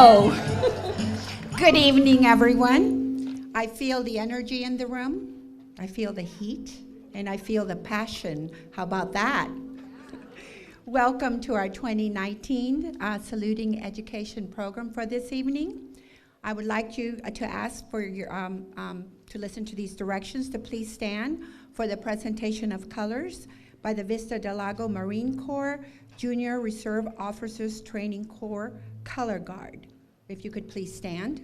Hello. Good evening, everyone. I feel the energy in the room. I feel the heat, and I feel the passion. How about that? Welcome to our 2019 Saluting Education program for this evening. I would like you to ask for your to listen to these directions to please stand for the presentation of colors by the Vista Del Lago Marine Corps Junior Reserve Officers Training Corps Color Guard. If you could please stand.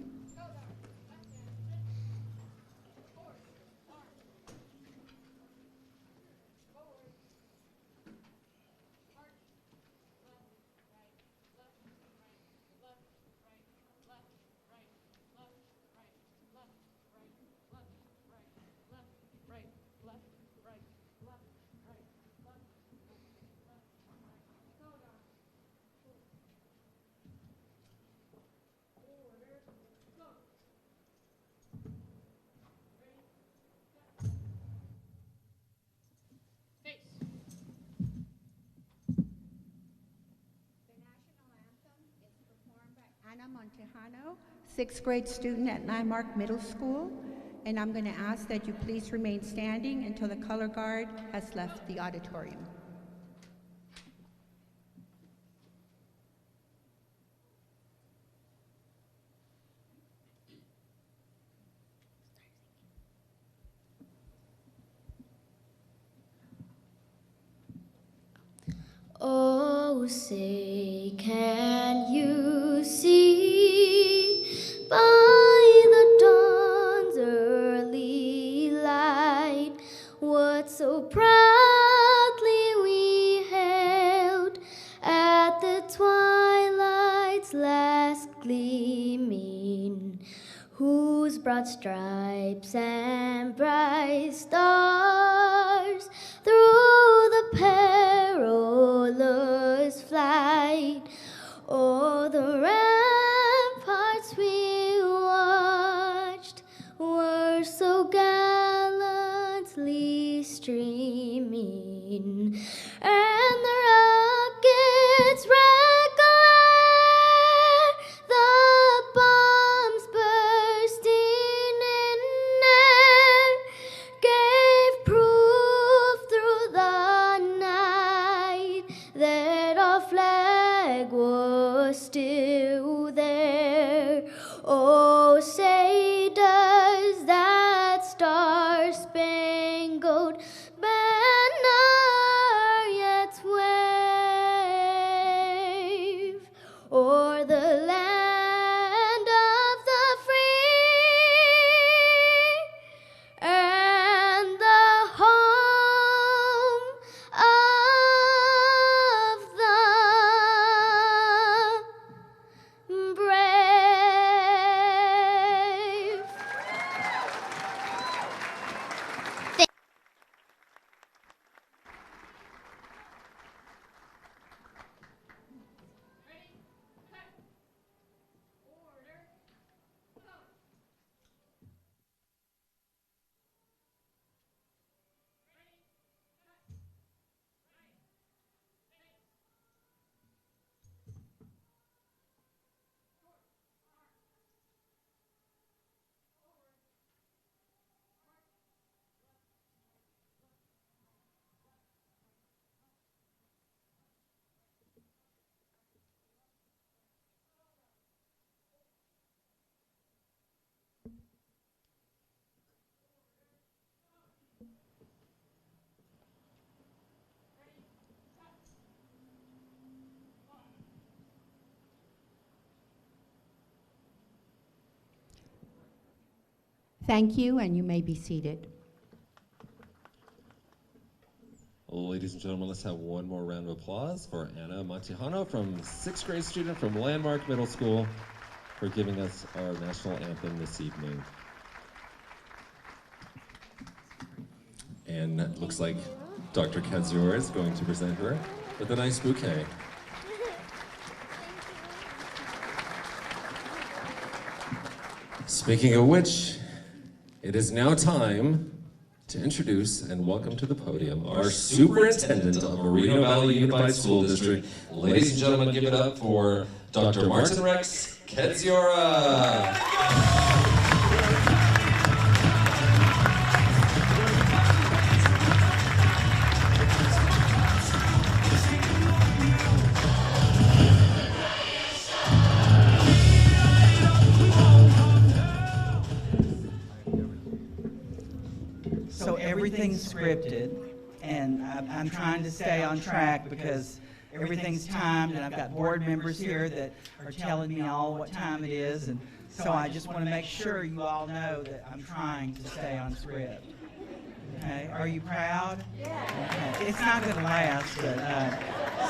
Montejano, 6th grade student at Landmark Middle School, and I'm going to ask that you please remain standing until the color guard has left the auditorium. Oh, say, can you see by the dawn's early light what so proudly we hailed at the twilight's last gleaming, whose broad stripes and bright stars through the perilous flight o'er the ramparts we watched were so gallantly streaming, and the rockets' red glare, the bombs bursting in air, gave proof through the night that our flag was still there. Oh, say does that star-spangled banner yet wave o'er the land of the free and the home of the brave. Thank you, and you may be seated. Ladies and gentlemen, let's have one more round of applause for Anna Montejano, from 6th grade student from Landmark Middle School, for giving us our national anthem this evening. And it looks like Dr. Kadzor is going to present her with a nice bouquet. Speaking of which, it is now time to introduce and welcome to the podium our Superintendent of Moreno Valley Unified School District. Ladies and gentlemen, give it up for Dr. Martin Rex Kedziora. So everything's scripted, and I'm trying to stay on track because everything's timed, and I've got board members here that are telling me all what time it is, and so I just want to make sure you all know that I'm trying to stay on script. Okay, are you proud? Yeah. Okay. It's not going to last, but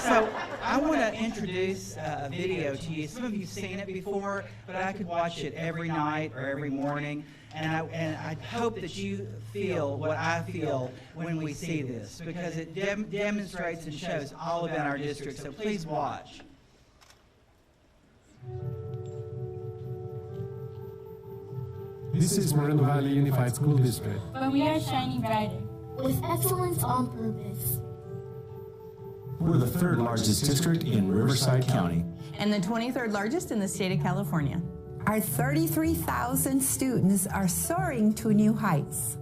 so I want to introduce a video to you. Some of you've seen it before, but I could watch it every night or every morning. And I hope that you feel what I feel when we see this, because it demonstrates and shows all about our district. So please watch. This is Moreno Valley Unified School District. But we are shining brighter. with excellence on purpose. We're the third largest district in Riverside County. And the 23rd largest in the state of California. Our 33,000 students are soaring to new heights.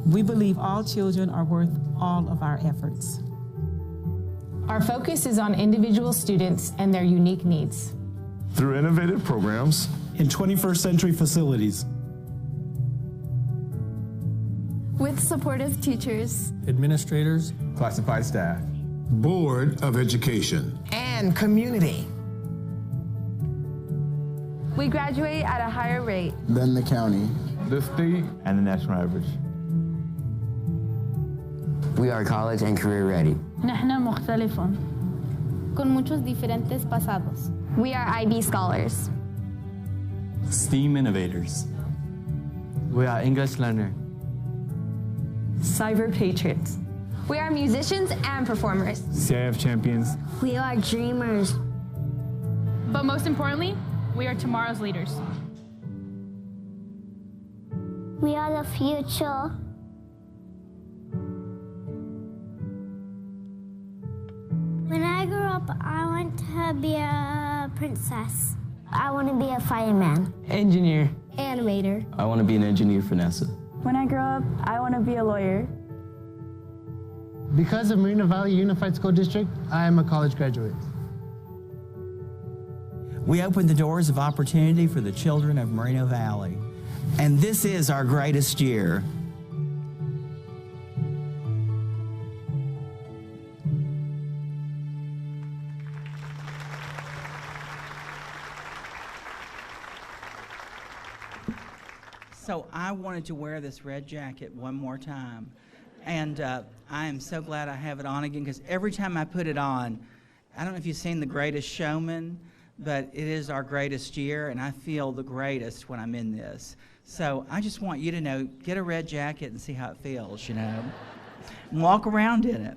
We believe all children are worth all of our efforts. Our focus is on individual students and their unique needs. Through innovative programs In 21st century facilities. With supportive teachers, Administrators. classified staff. Board of Education. And community. we graduate at a higher rate. Then the county. The state and the national average. We are college and career ready. نحن مختلفون. Con muchos diferentes pasados. We are IB scholars. STEAM innovators. We are English learner. Cyber patriots. We are musicians and performers. CIF champions. We are dreamers. But most importantly, we are tomorrow's leaders. We are the future. When I grow up, I want to be a princess. I want to be a fireman. Engineer. Animator. I want to be an engineer for NASA. When I grow up, I want to be a lawyer. Because of Moreno Valley Unified School District, I am a college graduate. We open the doors of opportunity for the children of Moreno Valley. And this is our greatest year. So I wanted to wear this red jacket one more time. And I am so glad I have it on again, because every time I put it on, I don't know if you've seen The Greatest Showman, but it is our greatest year, and I feel the greatest when I'm in this. So I just want you to know, get a red jacket and see how it feels, you know, and walk around in it.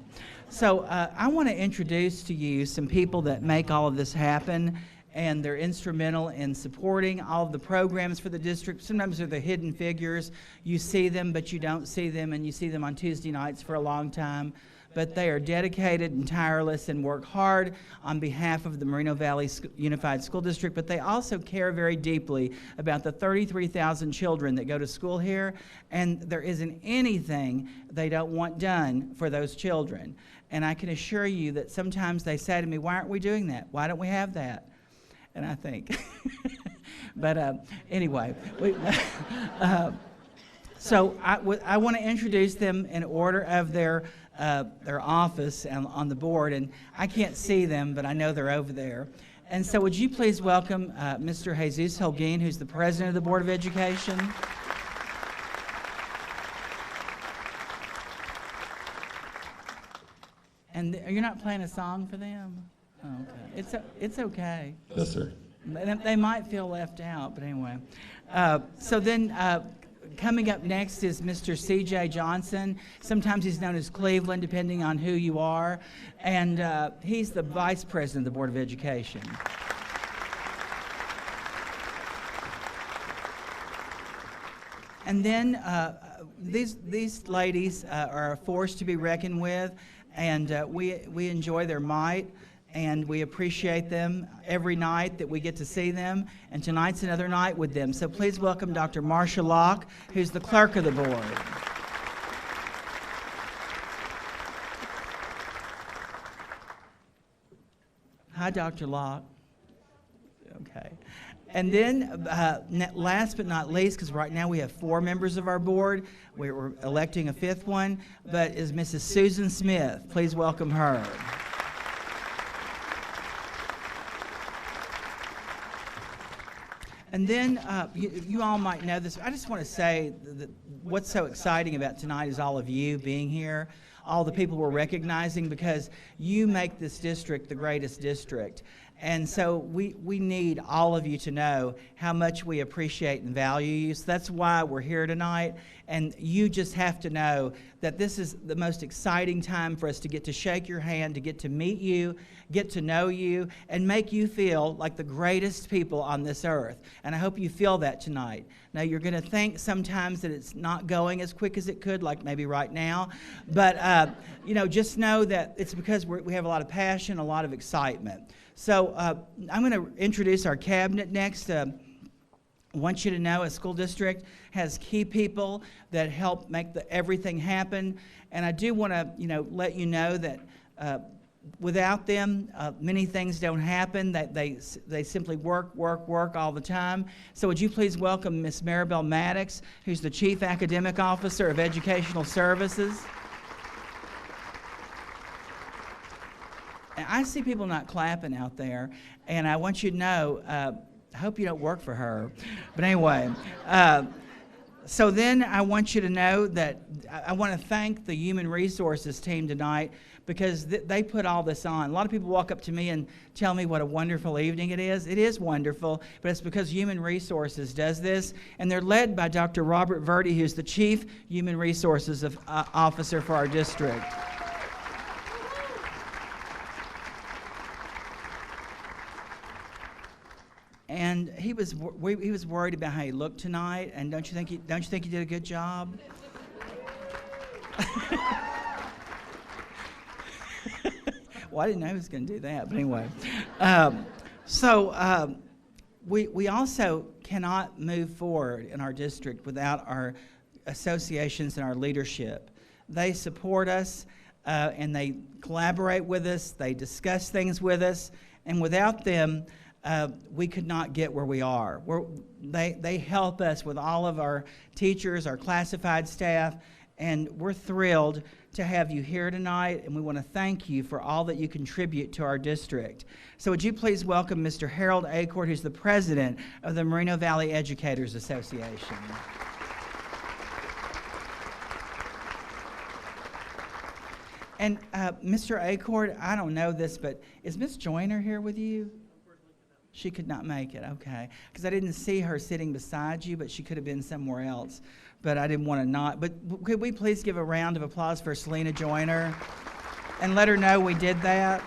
So I want to introduce to you some people that make all of this happen, and they're instrumental in supporting all of the programs for the district. Sometimes they're the hidden figures. You see them, but you don't see them, and you see them on Tuesday nights for a long time. But they are dedicated and tireless and work hard on behalf of the Moreno Valley Unified School District, but they also care very deeply about the 33,000 children that go to school here, and there isn't anything they don't want done for those children. And I can assure you that sometimes they say to me, "Why aren't we doing that? Why don't we have that?" And I think, but anyway, so I want to introduce them in order of their office and on the board, and I can't see them, but I know they're over there. And so would you please welcome Mr. Jesus Holguin, who's the president of the Board of Education. And you're not playing a song for them? Oh, okay. It's okay. Yes, sir. They might feel left out, but anyway. So then coming up next is Mr. C.J. Johnson. Sometimes he's known as Cleveland, depending on who you are. And he's the vice president of the Board of Education. And then these ladies are a force to be reckoned with, and we enjoy their might, and we appreciate them every night that we get to see them, and tonight's another night with them. So please welcome Dr. Marcia Locke, who's the clerk of the board. Hi, Dr. Locke. Okay. And then last but not least, because right now we have 4 members of our board, we're electing a 5th one, but is Mrs. Susan Smith. Please welcome her. And then you all might know this. I just want to say that what's so exciting about tonight is all of you being here, all the people we're recognizing, because you make this district the greatest district. And so we need all of you to know how much we appreciate and value you. So that's why we're here tonight. And you just have to know that this is the most exciting time for us to get to shake your hand, to get to meet you, get to know you, and make you feel like the greatest people on this earth. And I hope you feel that tonight. Now, you're going to think sometimes that it's not going as quick as it could, like maybe right now. But, you know, just know that it's because we have a lot of passion, a lot of excitement. So I'm going to introduce our cabinet next. I want you to know a school district has key people that help make everything happen. And I do want to, let you know that without them, many things don't happen. That they simply work all the time. So would you please welcome Miss Maribel Maddox, who's the Chief Academic Officer of Educational Services. I see people not clapping out there, and I want you to know, I hope you don't work for her. But anyway, so then I want you to know that I want to thank the Human Resources team tonight, because they put all this on. A lot of people walk up to me and tell me what a wonderful evening it is. It is wonderful, but it's because Human Resources does this, and they're led by Dr. Robert Verdi, who's the Chief Human Resources Officer for our district. And he was worried about how he looked tonight. And don't you think he did a good job? Well, I didn't know he was going to do that, but anyway. We also cannot move forward in our district without our associations and our leadership. They support us, and they collaborate with us. They discuss things with us, and without them, we could not get where we are. They help us with all of our teachers, our classified staff, and we're thrilled to have you here tonight, and we want to thank you for all that you contribute to our district. So would you please welcome Mr. Harold Acord, who's the president of the Moreno Valley Educators Association. And Mr. Acord, I don't know this, but is Miss Joyner here with you? She could not make it, okay. Because I didn't see her sitting beside you, but she could have been somewhere else. But I didn't want to not. But could we please give a round of applause for Selena Joyner and let her know we did that?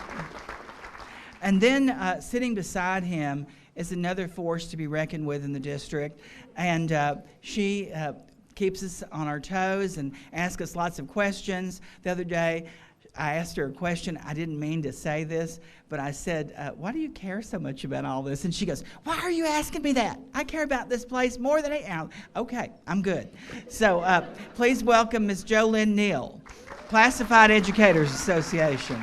And then sitting beside him is another force to be reckoned with in the district. And she keeps us on our toes and asks us lots of questions. The other day, I asked her a question. I didn't mean to say this, but I said, why do you care so much about all this? And she goes, why are you asking me that? I care about this place more than okay, I'm good. So please welcome Ms. JoLynn Neal, Classified Educators Association.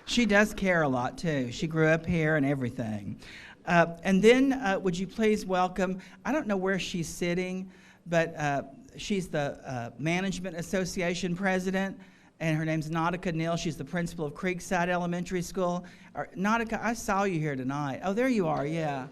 She does care a lot, too. She grew up here and everything. And then would you please welcome, I don't know where she's sitting, but she's the Management Association president, and her name's Nautica Neal. She's the principal of Creekside Elementary School. Nautica, I saw you here tonight. Oh, there you are, yeah.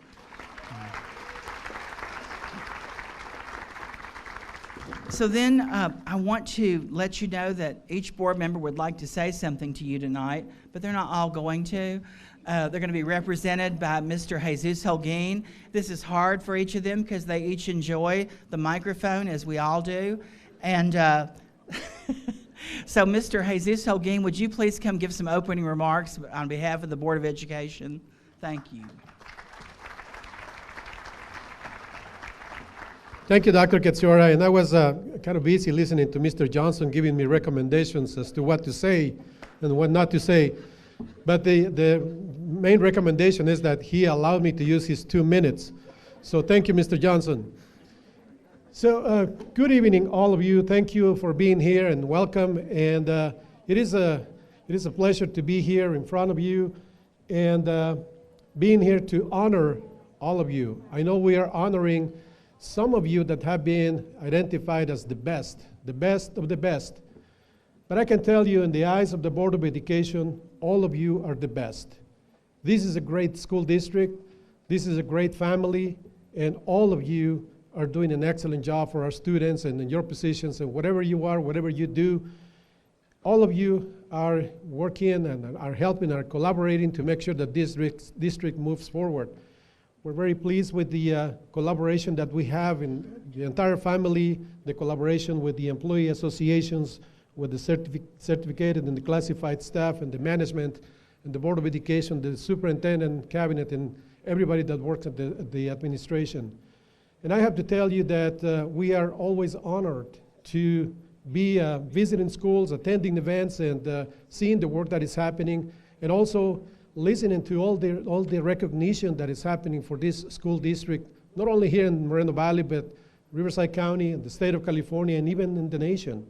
So then I want to let you know that each board member would like to say something to you tonight, but they're not all going to. They're going to be represented by Mr. Jesus Holguin. This is hard for each of them because they each enjoy the microphone, as we all do. And so, Mr. Jesus Holguin, would you please come give some opening remarks on behalf of the Board of Education? Thank you. Thank you, Dr. Katsura. And I was kind of busy listening to Mr. Johnson giving me recommendations as to what to say and what not to say. But the main recommendation is that he allowed me to use his 2 minutes. So thank you, Mr. Johnson. So good evening, all of you. Thank you for being here and welcome. And it is a pleasure to be here in front of you and being here to honor all of you. I know we are honoring some of you that have been identified as the best of the best. But I can tell you, in the eyes of the Board of Education, all of you are the best. This is a great school district. This is a great family. And all of you are doing an excellent job for our students and in your positions and whatever you are, whatever you do. All of you are working and are helping, are collaborating to make sure that this district moves forward. We're very pleased with the collaboration that we have in the entire family, the collaboration with the employee associations, with the certificated and the classified staff and the management and the Board of Education, the superintendent, cabinet, and everybody that works at the administration. And I have to tell you that we are always honored to be visiting schools, attending events, and seeing the work that is happening, and also listening to all the recognition that is happening for this school district, not only here in Moreno Valley, but Riverside County and the state of California, and even in the nation.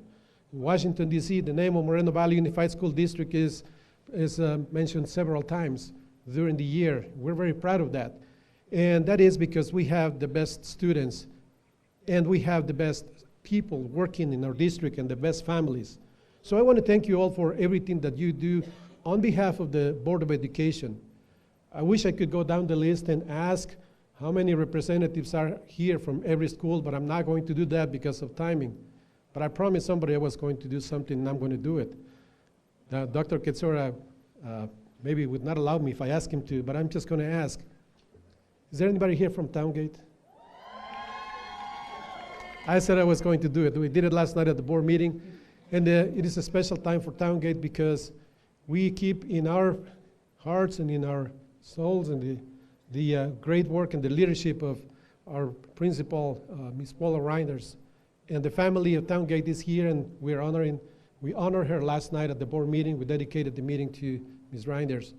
In Washington, D.C., the name of Moreno Valley Unified School District is mentioned several times during the year. We're very proud of that. And that is because we have the best students and we have the best people working in our district and the best families. So I want to thank you all for everything that you do on behalf of the Board of Education. I wish I could go down the list and ask how many representatives are here from every school, but I'm not going to do that because of timing. But I promised somebody I was going to do something, and I'm going to do it. Dr. Katsura maybe would not allow me if I ask him to, but I'm just going to ask. Is there anybody here from Towngate? I said I was going to do it. We did it last night at the board meeting. And it is a special time for Towngate because we keep in our hearts and in our souls and the great work and the leadership of our principal, Ms. Paula Reinders. And the family of Towngate is here, and we honored her last night at the board meeting. We dedicated the meeting to Ms. Reinders.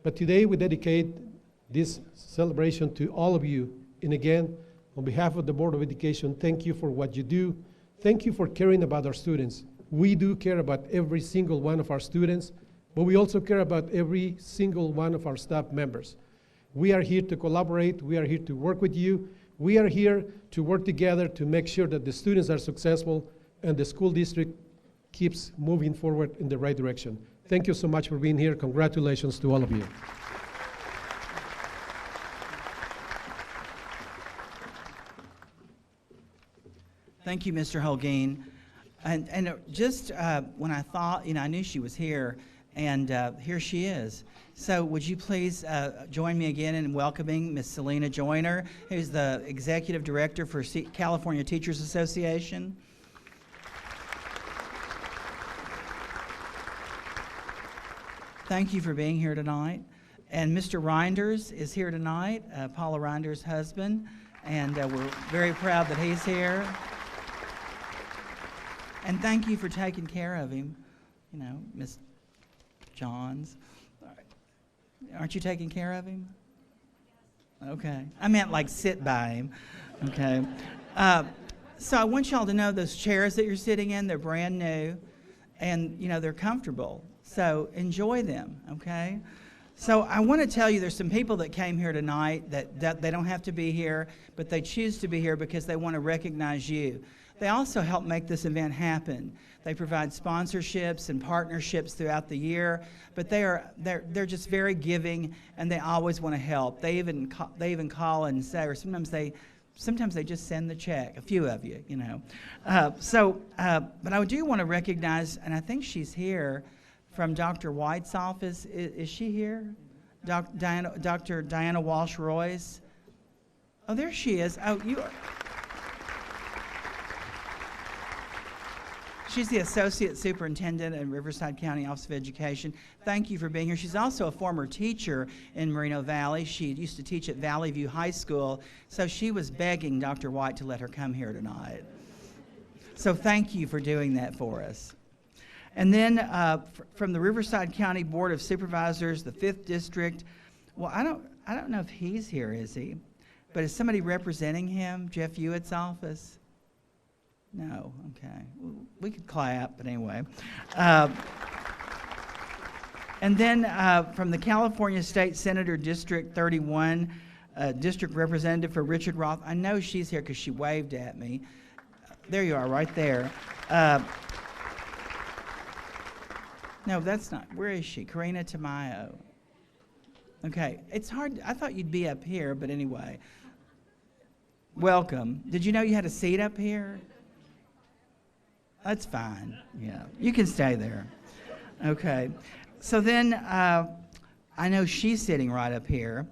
But today we dedicate this celebration to all of you. And again, on behalf of the Board of Education, thank you for what you do. Thank you for caring about our students. We do care about every single one of our students, but we also care about every single one of our staff members. We are here to collaborate. We are here to work with you. We are here to work together to make sure that the students are successful and the school district keeps moving forward in the right direction. Thank you so much for being here. Congratulations to all of you. Thank you, Mr. Holguin. And just when I thought, I knew she was here, and here she is. So would you please join me again in welcoming Ms. Selena Joyner, who's the Executive Director for California Teachers Association. Thank you for being here tonight. And Mr. Reinders is here tonight, Paula Reinders' husband, and we're very proud that he's here. And thank you for taking care of him, Miss Johns. Aren't you taking care of him? Okay. I meant like sit by him. Okay. So I want y'all to know those chairs that you're sitting in, they're brand new, and they're comfortable. So enjoy them, okay? So I want to tell you there's some people that came here tonight that they don't have to be here, but they choose to be here because they want to recognize you. They also help make this event happen. They provide sponsorships and partnerships throughout the year, but they're just very giving, and they always want to help. They even call and say, or sometimes they just send the check. A few of you, But I do want to recognize, and I think she's here from Dr. White's office. Is she here? Dr. Diana Walsh-Royce. Oh, there she is. Oh, you are. She's the Associate Superintendent at Riverside County Office of Education. Thank you for being here. She's also a former teacher in Moreno Valley. She used to teach at Valley View High School, so she was begging Dr. White to let her come here tonight. So thank you for doing that for us. And then from the Riverside County Board of Supervisors, the 5th District, well, I don't know if he's here, is he? But is somebody representing him? Jeff Hewitt's office? No, okay. We could clap, but anyway. And then from the California State Senator District 31, District Representative for Richard Roth. I know she's here because she waved at me. There you are, right there. No, that's not. Where is she? Karina Tamayo. Okay, it's hard. I thought you'd be up here, but anyway. Welcome. Did you know you had a seat up here? That's fine. Yeah, you can stay there. Okay. So then I know she's sitting right up here.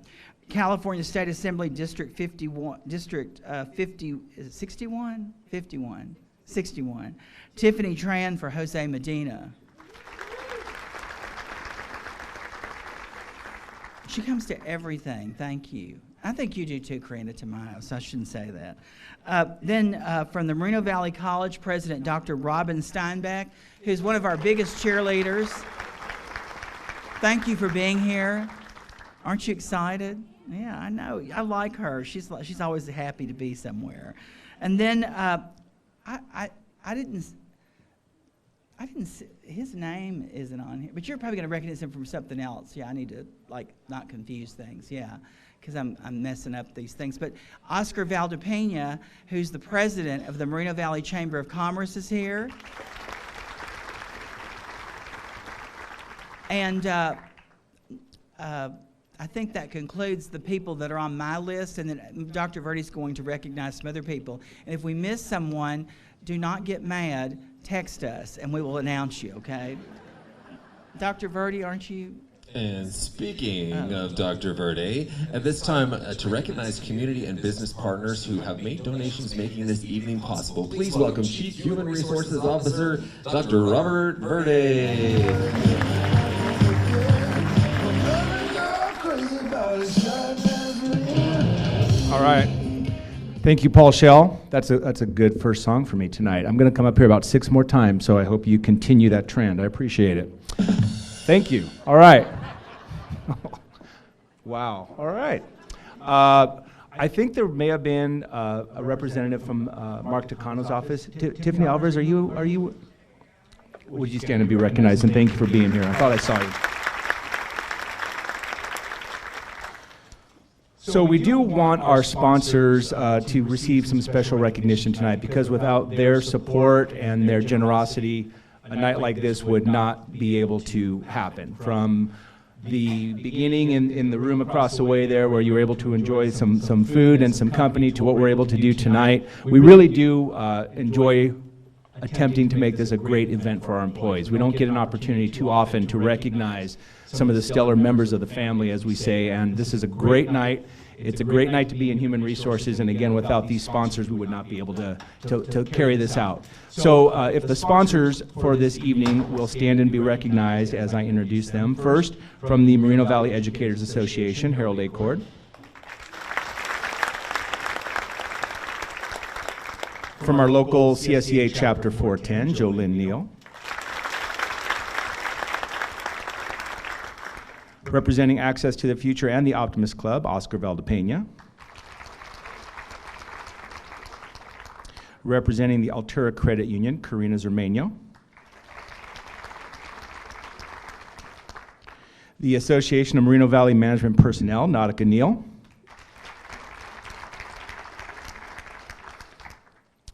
California State Assembly District 51, District 61? 51. 61. Tiffany Tran for Jose Medina. She comes to everything. Thank you. I think you do too, Karina Tamayo, so I shouldn't say that. Then from the Moreno Valley College, President Dr. Robin Steinbeck, who's one of our biggest cheerleaders. Thank you for being here. Aren't you excited? Yeah, I know. I like her. She's always happy to be somewhere. And then I didn't see, his name isn't on here, but you're probably going to recognize him from something else. Yeah, I need to not confuse things. Yeah, because I'm messing up these things. But Oscar Valdepena, who's the president of the Moreno Valley Chamber of Commerce, is here. And I think that concludes the people that are on my list, and then Dr. Verdi's going to recognize some other people. And if we miss someone, do not get mad. Text us, and we will announce you, okay? Dr. Verdi, aren't you? And speaking of Dr. Verde, at this time, to recognize community and business partners who have made donations making this evening possible, please welcome Chief Human Resources Officer, Dr. Robert Verde. All right. Thank you, Paul Shell. That's a good first song for me tonight. I'm going to come up here about 6 more times, so I hope you continue that trend. I appreciate it. Thank you. All right. Wow. All right. I think there may have been a representative from Mark Takano's office. Tiffany Alvarez, are you? Would you stand and be recognized? And thank you for being here. I thought I saw you. So we do want our sponsors to receive some special recognition tonight, because without their support and their generosity, a night like this would not be able to happen. From the beginning in the room across the way there, where you were able to enjoy some food and some company, to what we're able to do tonight, we really do enjoy attempting to make this a great event for our employees. We don't get an opportunity too often to recognize some of the stellar members of the family, as we say, and this is a great night. It's a great night to be in human resources, and again, without these sponsors, we would not be able to carry this out. So if the sponsors for this evening will stand and be recognized as I introduce them. First, from the Moreno Valley Educators Association, Harold Acord. From our local CSEA Chapter 410, Jolynn Neal. Representing Access to the Future and the Optimist Club, Oscar Valdepena. Representing the Altura Credit Union, Karina Zermeño. The Association of Moreno Valley Management Personnel, Nautica Neal.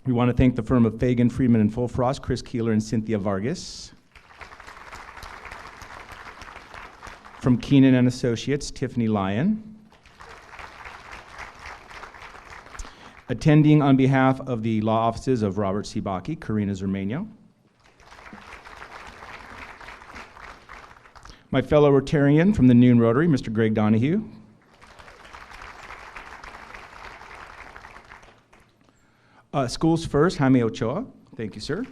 We want to thank the firm of Fagan, Freeman, and Fulfrost, Chris Keeler and Cynthia Vargas. From Keenan and Associates, Tiffany Lyon. Attending on behalf of the law offices of Robert C. Bakke, Karina Zermeño. My fellow Rotarian from the Noon Rotary, Mr. Greg Donahue. Schools First, Jaime Ochoa. Thank you, sir.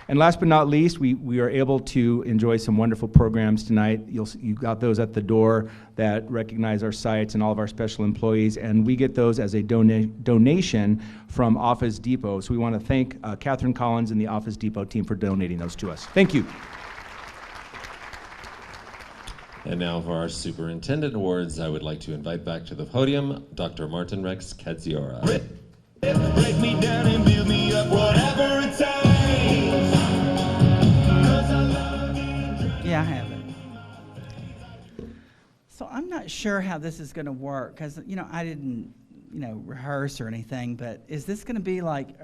And last but not least, we are able to enjoy some wonderful programs tonight. You got those at the door that recognize our sites and all of our special employees, and we get those as a donation from Office Depot. So we want to thank Catherine Collins and the Office Depot team for donating those to us. Thank you. And now for our Superintendent Awards, I would like to invite back to the podium Dr. Martin Rex Kadziora. Break me down and build me up, whatever it takes. Yeah, I have it. So I'm not sure how this is going to work because, I didn't, rehearse or anything, but is this going to be like,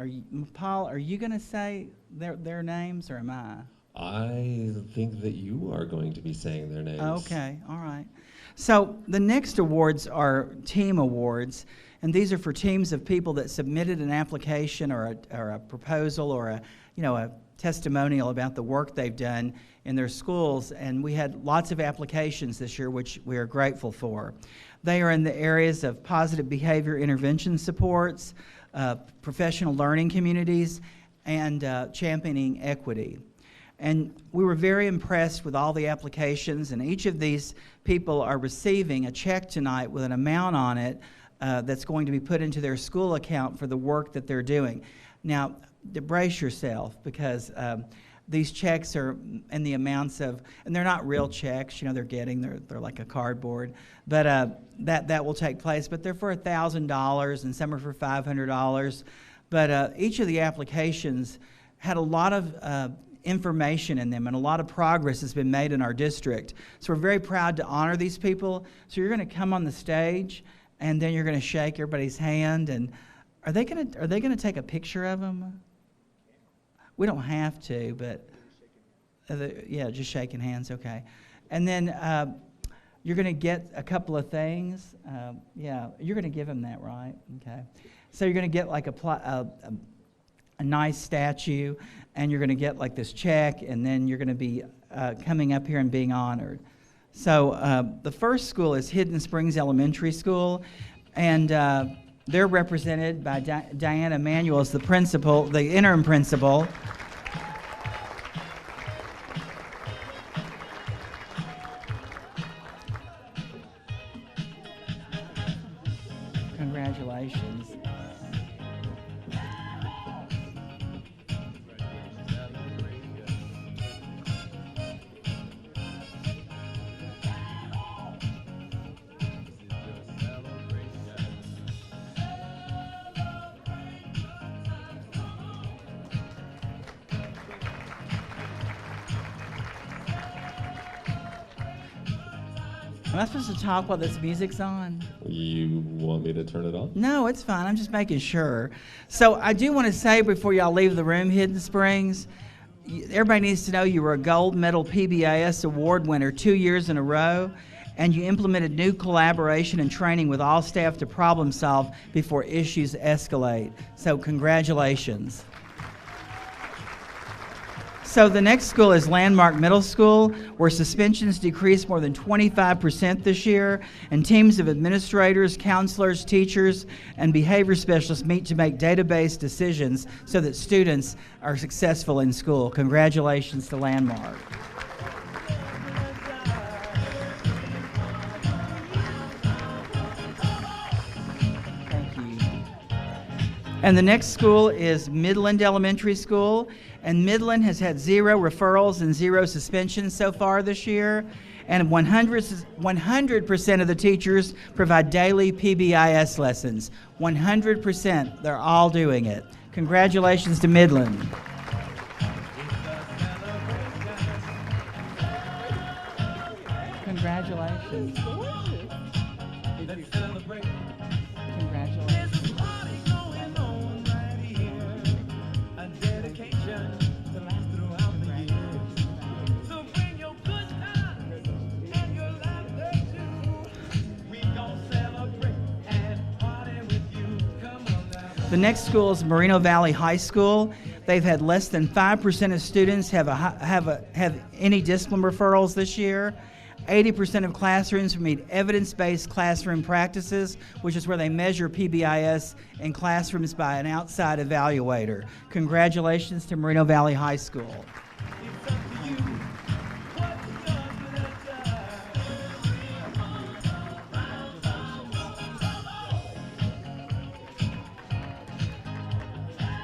Paul, are you going to say their names or am I? I think that you are going to be saying their names. Okay, all right. So the next awards are team awards, and these are for teams of people that submitted an application or a proposal or a testimonial about the work they've done in their schools, and we had lots of applications this year, which we are grateful for. They are in the areas of positive behavior intervention supports, professional learning communities, and championing equity. And we were very impressed with all the applications, and each of these people are receiving a check tonight with an amount on it that's going to be put into their school account for the work that they're doing. Now, brace yourself, because these checks are in the amounts of, and they're not real checks, they're like a cardboard, but that will take place, but they're for $1,000 and some are for $500. But each of the applications had a lot of information in them, and a lot of progress has been made in our district. So we're very proud to honor these people. So you're going to come on the stage, and then you're going to shake everybody's hand. And are they going to take a picture of them? We don't have to, but yeah, just shaking hands, okay. And then you're going to get a couple of things. Yeah, you're going to give them that, right? Okay. So you're going to get like a nice statue, and you're going to get like this check, and then you're going to be coming up here and being honored. So the first school is Hidden Springs Elementary School, and they're represented by Diana Manuel as the principal, the interim principal. Congratulations. Am I supposed to talk while this music's on? You want me to turn it on? No, it's fine. I'm just making sure. So I do want to say before y'all leave the room, Hidden Springs, everybody needs to know you were a gold medal PBIS award winner 2 years in a row, and you implemented new collaboration and training with all staff to problem solve before issues escalate. So congratulations. So the next school is Landmark Middle School, where suspensions decreased more than 25% this year, and teams of administrators, counselors, teachers, and behavior specialists meet to make database decisions so that students are successful in school. Congratulations to Landmark. Thank you. And the next school is Midland Elementary School. And Midland has had 0 referrals and 0 suspensions so far this year. And 100% of the teachers provide daily PBIS lessons. 100%. They're all doing it. Congratulations to Midland. Congratulations. The next school is Moreno Valley High School. They've had less than 5% of students have any discipline referrals this year, 80% of classrooms meet evidence-based classroom practices, which is where they measure PBIS in classrooms by an outside evaluator. Congratulations to Moreno Valley High School.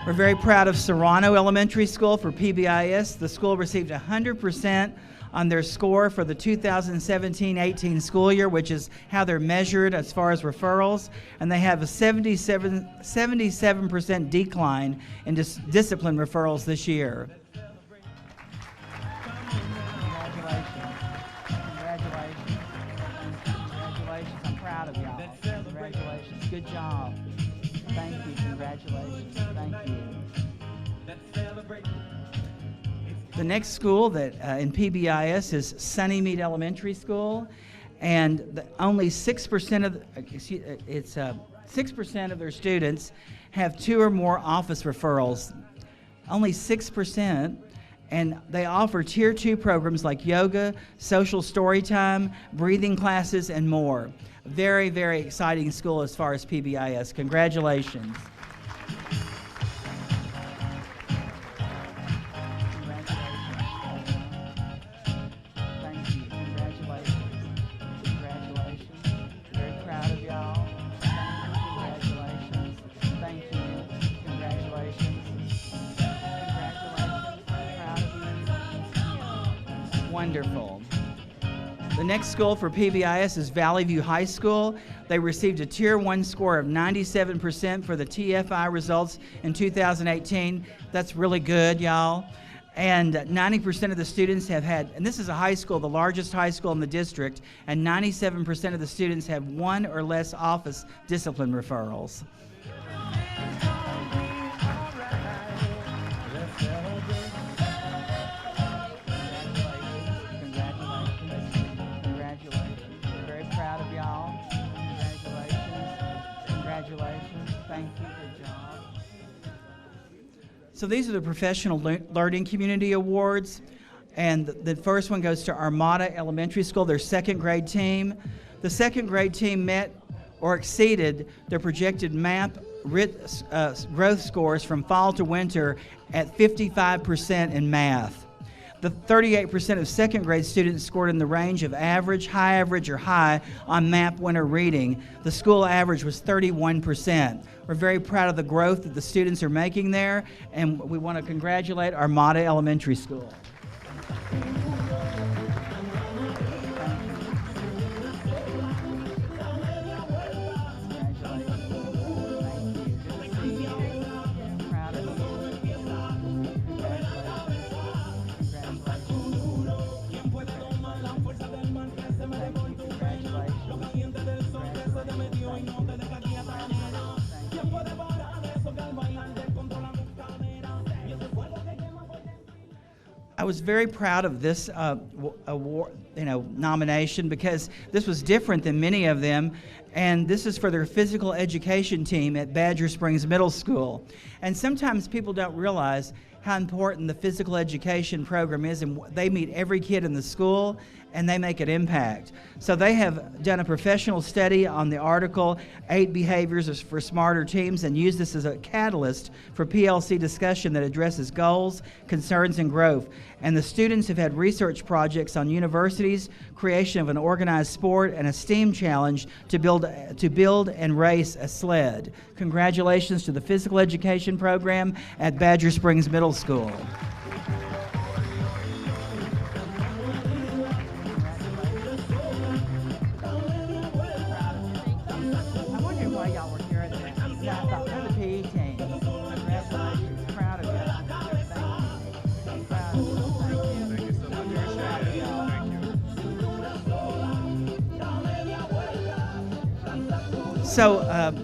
We're very proud of Serrano Elementary School for PBIS. The school received 100% on their score for the 2017-18 school year, which is how they're measured as far as referrals, and they have a 77% decline in discipline referrals this year. Congratulations. I'm proud of y'all. Congratulations. Good job. Thank you. Congratulations. Thank you. The next school that in PBIS is Sunnymeade Elementary School, and only 6% of 6% of their students have 2 or more office referrals. Only 6%, and they offer Tier 2 programs like yoga, social story time, breathing classes, and more. Very, very exciting school as far as PBIS. Congratulations. Wonderful. The next school for PBIS is Valley View High School. They received a Tier 1 score of 97% for the TFI results in 2018. That's really good, y'all. And 90% of the students have had, and this is a high school, the largest high school in the district, and 97% of the students have 1 or less office discipline referrals. So these are the Professional Learning Community Awards, and the first one goes to Armada Elementary School, their 2nd grade team. The 2nd grade team met or exceeded their projected MAP growth scores from fall to winter at 55% in math. The 38% of 2nd grade students scored in the range of average, high average, or high on MAP winter reading. The school average was 31%. We're very proud of the growth that the students are making there, and we want to congratulate Armada Elementary School. I was very proud of this award, nomination, because this was different than many of them, and this is for their physical education team at Badger Springs Middle School. And sometimes people don't realize how important the physical education program is, and they meet every kid in the school, and they make an impact. So they have done a professional study on the article, 8 Behaviors for Smarter Teams, and use this as a catalyst for PLC discussion that addresses goals, concerns, and growth. And the students have had research projects on universities, creation of an organized sport, and a STEAM challenge to build and race a sled. Congratulations to the physical education program at Badger Springs Middle School. So,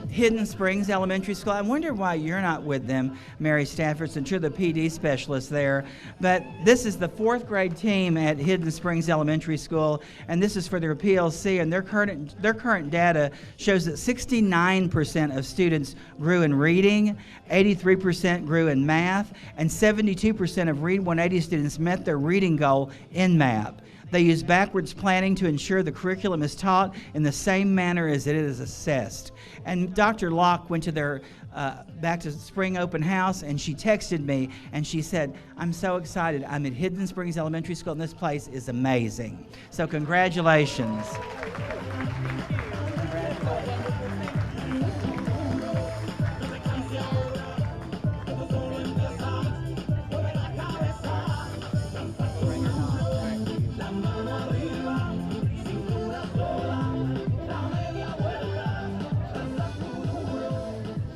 Hidden Springs Elementary School, I wonder why you're not with them, Mary Stafford, since you're the PD specialist there. But this is the 4th grade team at Hidden Springs Elementary School, and this is for their PLC, and their current data shows that 69% of students grew in reading, 83% grew in math, and 72% of Read 180 students met their reading goal in MAP. They use backwards planning to ensure the curriculum is taught in the same manner as it is assessed. And Dr. Locke went to their back to spring open house, and she texted me and she said, "I'm so excited. I'm at Hidden Springs Elementary School and this place is amazing." So congratulations.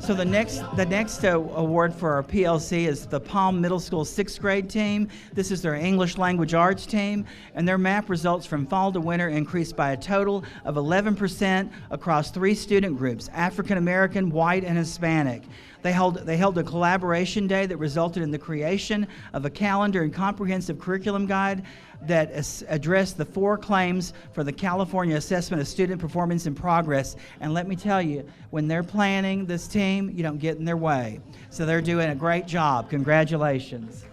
So the next award for our PLC is the Palm Middle School 6th grade team. This is their English Language Arts team, and their MAP results from fall to winter increased by a total of 11% across 3 student groups: African American, White, and Hispanic. They held a collaboration day that resulted in the creation of a calendar and comprehensive curriculum guide that addressed the 4 claims for the California Assessment of Student Performance and Progress. And let me tell you, when they're planning this team, you don't get in their way. So they're doing a great job. Congratulations.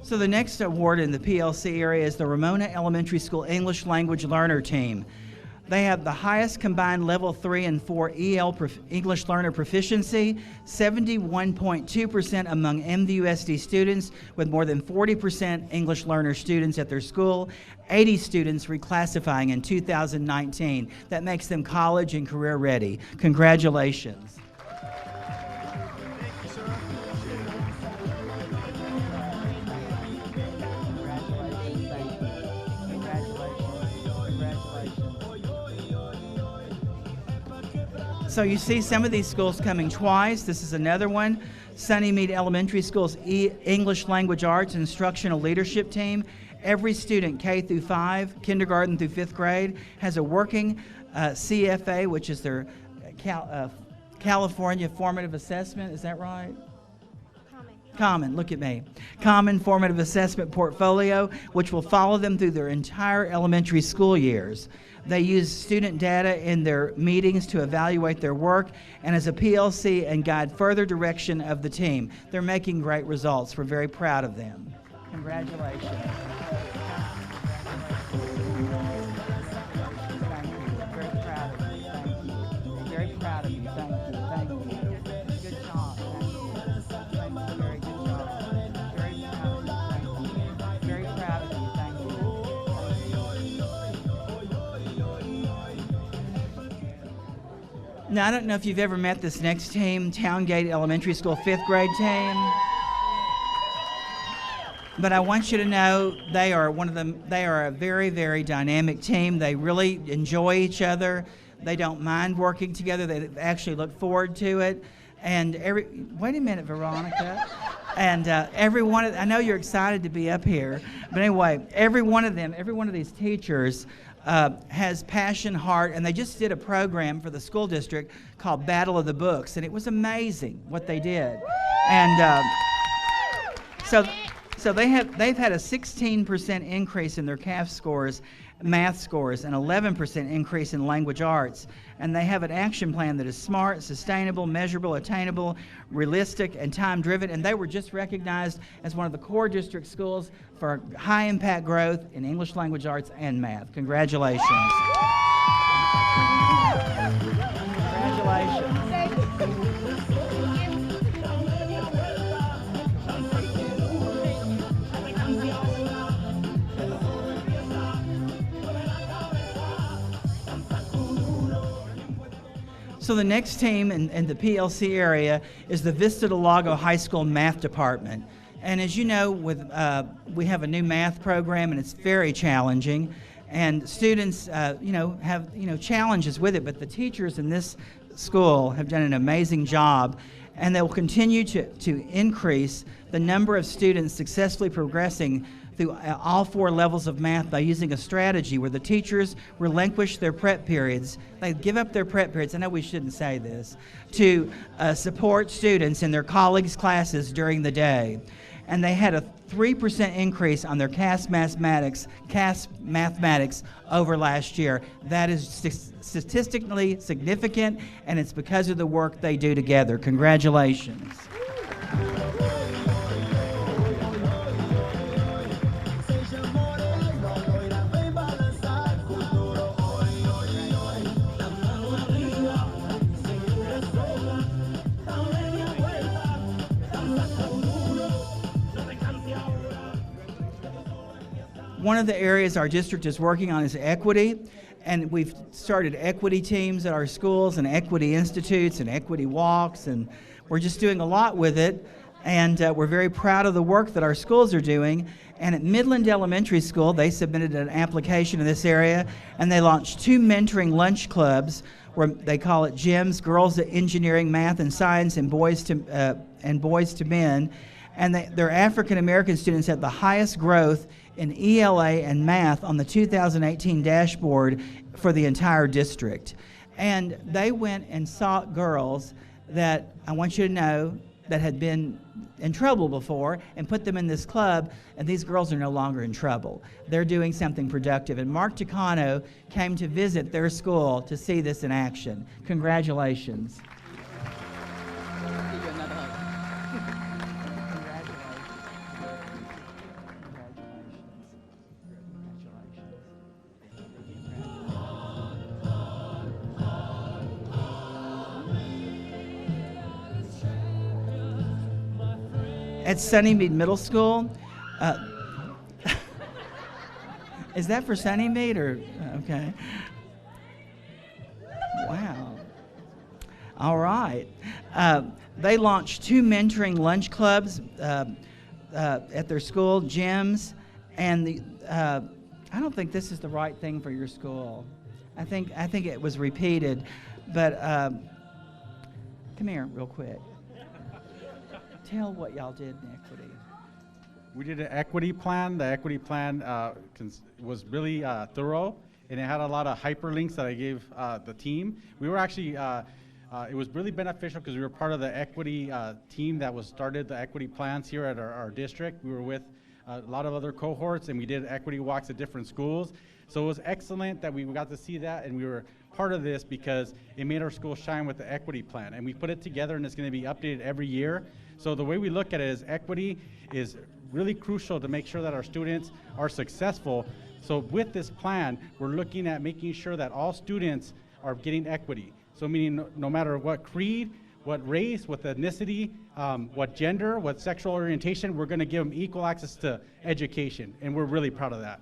So the next award in the PLC area is the Ramona Elementary School English Language Learner Team. They have the highest combined level 3 and 4 EL English learner proficiency, 71.2% among MDUSD students, with more than 40% English learner students at their school, 80 students reclassifying in 2019. That makes them college and career ready. Congratulations. So you see some of these schools coming twice. This is another one. Sunnymeade Elementary School's English Language Arts Instructional Leadership Team. Every student, K through 5, kindergarten through 5th grade, has a working CFA, which is their California Formative Assessment. Is that right? Common, look at me. Common Formative Assessment Portfolio, which will follow them through their entire elementary school years. They use student data in their meetings to evaluate their work and as a PLC and guide further direction of the team. They're making great results. We're very proud of them. Congratulations. Thank you. Very proud of you. Thank you. Very proud of you. Thank you. Thank you. Good job. Thank you. Thank you. Very good job. Very proud of you. Thank you. Very proud of you. Thank you. Now, I don't know if you've ever met this next team, Towngate Elementary School 5th grade team. But I want you to know they are a very, very dynamic team. They really enjoy each other. They don't mind working together. They actually look forward to it. And wait a minute, Veronica. And I know you're excited to be up here. But anyway, every one of these teachers has passion, heart, and they just did a program for the school district called Battle of the Books, and it was amazing what they did. And so they've had a 16% increase in their CAF scores, math scores, and 11% increase in language arts. And they have an action plan that is smart, sustainable, measurable, attainable, realistic, and time-driven. And they were just recognized as one of the core district schools for high impact growth in English language arts and math. Congratulations. Congratulations. So the next team in the PLC area is the Vista Del Lago High School Math Department. And as you know, we have a new math program, and it's very challenging. And students, have challenges with it, but the teachers in this school have done an amazing job, and they will continue to increase the number of students successfully progressing through all 4 levels of math by using a strategy where the teachers relinquish their prep periods. They give up their prep periods, I know we shouldn't say this, to support students in their colleagues' classes during the day. And they had a 3% increase on their CAS mathematics over last year. That is statistically significant, and it's because of the work they do together. Congratulations. One of the areas our district is working on is equity, and we've started equity teams at our schools and equity institutes and equity walks, and we're just doing a lot with it, and we're very proud of the work that our schools are doing. And at Midland Elementary School, they submitted an application in this area, and they launched 2 mentoring lunch clubs where they call it GEMS, Girls at Engineering, Math and Science, and Boys to Men. And their African American students had the highest growth in ELA and math on the 2018 dashboard for the entire district. And they went and sought girls that, I want you to know, that had been in trouble before and put them in this club, and these girls are no longer in trouble. They're doing something productive. And Mark Takano came to visit their school to see this in action. Congratulations. At Sunnymeade Middle School, is that for Sunnymeade or, okay. Wow. All right. They launched 2 mentoring lunch clubs at their school, GEMS, and I don't think this is the right thing for your school. I think it was repeated, but come here real quick. Tell what y'all did in equity. We did an equity plan. The equity plan was really thorough, and it had a lot of hyperlinks that I gave the team. We were actually, it was really beneficial because we were part of the equity team that was started the equity plans here at our district. We were with a lot of other cohorts, and we did equity walks at different schools. So it was excellent that we got to see that, and we were part of this because it made our school shine with the equity plan. And we put it together, and it's going to be updated every year. So the way we look at it is equity is really crucial to make sure that our students are successful. So with this plan, we're looking at making sure that all students are getting equity. So meaning no matter what creed, what race, what ethnicity, what gender, what sexual orientation, we're going to give them equal access to education. And we're really proud of that.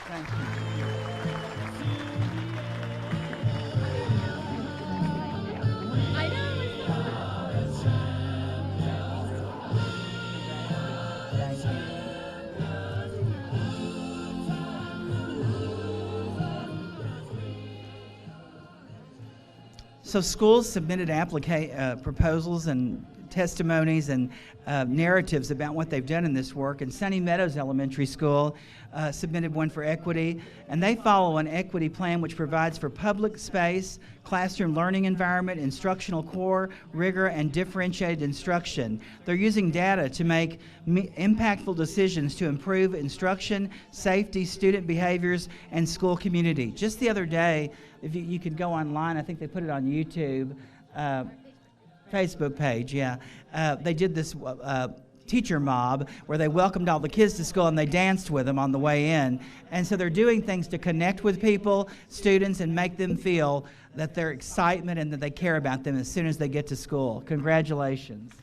Thank you. So schools submitted proposals and testimonies and narratives about what they've done in this work. And Sunny Meadows Elementary School submitted one for equity, and they follow an equity plan which provides for public space, classroom learning environment, instructional core, rigor, and differentiated instruction. They're using data to make impactful decisions to improve instruction, safety, student behaviors, and school community. Just the other day, if you could go online, I think they put it on YouTube, Facebook page, yeah. They did this teacher mob where they welcomed all the kids to school and they danced with them on the way in. And so they're doing things to connect with people, students, and make them feel that their excitement and that they care about them as soon as they get to school. Congratulations.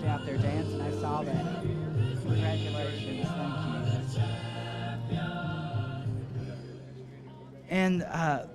Out there dancing, I saw that. Congratulations, thank you. And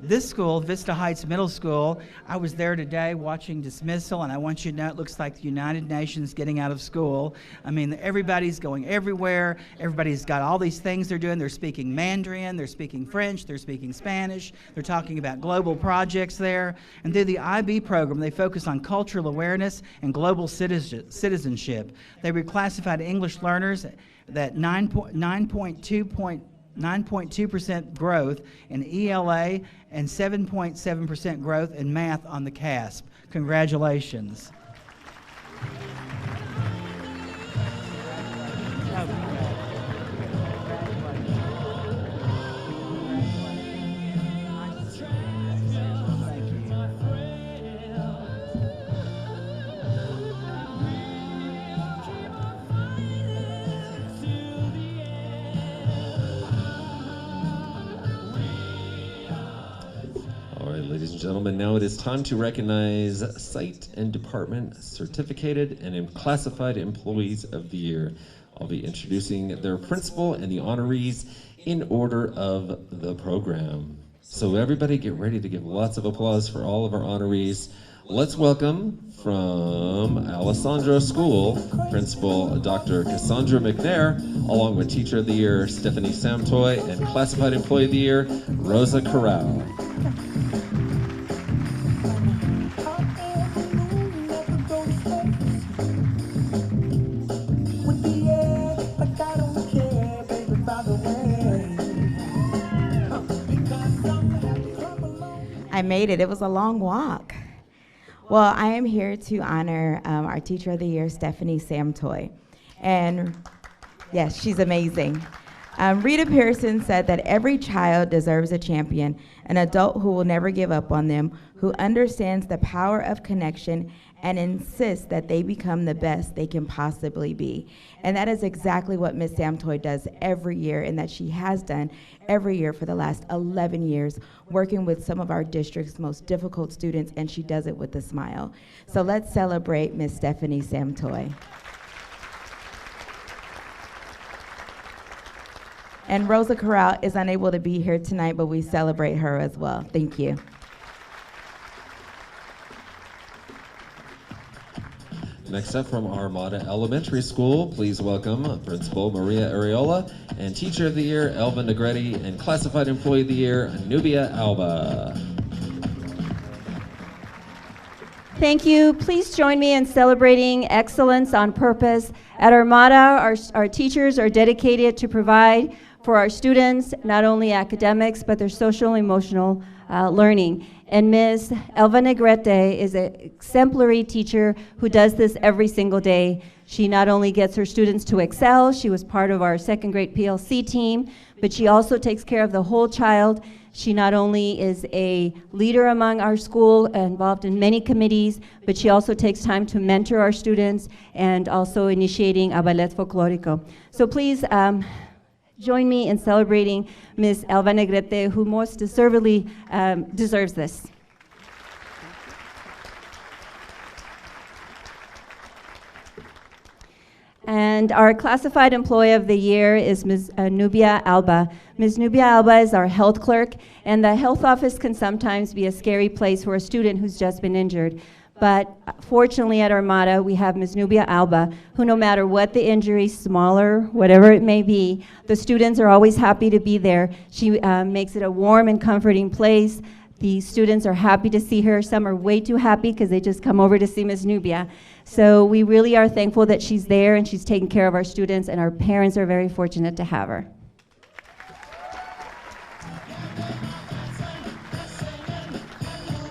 this school, Vista Heights Middle School, I was there today watching dismissal, and I want you to know it looks like the United Nations getting out of school. I mean, everybody's going everywhere. Everybody's got all these things they're doing. They're speaking Mandarin, they're speaking French, they're speaking Spanish. They're talking about global projects there. And through the IB program, they focus on cultural awareness and global citizenship. They reclassified English learners that 9.2% growth in ELA and 7.7% growth in math on the CASP. Congratulations. Ladies and gentlemen, now it is time to recognize Site and Department Certificated and Classified Employees of the Year. I'll be introducing their principal and the honorees in order of the program. So everybody get ready to give lots of applause for all of our honorees. Let's welcome from Alessandro School, Principal Dr. Cassandra McNair, along with Teacher of the Year Stephanie Samtoy and Classified Employee of the Year Rosa Corral. I made it. It was a long walk. Well, I am here to honor our Teacher of the Year, Stephanie Samtoy. And yes, she's amazing. Rita Pearson said that every child deserves a champion, an adult who will never give up on them, who understands the power of connection and insists that they become the best they can possibly be. And that is exactly what Ms. Samtoy does every year, and that she has done every year for the last 11 years, working with some of our district's most difficult students, and she does it with a smile. So let's celebrate Ms. Stephanie Samtoy. And Rosa Corral is unable to be here tonight, but we celebrate her as well. Thank you. Next up from Armada Elementary School, please welcome Principal Maria Areola and Teacher of the Year Elva Negretti and Classified Employee of the Year Nubia Alba. Thank you. Please join me in celebrating excellence on purpose. At Armada, our teachers are dedicated to provide for our students not only academics, but their social and emotional learning. And Ms. Elva Negrete is an exemplary teacher who does this every single day. She not only gets her students to excel, she was part of our second grade PLC team, but she also takes care of the whole child. She not only is a leader among our school, involved in many committees, but she also takes time to mentor our students and also initiating a ballet folklorico. So please join me in celebrating Ms. Elva Negrete, who most deservedly deserves this. And our Classified Employee of the Year is Ms. Nubia Alba. Ms. Nubia Alba is our health clerk, and the health office can sometimes be a scary place for a student who's just been injured. But fortunately at Armada, we have Ms. Nubia Alba, who no matter what the injury, smaller, whatever it may be, the students are always happy to be there. She makes it a warm and comforting place. The students are happy to see her. Some are way too happy because they just come over to see Ms. Nubia. So we really are thankful that she's there and she's taking care of our students, and our parents are very fortunate to have her.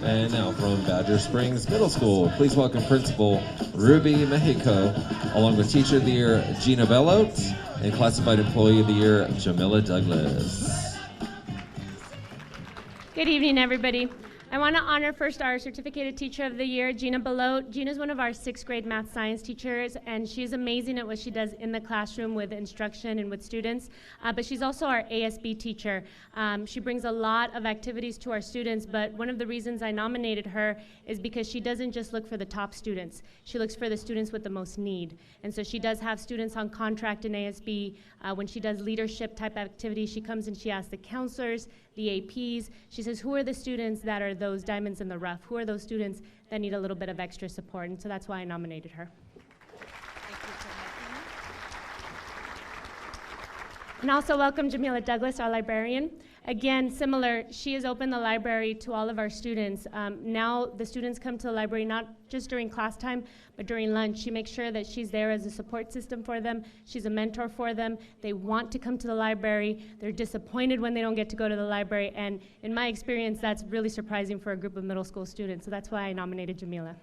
And now from Badger Springs Middle School, please welcome Principal Ruby Mexico, along with Teacher of the Year Gina Bellot and Classified Employee of the Year Jamila Douglas. Good evening, everybody. I want to honor first our Certificated Teacher of the Year, Gina Belote. Gina's one of our 6th grade math science teachers, and she's amazing at what she does in the classroom with instruction and with students, but she's also our ASB teacher. She brings a lot of activities to our students, but one of the reasons I nominated her is because she doesn't just look for the top students. She looks for the students with the most need. And so she does have students on contract in ASB. When she does leadership type activities, she comes and she asks the counselors, the APs, she says, who are the students that are those diamonds in the rough? Who are those students that need a little bit of extra support? And so that's why I nominated her. And also welcome Jamila Douglas, our librarian. Again, similar, she has opened the library to all of our students. Now the students come to the library not just during class time, but during lunch. She makes sure that she's there as a support system for them. She's a mentor for them. They want to come to the library. They're disappointed when they don't get to go to the library. And in my experience, that's really surprising for a group of middle school students. So that's why I nominated Jamila.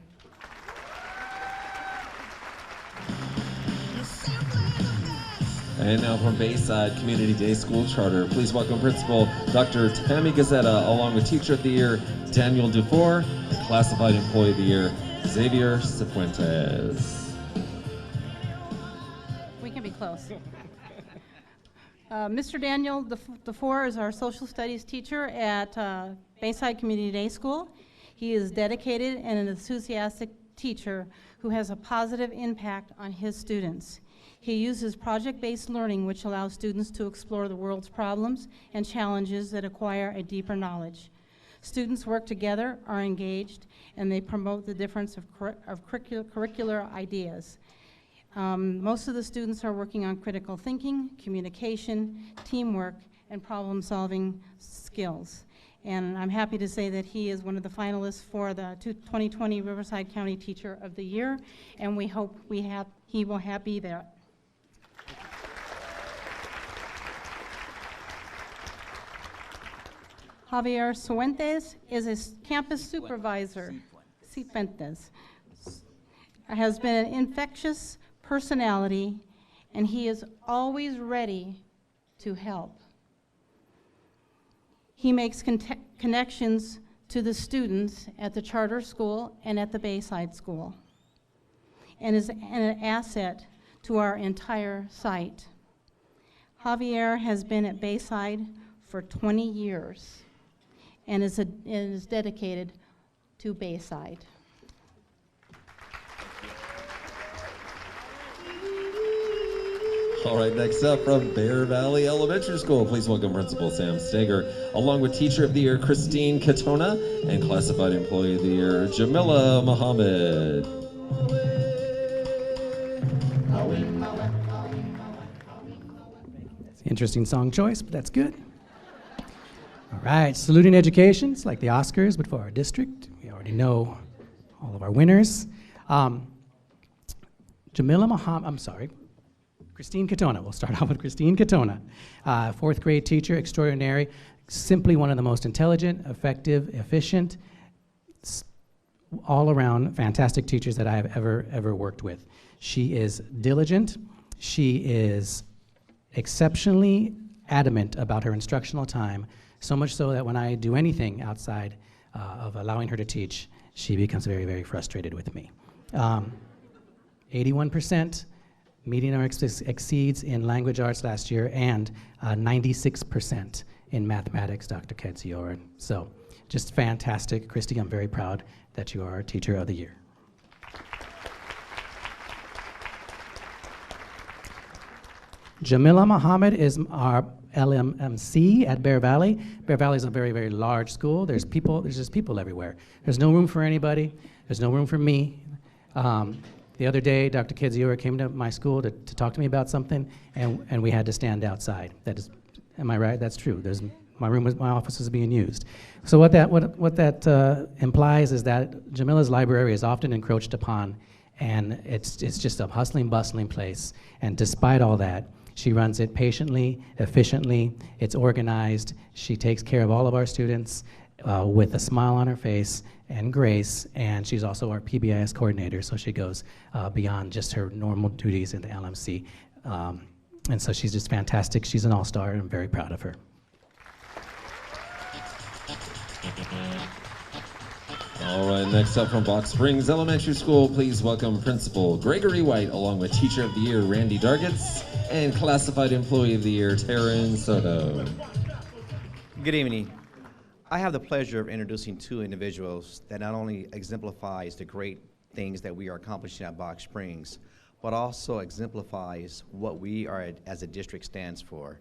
And now from Bayside Community Day School Charter, please welcome Principal Dr. Tammy Gazzetta, along with Teacher of the Year Daniel Dufour, and Classified Employee of the Year Xavier Cifuentes. We can be close. Mr. Daniel Dufour is our social studies teacher at Bayside Community Day School. He is dedicated and an enthusiastic teacher who has a positive impact on his students. He uses project-based learning, which allows students to explore the world's problems and challenges that acquire a deeper knowledge. Students work together, are engaged, and they promote the difference of curricular ideas. Most of the students are working on critical thinking, communication, teamwork, and problem-solving skills. And I'm happy to say that he is one of the finalists for the 2020 Riverside County Teacher of the Year, and we hope he will be there. Javier Cifuentes is a campus supervisor. Cifuentes has been an infectious personality, and he is always ready to help. He makes connections to the students at the charter school and at the Bayside School, and is an asset to our entire site. Javier has been at Bayside for 20 years. And is dedicated to Bayside. All right, next up from Bear Valley Elementary School, please welcome Principal Sam Steger, along with Teacher of the Year Christine Katona and Classified Employee of the Year Jamila Muhammad. Interesting song choice, but that's good. All right, saluting education. It's like the Oscars, but for our district. We already know all of our winners. Christine Katona. We'll start off with Christine Katona. 4th grade teacher extraordinary, simply one of the most intelligent, effective, efficient, all around fantastic teachers that I have ever worked with. She is diligent. She is exceptionally adamant about her instructional time, so much so that when I do anything outside of allowing her to teach, she becomes very, very frustrated with me. 81% meeting our exceeds in language arts last year, and 96% in mathematics, Dr. Ketzior. So just fantastic. Christy, I'm very proud that you are our Teacher of the Year. Jamila Muhammad is our LMMC at Bear Valley. Bear Valley is a very, very large school. There's just people everywhere. There's no room for anybody. There's no room for me. The other day, Dr. Ketzior came to my school to talk to me about something, and we had to stand outside. That is, am I right? That's true. My office was being used. So what that implies is that Jamila's library is often encroached upon, and it's just a hustling, bustling place. And despite all that, she runs it patiently, efficiently. It's organized. She takes care of all of our students with a smile on her face and grace, and she's also our PBIS coordinator, so she goes beyond just her normal duties in the LMC. And so she's just fantastic. She's an all-star, and I'm very proud of her. All right, next up from Box Springs Elementary School, please welcome Principal Gregory White, along with Teacher of the Year Randy Dargitz, and Classified Employee of the Year Taryn Soto. Good evening. I have the pleasure of introducing two individuals that not only exemplifies the great things that we are accomplishing at Box Springs, but also exemplifies what we are as a district stands for.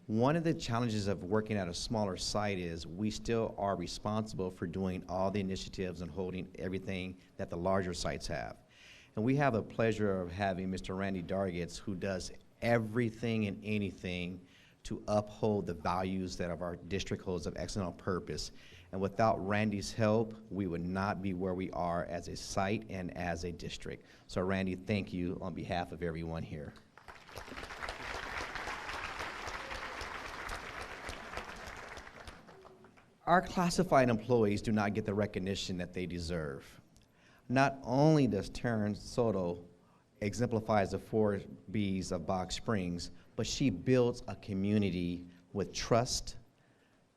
One of the challenges of working at a smaller site is we still are responsible for doing all the initiatives and holding everything that the larger sites have. And we have the pleasure of having Mr. Randy Dargitz, who does everything and anything to uphold the values that of our district holds of excellent purpose. And without Randy's help, we would not be where we are as a site and as a district. So Randy, thank you on behalf of everyone here. Our classified employees do not get the recognition that they deserve. Not only does Taryn Soto exemplify the 4 B's of Box Springs, but she builds a community with trust,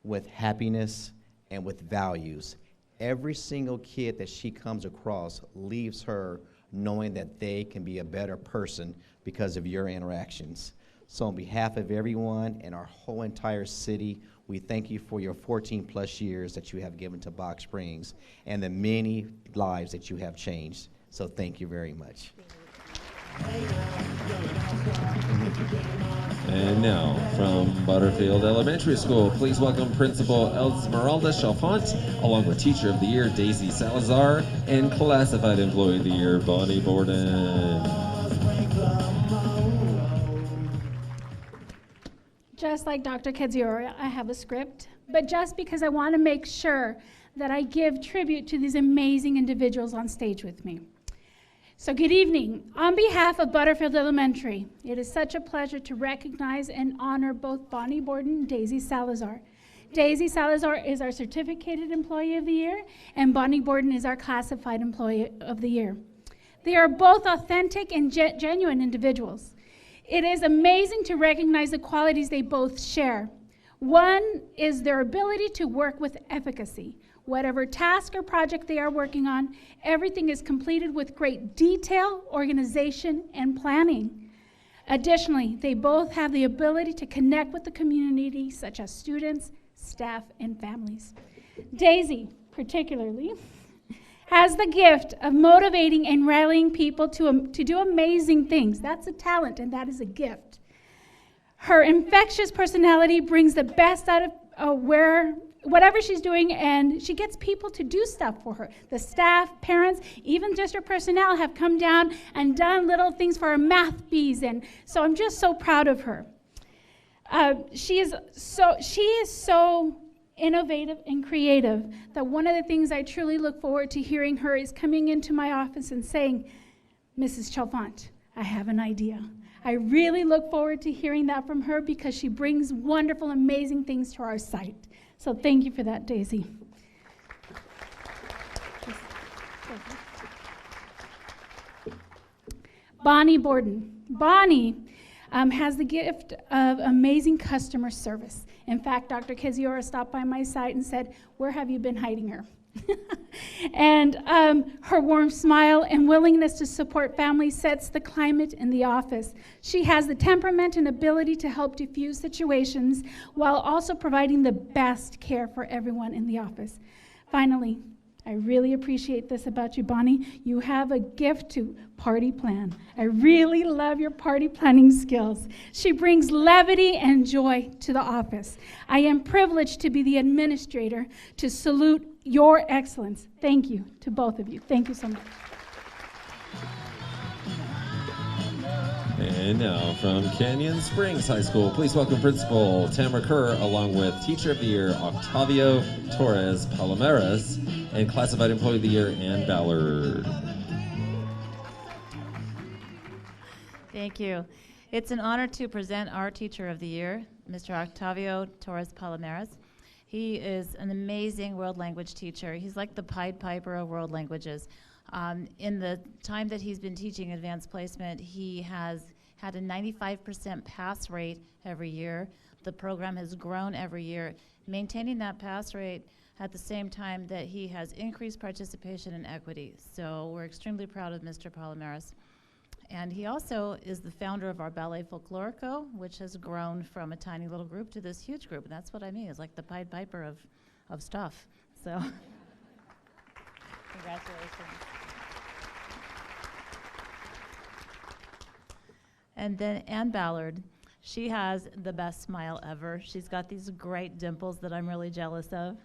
with happiness, and with values. Every single kid that she comes across leaves her knowing that they can be a better person because of your interactions. So on behalf of everyone and our whole entire city, we thank you for your 14+ years that you have given to Box Springs and the many lives that you have changed. So thank you very much. And now, from Butterfield Elementary School, please welcome Principal Esmeralda Chalfant, along with Teacher of the Year Daisy Salazar, and Classified Employee of the Year Bonnie Borden. Just like Dr. Kadziora, I have a script, but just because I want to make sure that I give tribute to these amazing individuals on stage with me. So good evening. On behalf of Butterfield Elementary, it is such a pleasure to recognize and honor both Bonnie Borden and Daisy Salazar. Daisy Salazar is our Certificated Employee of the Year, and Bonnie Borden is our Classified Employee of the Year. They are both authentic and genuine individuals. It is amazing to recognize the qualities they both share. One is their ability to work with efficacy. Whatever task or project they are working on, everything is completed with great detail, organization, and planning. Additionally, they both have the ability to connect with the community, such as students, staff, and families. Daisy, particularly, has the gift of motivating and rallying people to do amazing things. That's a talent, and that is a gift. Her infectious personality brings the best out of whatever she's doing, and she gets people to do stuff for her. The staff, parents, even district personnel have come down and done little things for our math bees, and so I'm just so proud of her. She is so innovative and creative that one of the things I truly look forward to hearing her is coming into my office and saying, Mrs. Chalfant, I have an idea. I really look forward to hearing that from her because she brings wonderful, amazing things to our site. So thank you for that, Daisy. Bonnie Borden. Bonnie has the gift of amazing customer service. In fact, Dr. Kadziora stopped by my site and said, where have you been hiding her? And her warm smile and willingness to support families sets the climate in the office. She has the temperament and ability to help diffuse situations while also providing the best care for everyone in the office. Finally, I really appreciate this about you, Bonnie. You have a gift to party plan. I really love your party planning skills. She brings levity and joy to the office. I am privileged to be the administrator to salute your excellence. Thank you to both of you. Thank you so much. And now from Canyon Springs High School, please welcome Principal Tamara Kerr, along with Teacher of the Year Octavio Torres Palomares, and Classified Employee of the Year Ann Ballard. Thank you. It's an honor to present our Teacher of the Year, Mr. Octavio Torres Palomares. He is an amazing world language teacher. He's like the Pied Piper of world languages. In the time that he's been teaching advanced placement, he has had a 95% pass rate every year, The program has grown every year, maintaining that pass rate at the same time that he has increased participation and equity. So we're extremely proud of Mr. Palomares. And he also is the founder of our Ballet Folklorico, which has grown from a tiny little group to this huge group. And that's what I mean, it's like the Pied Piper of stuff. So congratulations. And then Ann Ballard, she has the best smile ever. She's got these great dimples that I'm really jealous of.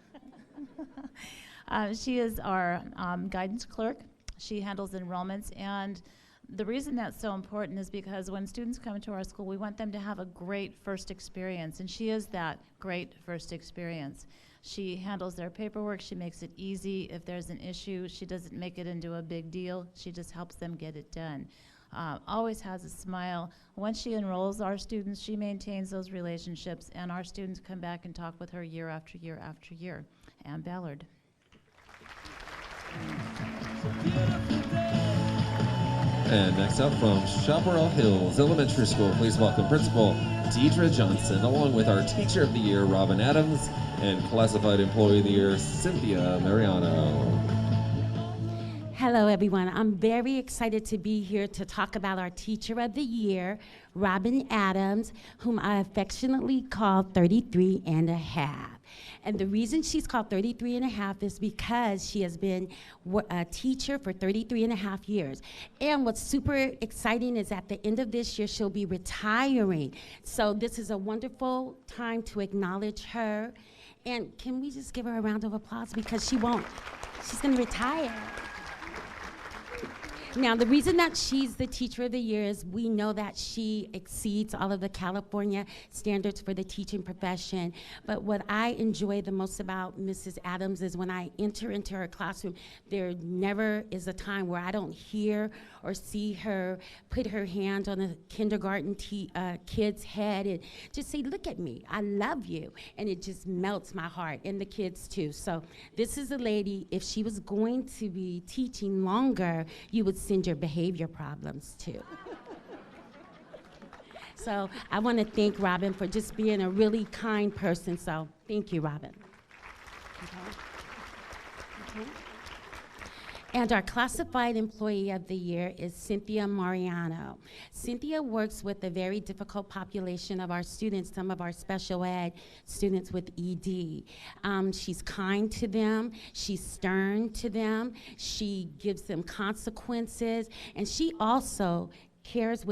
She is our guidance clerk. She handles enrollments, and the reason that's so important is because when students come to our school, we want them to have a great first experience, and she is that great first experience. She handles their paperwork. She makes it easy. If there's an issue, she doesn't make it into a big deal. She just helps them get it done. Always has a smile. Once she enrolls our students, she maintains those relationships, and our students come back and talk with her year after year after year. Ann Ballard. And next up from Chaparral Hills Elementary School, please welcome Principal Deidre Johnson, along with our Teacher of the Year, Robin Adams, and Classified Employee of the Year, Cynthia Mariano. Hello, everyone. I'm very excited to be here to talk about our Teacher of the Year, Robin Adams, whom I affectionately call 33 and a half. And the reason she's called 33 and a half is because she has been a teacher for 33 and a half years. And what's super exciting is at the end of this year, she'll be retiring. So this is a wonderful time to acknowledge her. And can we just give her a round of applause because she's gonna retire. Now, the reason that she's the Teacher of the Year is we know that she exceeds all of the California standards for the teaching profession. But what I enjoy the most about Mrs. Adams is when I enter into her classroom, there never is a time where I don't hear or see her put her hand on a kindergarten kid's head and just say, look at me, I love you. And it just melts my heart, and the kids too. So this is a lady, if she was going to be teaching longer, you would send your behavior problems too. So I want to thank Robin for just being a really kind person. So thank you, Robin. Okay. And our Classified Employee of the Year is Cynthia Mariano. Cynthia works with a very difficult population of our students, some of our special ed students with ED. She's kind to them, she's stern to them, she gives them consequences, and she also cares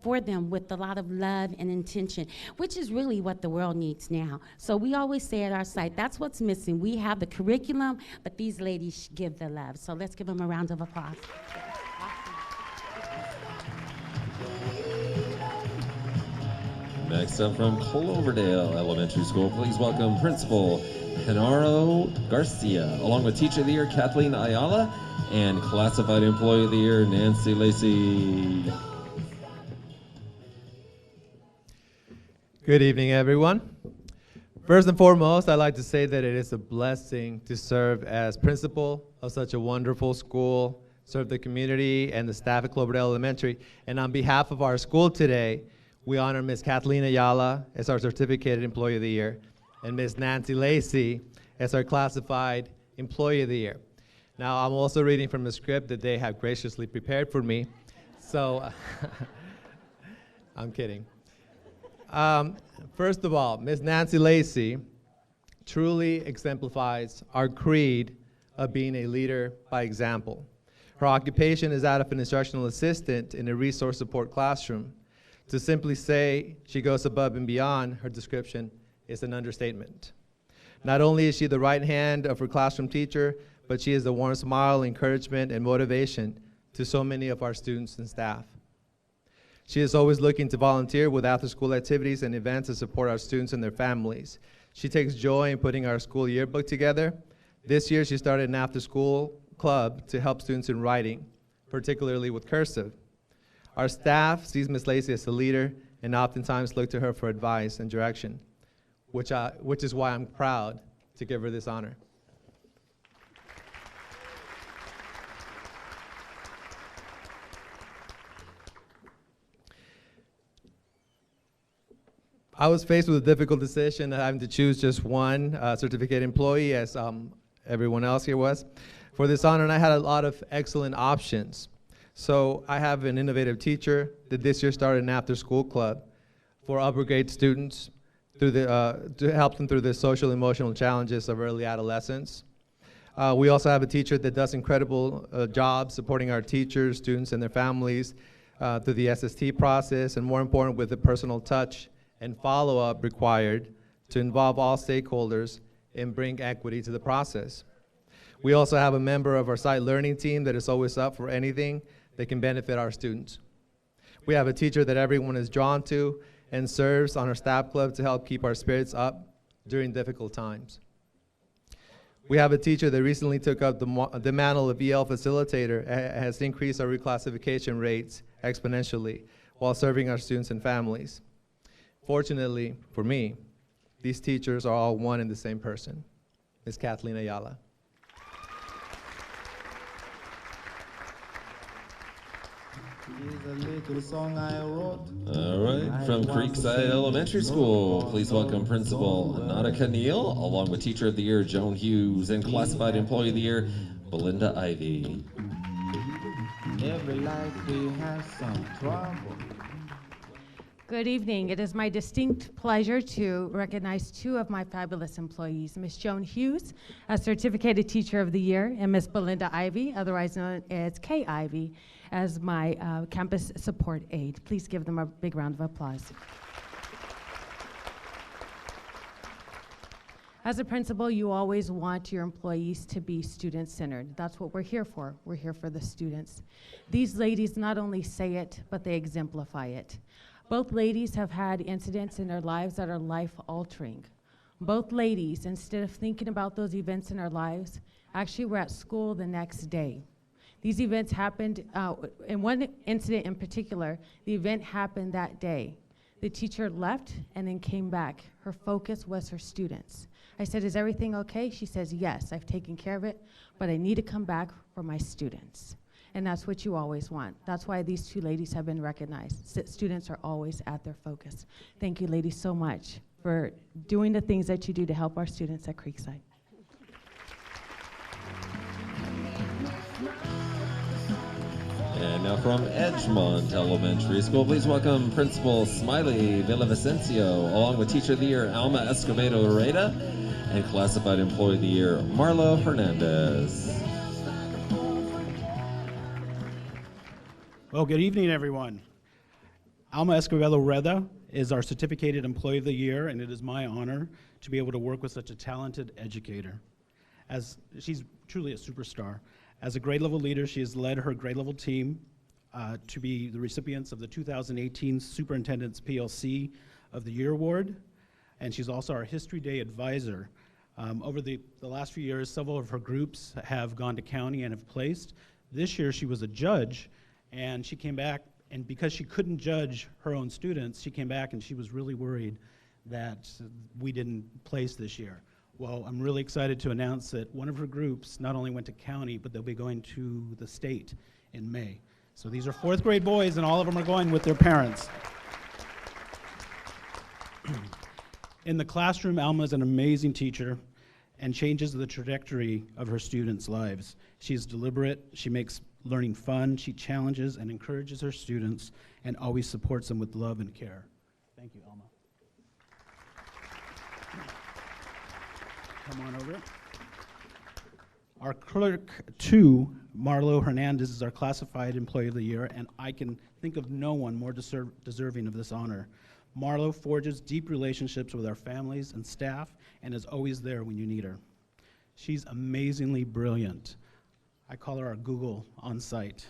for them with a lot of love and intention, which is really what the world needs now. So we always say at our site, that's what's missing. We have the curriculum, but these ladies give the love. So let's give them a round of applause. Next up from Cloverdale Elementary School, please welcome Principal Genaro Garcia, along with Teacher of the Year Kathleen Ayala, and Classified Employee of the Year Nancy Lacey. Good evening, everyone. First and foremost, I'd like to say that it is a blessing to serve as principal of such a wonderful school, serve the community and the staff at Cloverdale Elementary. And on behalf of our school today, we honor Ms. Kathleen Ayala as our Certificated Employee of the Year and Ms. Nancy Lacey as our Classified Employee of the Year. Now, I'm also reading from a script that they have graciously prepared for me, so I'm kidding. First of all, Ms. Nancy Lacey truly exemplifies our creed of being a leader by example. Her occupation is that of an instructional assistant in a resource support classroom. To simply say she goes above and beyond her description is an understatement. Not only is she the right hand of her classroom teacher, but she is the warm smile, encouragement, and motivation to so many of our students and staff. She is always looking to volunteer with after-school activities and events to support our students and their families. She takes joy in putting our school yearbook together. This year, she started an after-school club to help students in writing, particularly with cursive. Our staff sees Ms. Lacey as a leader and oftentimes look to her for advice and direction, which is why I'm proud to give her this honor. I was faced with a difficult decision, having to choose just one certificated employee, as everyone else here was, for this honor, and I had a lot of excellent options. So I have an innovative teacher that this year started an after-school club for upper grade students through to help them through the social emotional challenges of early adolescence. We also have a teacher that does incredible job supporting our teachers, students, and their families through the SST process, and more important, with the personal touch and follow-up required to involve all stakeholders and bring equity to the process. We also have a member of our site learning team that is always up for anything that can benefit our students. We have a teacher that everyone is drawn to and serves on our staff club to help keep our spirits up during difficult times. We have a teacher that recently took up the mantle of EL facilitator, has increased our reclassification rates exponentially while serving our students and families. Fortunately for me, these teachers are all one and the same person, Ms. Kathleen Ayala. Here's a little song I wrote. All right, from Creekside Elementary School, please welcome Principal Nautica Neal, along with Teacher of the Year Joan Hughes, and Classified Employee of the Year Belinda Ivy. Every life we have some trouble. Good evening. It is my distinct pleasure to recognize two of my fabulous employees, Ms. Joan Hughes, as Certificated Teacher of the Year, and Ms. Belinda Ivy, otherwise known as Kay Ivy, as my campus support aide. Please give them a big round of applause. As a principal, you always want your employees to be student-centered. That's what we're here for. We're here for the students. These ladies not only say it, but they exemplify it. Both ladies have had incidents in their lives that are life-altering. Both ladies, instead of thinking about those events in their lives, actually were at school the next day. These events happened, in one incident in particular, the event happened that day. The teacher left and then came back. Her focus was her students. I said, "Is everything okay?" She says, "Yes, I've taken care of it, but I need to come back for my students." And that's what you always want. That's why these two ladies have been recognized. Students are always at their focus. Thank you, ladies, so much for doing the things that you do to help our students at Creekside. And now from Edgemont Elementary School, please welcome Principal Smiley Villavicencio, along with Teacher of the Year Alma Escobedo Reda, and Classified Employee of the Year Marlo Hernandez. Well, good evening, everyone. Alma Escobedo Reda is our Certificated Employee of the Year, and it is my honor to be able to work with such a talented educator. As she's truly a superstar. As a grade level leader, she has led her grade level team to be the recipients of the 2018 Superintendent's PLC of the Year Award, and she's also our History Day advisor. Over the last few years, several of her groups have gone to county and have placed. This year, she was a judge, and she came back, and because she couldn't judge her own students, she came back and she was really worried that we didn't place this year. Well, I'm really excited to announce that one of her groups not only went to county, but they'll be going to the state in May. So these are 4th grade boys, and all of them are going with their parents. In the classroom, Alma is an amazing teacher and changes the trajectory of her students' lives. She's deliberate, she makes learning fun, she challenges and encourages her students, and always supports them with love and care. Thank you, Alma. Come on over. Our clerk 2, Marlo Hernandez, is our Classified Employee of the Year, and I can think of no one more deserving of this honor. Marlo forges deep relationships with our families and staff and is always there when you need her. She's amazingly brilliant. I call her our Google on site.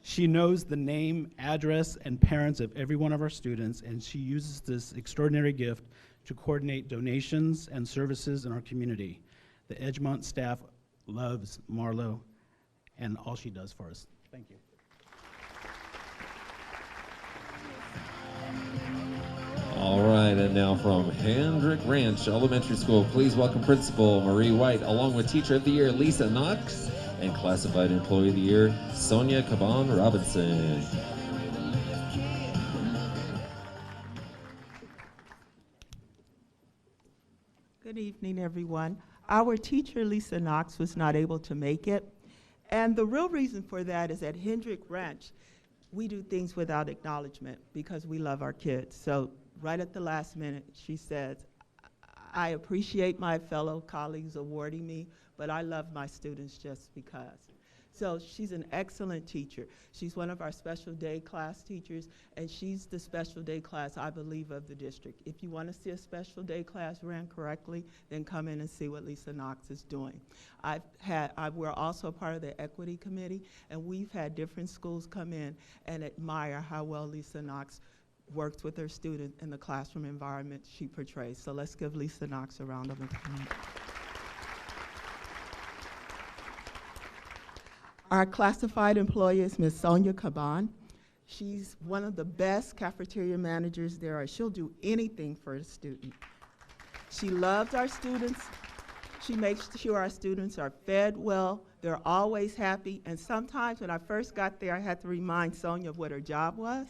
She knows the name, address, and parents of every one of our students, and she uses this extraordinary gift to coordinate donations and services in our community. The Edgemont staff loves Marlo and all she does for us. Thank you. All right, and now from Hendrick Ranch Elementary School, please welcome Principal Marie White, along with Teacher of the Year Lisa Knox, and Classified Employee of the Year Sonia Caban Robinson. Good evening, everyone. Our teacher, Lisa Knox, was not able to make it. And the real reason for that is at Hendrick Ranch, we do things without acknowledgement because we love our kids. So right at the last minute, she says, I appreciate my fellow colleagues awarding me, but I love my students just because. So she's an excellent teacher. She's one of our special day class teachers, and she's the special day class, I believe, of the district. If you want to see a special day class ran correctly, then come in and see what Lisa Knox is doing. We're also a part of the equity committee, and we've had different schools come in and admire how well Lisa Knox works with her students in the classroom environment she portrays. So let's give Lisa Knox a round of applause. Our classified employee is Ms. Sonia Caban. She's one of the best cafeteria managers there are. She'll do anything for a student. She loves our students. She makes sure our students are fed well. They're always happy. And sometimes when I first got there, I had to remind Sonia of what her job was.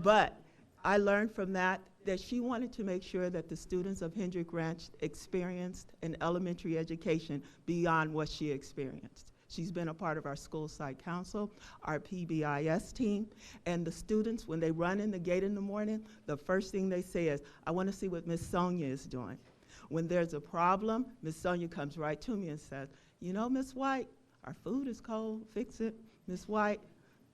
But I learned from that she wanted to make sure that the students of Hendrick Ranch experienced an elementary education beyond what she experienced. She's been a part of our school site council, our PBIS team, and the students, when they run in the gate in the morning, the first thing they say is, I want to see what Miss Sonia is doing. When there's a problem, Miss Sonia comes right to me and says, you know, Miss White, our food is cold, fix it. Miss White,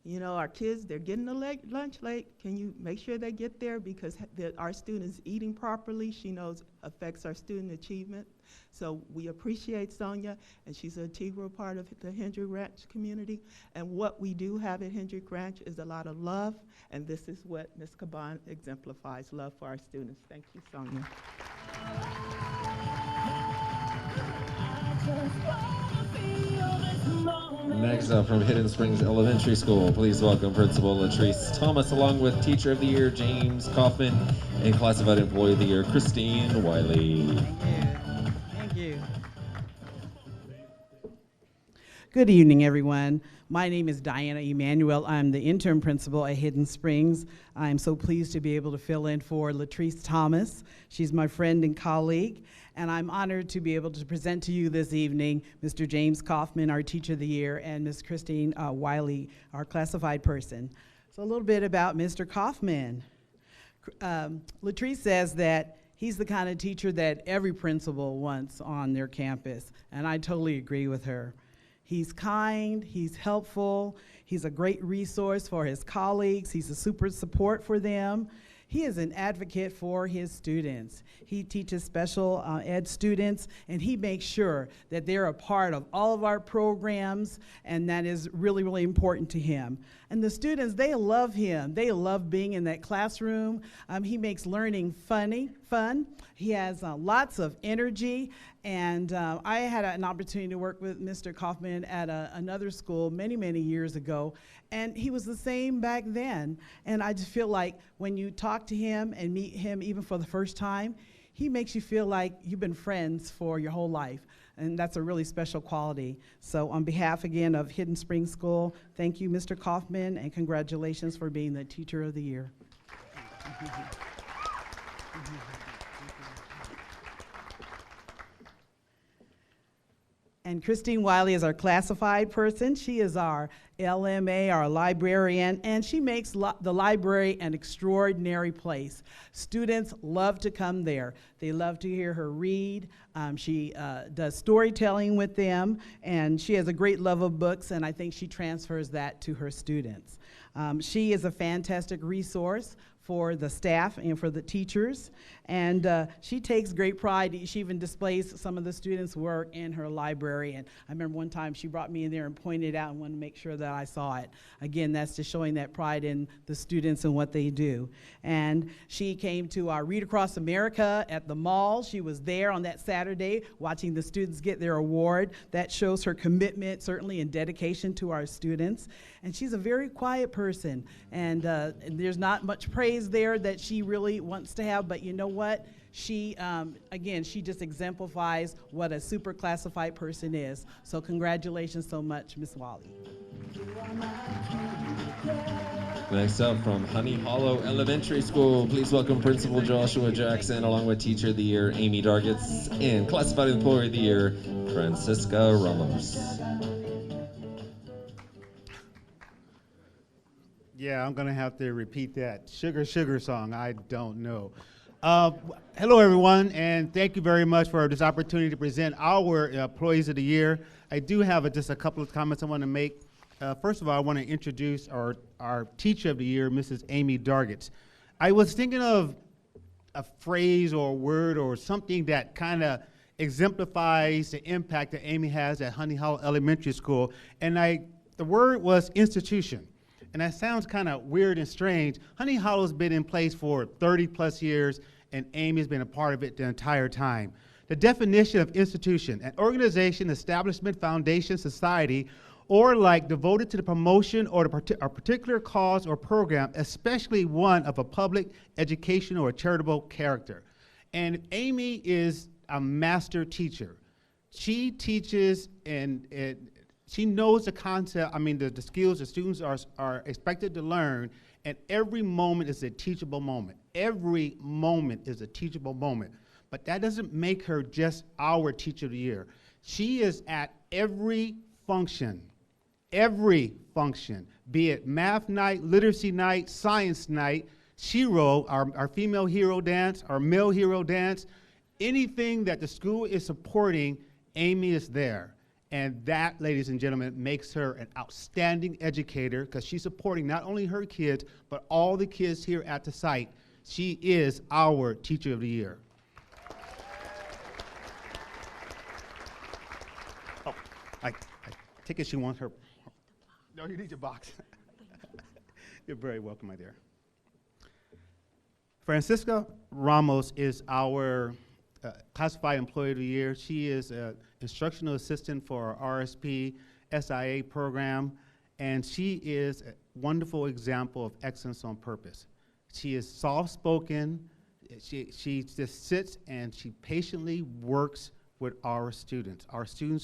you know, our kids, they're getting the lunch late. Can you make sure they get there because our students eating properly, she knows affects our student achievement. So we appreciate Sonia, and she's an integral part of the Hendrick Ranch community. And what we do have at Hendrick Ranch is a lot of love, and this is what Ms. Caban exemplifies, love for our students. Thank you, Sonia. Next up from Hidden Springs Elementary School, please welcome Principal Latrice Thomas, along with Teacher of the Year James Kaufman and Classified Employee of the Year Christine Wiley. Thank you. Good evening, everyone. My name is Diana Emanuel. I'm the interim principal at Hidden Springs. I'm so pleased to be able to fill in for Latrice Thomas. She's my friend and colleague, and I'm honored to be able to present to you this evening Mr. James Kaufman, our Teacher of the Year, and Ms. Christine Wiley, our classified person. So a little bit about Mr. Kaufman. Latrice says that he's the kind of teacher that every principal wants on their campus, and I totally agree with her. He's kind, he's helpful, he's a great resource for his colleagues, he's a super support for them. He is an advocate for his students. He teaches special ed students, and he makes sure that they're a part of all of our programs, and that is really, really important to him. And the students, they love him. They love being in that classroom. He makes learning fun. He has lots of energy, and I had an opportunity to work with Mr. Kaufman at another school many, many years ago, and he was the same back then. And I just feel like when you talk to him and meet him even for the first time, he makes you feel like you've been friends for your whole life. And that's a really special quality. So on behalf, again, of Hidden Springs School, thank you, Mr. Kaufman, and congratulations for being the Teacher of the Year. And Christine Wiley is our classified person. She is our LMA, our librarian, and she makes the library an extraordinary place. Students love to come there. They love to hear her read. She does storytelling with them, and she has a great love of books, and I think she transfers that to her students. She is a fantastic resource for the staff and for the teachers, and she takes great pride. She even displays some of the students' work in her library, and I remember one time she brought me in there and pointed out and wanted to make sure that I saw it. Again, that's just showing that pride in the students and what they do. And she came to our Read Across America at the mall. She was there on that Saturday watching the students get their award. That shows her commitment, certainly, and dedication to our students. And she's a very quiet person, and there's not much praise there that she really wants to have, but you know what? She, again, she just exemplifies what a super classified person is. So congratulations so much, Ms. Wiley. Next up from Honey Hollow Elementary School, please welcome Principal Joshua Jackson, along with Teacher of the Year Amy Dargitz and Classified Employee of the Year Francisca Ramos. Yeah, I'm gonna have to repeat that Sugar Sugar song. I don't know. Hello, everyone, and thank you very much for this opportunity to present our Employees of the Year. I do have just a couple of comments I want to make. First of all, I want to introduce our Teacher of the Year, Mrs. Amy Dargitz. I was thinking of a phrase or a word or something that kind of exemplifies the impact that Amy has at Honey Hollow Elementary School, and the word was institution. And that sounds kind of weird and strange. Honey Hollow's been in place for 30 plus years, and Amy's been a part of it the entire time. The definition of institution: an organization, establishment, foundation, society, or like devoted to the promotion or a particular cause or program, especially one of a public, educational, or charitable character. And Amy is a master teacher. She teaches and she knows the concept, the skills the students are expected to learn, and every moment is a teachable moment. Every moment is a teachable moment. But that doesn't make her just our Teacher of the Year. She is at every function, be it math night, literacy night, science night, Shiro, our female hero dance, our male hero dance, anything that the school is supporting, Amy is there. And that, ladies and gentlemen, makes her an outstanding educator, because she's supporting not only her kids, but all the kids here at the site. She is our Teacher of the Year. Oh, I take it she wants her. No, you need your box. You're very welcome, my dear. Francisca Ramos is our Classified Employee of the Year. She is an instructional assistant for our RSP SIA program, and she is a wonderful example of excellence on purpose. She is soft-spoken. She just sits and she patiently works with our students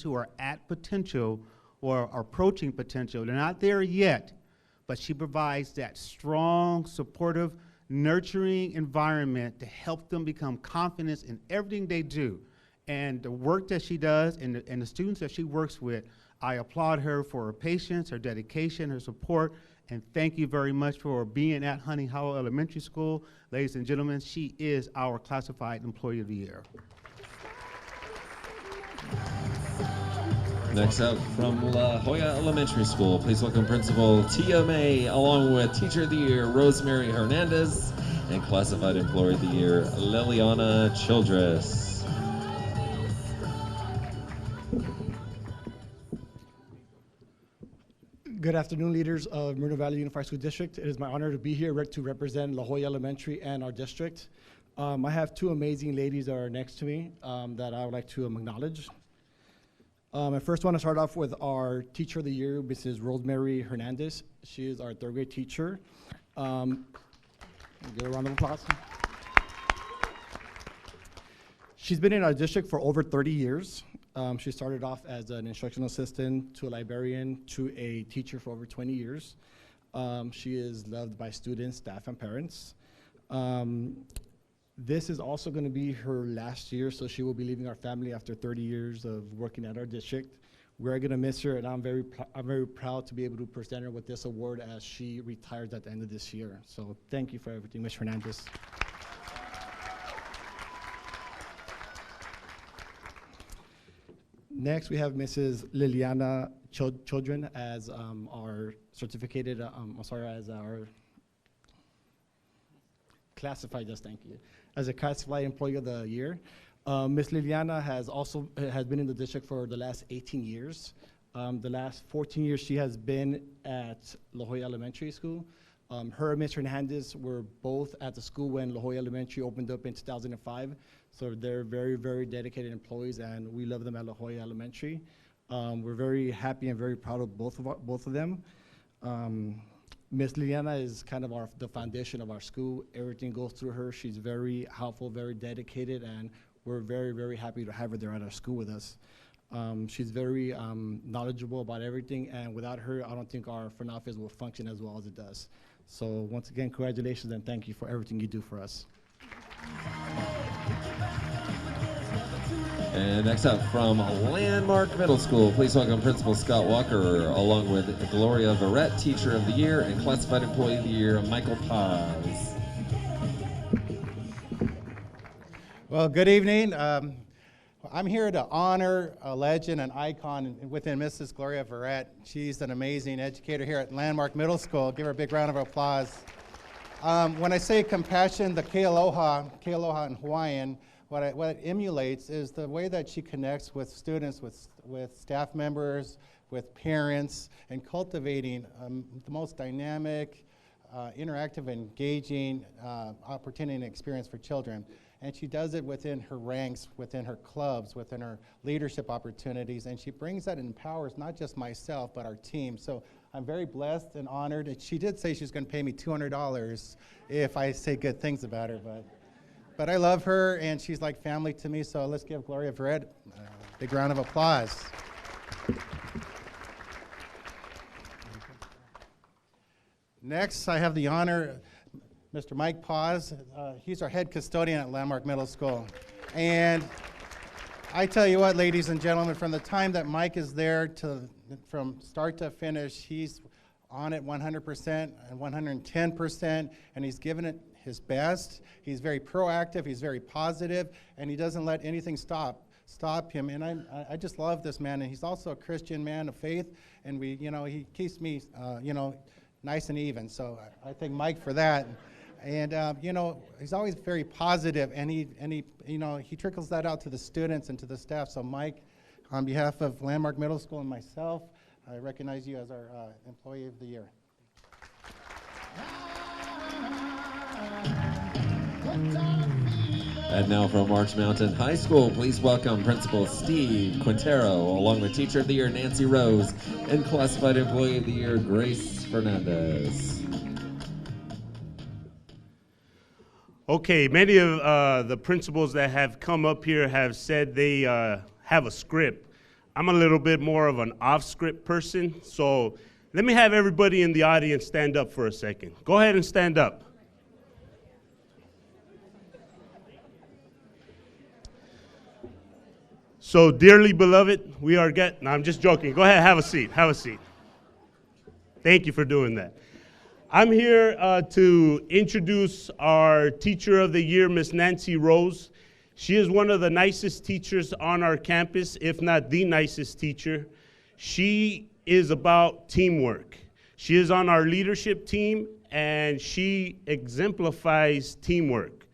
who are at potential or are approaching potential. They're not there yet, but she provides that strong, supportive, nurturing environment to help them become confident in everything they do. And the work that she does and the students that she works with, I applaud her for her patience, her dedication, her support, and thank you very much for being at Honey Hollow Elementary School. Ladies and gentlemen, she is our Classified Employee of the Year. Next up from La Jolla Elementary School, please welcome Principal Tia May, along with Teacher of the Year Rosemary Hernandez and Classified Employee of the Year Liliana Childress. Good afternoon, leaders of Moreno Valley Unified School District. It is my honor to be here to represent La Jolla Elementary and our district. I have two amazing ladies that are next to me that I would like to acknowledge. I first want to start off with our Teacher of the Year, Mrs. Rosemary Hernandez. She is our third grade teacher. Give her a round of applause. She's been in our district for over 30 years. She started off as an instructional assistant to a librarian to a teacher for over 20 years. She is loved by students, staff, and parents. This is also going to be her last year, so she will be leaving our family after 30 years of working at our district. We're going to miss her, and I'm very proud to be able to present her with this award as she retires at the end of this year. So thank you for everything, Ms. Hernandez. Next, we have Mrs. Liliana Children as our certificated, as our classified, just thank you, as a Classified Employee of the Year. Ms. Liliana has been in the district for the last 18 years. The last 14 years she has been at La Jolla Elementary School. Her and Ms. Hernandez were both at the school when La Jolla Elementary opened up in 2005. So they're very, very dedicated employees, and we love them at La Jolla Elementary. We're very happy and very proud of both of them. Ms. Liliana is kind of the foundation of our school. Everything goes through her. She's very helpful, very dedicated, and we're very, very happy to have her there at our school with us. She's very knowledgeable about everything, and without her, I don't think our front office will function as well as it does. So once again, congratulations and thank you for everything you do for us. And next up from Landmark Middle School, please welcome Principal Scott Walker, along with Gloria Verrett, Teacher of the Year, and Classified Employee of the Year, Michael Paz. Well, good evening. I'm here to honor a legend, an icon within Mrs. Gloria Verrett. She's an amazing educator here at Landmark Middle School. Give her a big round of applause. When I say compassion, the Kealoha in Hawaiian, what it emulates is the way that she connects with students, with staff members, with parents, and cultivating the most dynamic, interactive, engaging opportunity and experience for children. And she does it within her ranks, within her clubs, within her leadership opportunities, and she brings that and empowers not just myself, but our team. So I'm very blessed and honored. And she did say she's going to pay me $200 if I say good things about her, but I love her, and she's like family to me, so let's give Gloria Verrett a big round of applause. Next, I have the honor, Mr. Mike Paz. He's our head custodian at Landmark Middle School. And I tell you what, ladies and gentlemen, from the time that Mike is there from start to finish, he's on it 100% and 110%, and he's given it his best. He's very proactive, he's very positive, and he doesn't let anything stop him. And I just love this man, and he's also a Christian man of faith, and he keeps me, nice and even. So I thank Mike for that. And he's always very positive, and he trickles that out to the students and to the staff. So Mike, on behalf of Landmark Middle School and myself, I recognize you as our Employee of the Year. And now from March Mountain High School, please welcome Principal Steve Quintero, along with Teacher of the Year Nancy Rose, and Classified Employee of the Year Grace Fernandez. Okay, many of the principals that have come up here have said they have a script. I'm a little bit more of an off-script person, so let me have everybody in the audience stand up for a second. Go ahead and stand up. So, dearly beloved, we are no, I'm just joking. Go ahead, have a seat, have a seat. Thank you for doing that. I'm here to introduce our Teacher of the Year, Miss Nancy Rose. She is one of the nicest teachers on our campus, if not the nicest teacher. She is about teamwork. She is on our leadership team, and she exemplifies teamwork.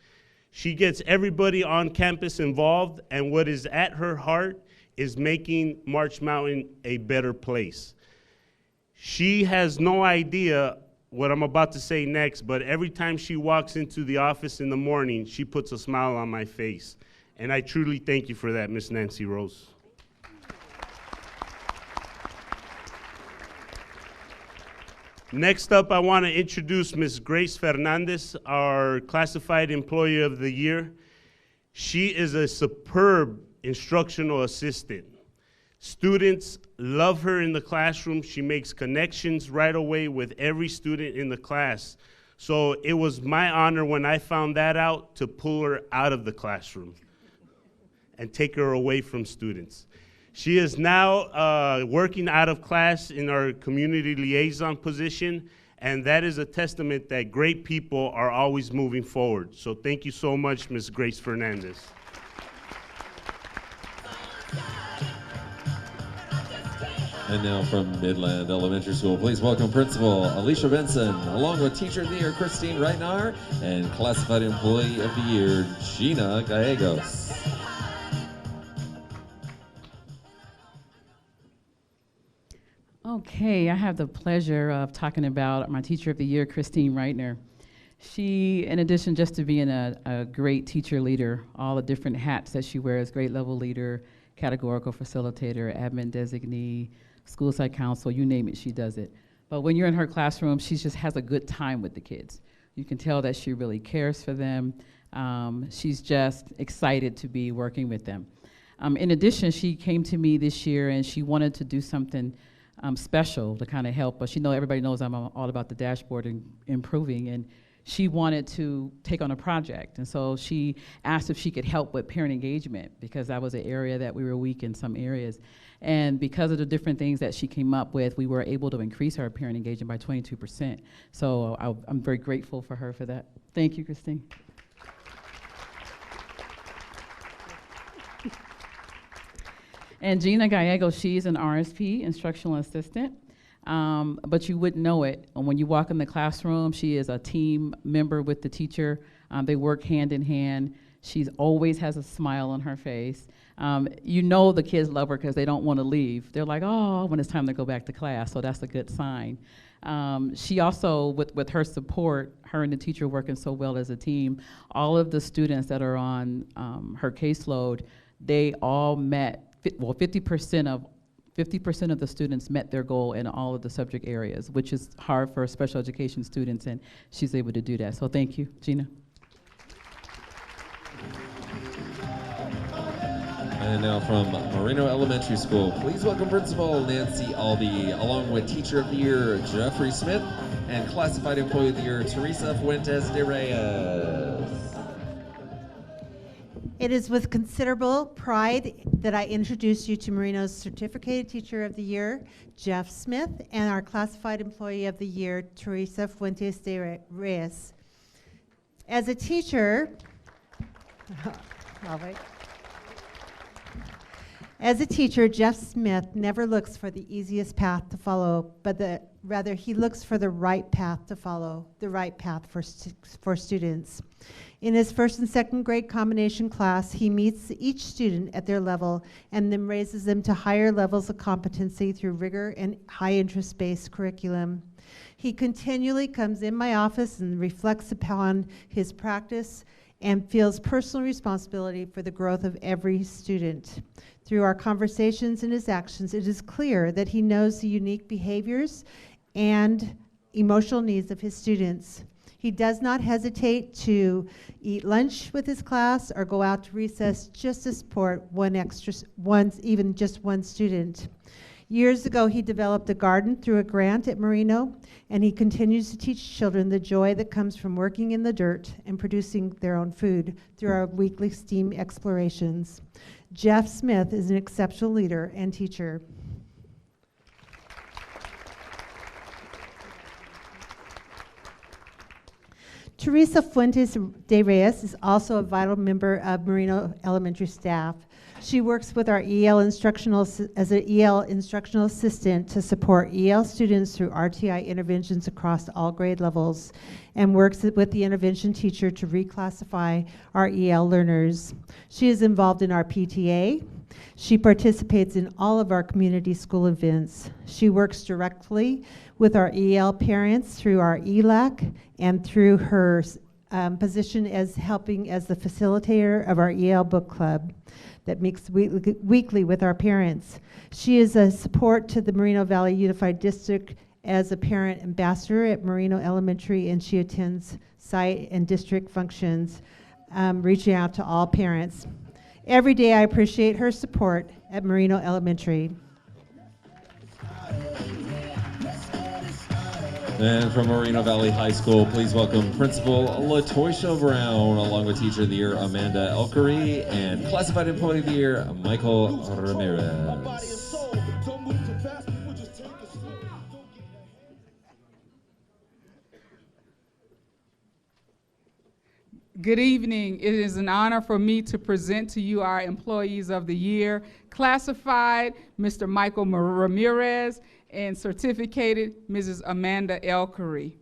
She gets everybody on campus involved, and what is at her heart is making March Mountain a better place. She has no idea what I'm about to say next, but every time she walks into the office in the morning, she puts a smile on my face. And I truly thank you for that, Miss Nancy Rose. Next up, I want to introduce Ms. Grace Fernandez, our Classified Employee of the Year. She is a superb instructional assistant. Students love her in the classroom. She makes connections right away with every student in the class. So it was my honor when I found that out to pull her out of the classroom and take her away from students. She is now working out of class in our community liaison position, and that is a testament that great people are always moving forward. So thank you so much, Ms. Grace Fernandez. And now from Midland Elementary School, please welcome Principal Alicia Benson, along with Teacher of the Year Christine Reitnar, and Classified Employee of the Year Gina Gallegos. Okay, I have the pleasure of talking about my Teacher of the Year, Christine Reitnar. She, in addition just to being a great teacher leader, all the different hats that she wears, grade level leader, categorical facilitator, admin designee, school site council, you name it, she does it. But when you're in her classroom, she just has a good time with the kids. You can tell that she really cares for them. She's just excited to be working with them. In addition, she came to me this year and she wanted to do something special to kind of help us. Everybody knows I'm all about the dashboard and improving, and she wanted to take on a project. And so she asked if she could help with parent engagement, because that was an area that we were weak in some areas. And because of the different things that she came up with, we were able to increase our parent engagement by 22%. So I'm very grateful for her for that. Thank you, Christine. And Gina Gallego, she's an RSP, instructional assistant, but you wouldn't know it. And when you walk in the classroom, she is a team member with the teacher. They work hand in hand. She always has a smile on her face. You know the kids love her because they don't want to leave. They're like, oh, when it's time to go back to class, so that's a good sign. She also, with her support, her and the teacher working so well as a team, all of the students that are on her caseload, they all met. Well, 50% of the students met their goal in all of the subject areas, which is hard for special education students, and she's able to do that. So thank you, Gina. And now from Moreno Elementary School, please welcome Principal Nancy Albee, along with Teacher of the Year Jeffrey Smith and Classified Employee of the Year Teresa Fuentes de Reyes. It is with considerable pride that I introduce you to Moreno's Certificated Teacher of the Year, Jeff Smith, and our Classified Employee of the Year, Teresa Fuentes de Reyes. As a teacher, I'll wait. As a teacher, Jeff Smith never looks for the easiest path to follow, but rather he looks for the right path to follow, the right path for students. In his first and second grade combination class, he meets each student at their level and then raises them to higher levels of competency through rigor and high interest-based curriculum. He continually comes in my office and reflects upon his practice and feels personal responsibility for the growth of every student. Through our conversations and his actions, it is clear that he knows the unique behaviors and emotional needs of his students. He does not hesitate to eat lunch with his class or go out to recess just to support even just one student. Years ago, he developed a garden through a grant at Moreno, and he continues to teach children the joy that comes from working in the dirt and producing their own food through our weekly STEAM explorations. Jeff Smith is an exceptional leader and teacher. Teresa Fuentes de Reyes is also a vital member of Moreno Elementary staff. She works with our as an EL instructional assistant to support EL students through RTI interventions across all grade levels, and works with the intervention teacher to reclassify our EL learners. She is involved in our PTA. She participates in all of our community school events. She works directly with our EL parents through our ELAC and through her position as helping as the facilitator of our EL book club that meets weekly with our parents. She is a support to the Moreno Valley Unified District as a parent ambassador at Moreno Elementary, and she attends site and district functions, reaching out to all parents. Every day I appreciate her support at Moreno Elementary. And from Moreno Valley High School, please welcome Principal LaToysha Brown, along with Teacher of the Year Amanda Elkery and Classified Employee of the Year Michael Ramirez. Good evening. It is an honor for me to present to you our Employees of the Year, Classified Mr. Michael Ramirez, and Certificated Mrs. Amanda Elkery.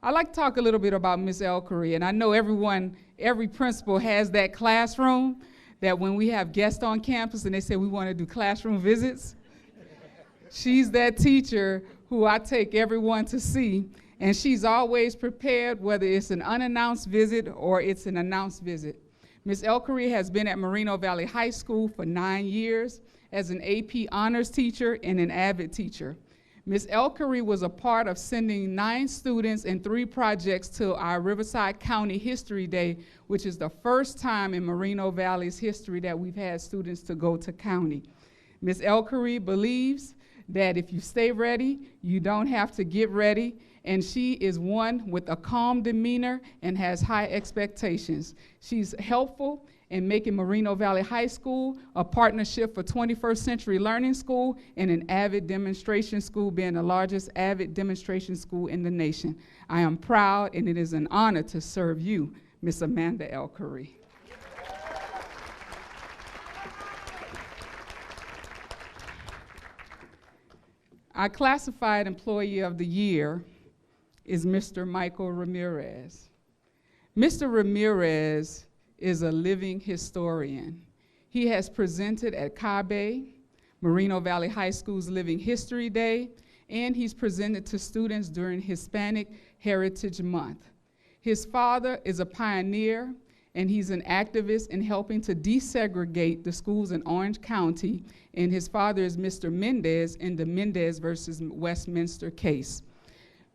I'd like to talk a little bit about Ms. Elkery, and I know every principal has that classroom that when we have guests on campus and they say we want to do classroom visits, she's that teacher who I take everyone to see, and she's always prepared, whether it's an unannounced visit or it's an announced visit. Ms. Elkery has been at Moreno Valley High School for 9 years as an AP honors teacher and an AVID teacher. Ms. Elkery was a part of sending 9 students and 3 projects to our Riverside County History Day, which is the first time in Moreno Valley's history that we've had students to go to county. Ms. Elkery believes that if you stay ready, you don't have to get ready. And she is one with a calm demeanor and has high expectations. She's helpful in making Moreno Valley High School a partnership for 21st Century Learning School and an avid demonstration school, being the largest avid demonstration school in the nation. I am proud, and it is an honor to serve you, Ms. Amanda L. Curry. Our classified employee of the year is Mr. Michael Ramirez. Mr. Ramirez is a living historian. He has presented at CABE, Moreno Valley High School's Living History Day, and he's presented to students during Hispanic Heritage Month. His father is a pioneer, and he's an activist in helping to desegregate the schools in Orange County, and his father is Mr. Mendez in the Mendez versus Westminster case.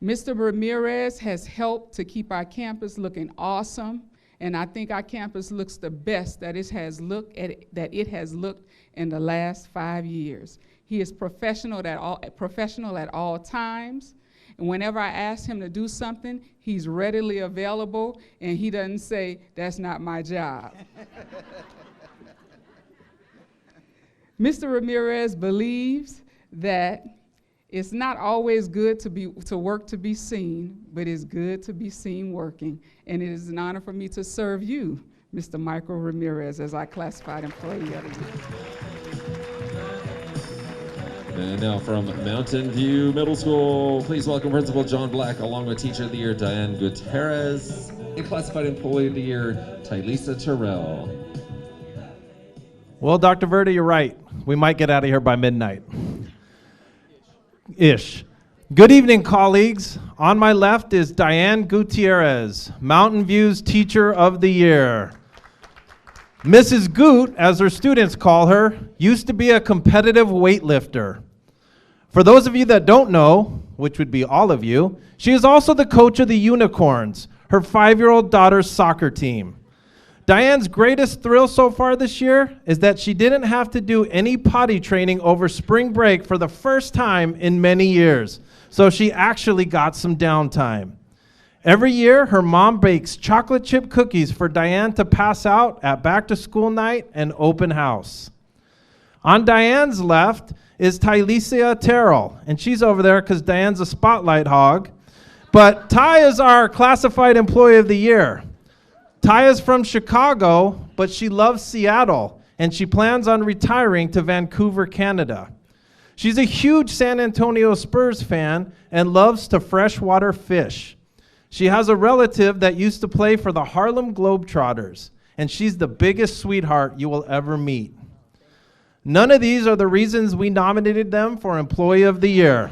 Mr. Ramirez has helped to keep our campus looking awesome, and I think our campus looks the best that it has looked in the last 5 years. He is professional at all times, and whenever I ask him to do something, he's readily available, and he doesn't say, "That's not my job." Mr. Ramirez believes that it's not always good to work to be seen, but it's good to be seen working. And it is an honor for me to serve you, Mr. Michael Ramirez, as our classified employee of the year. And now from Mountain View Middle School, please welcome Principal John Black, along with Teacher of the Year Diane Gutierrez, and Classified Employee of the Year Tylisa Terrell. Well, Dr. Verde, you're right. We might get out of here by midnight. Ish. Good evening, colleagues. On my left is Diane Gutierrez, Mountain View's Teacher of the Year. Mrs. Goot, as her students call her, used to be a competitive weightlifter. For those of you that don't know, which would be all of you, she is also the coach of the Unicorns, her 5-year-old daughter's soccer team. Diane's greatest thrill so far this year is that she didn't have to do any potty training over spring break for the first time in many years, so she actually got some downtime. Every year, her mom bakes chocolate chip cookies for Diane to pass out at back-to-school night and open house. On Diane's left is Tylisa Terrell, and she's over there because Diane's a spotlight hog. But Ty is our classified employee of the year. Ty is from Chicago, but she loves Seattle, and she plans on retiring to Vancouver, Canada. She's a huge San Antonio Spurs fan and loves to freshwater fish. She has a relative that used to play for the Harlem Globetrotters, and she's the biggest sweetheart you will ever meet. None of these are the reasons we nominated them for Employee of the Year.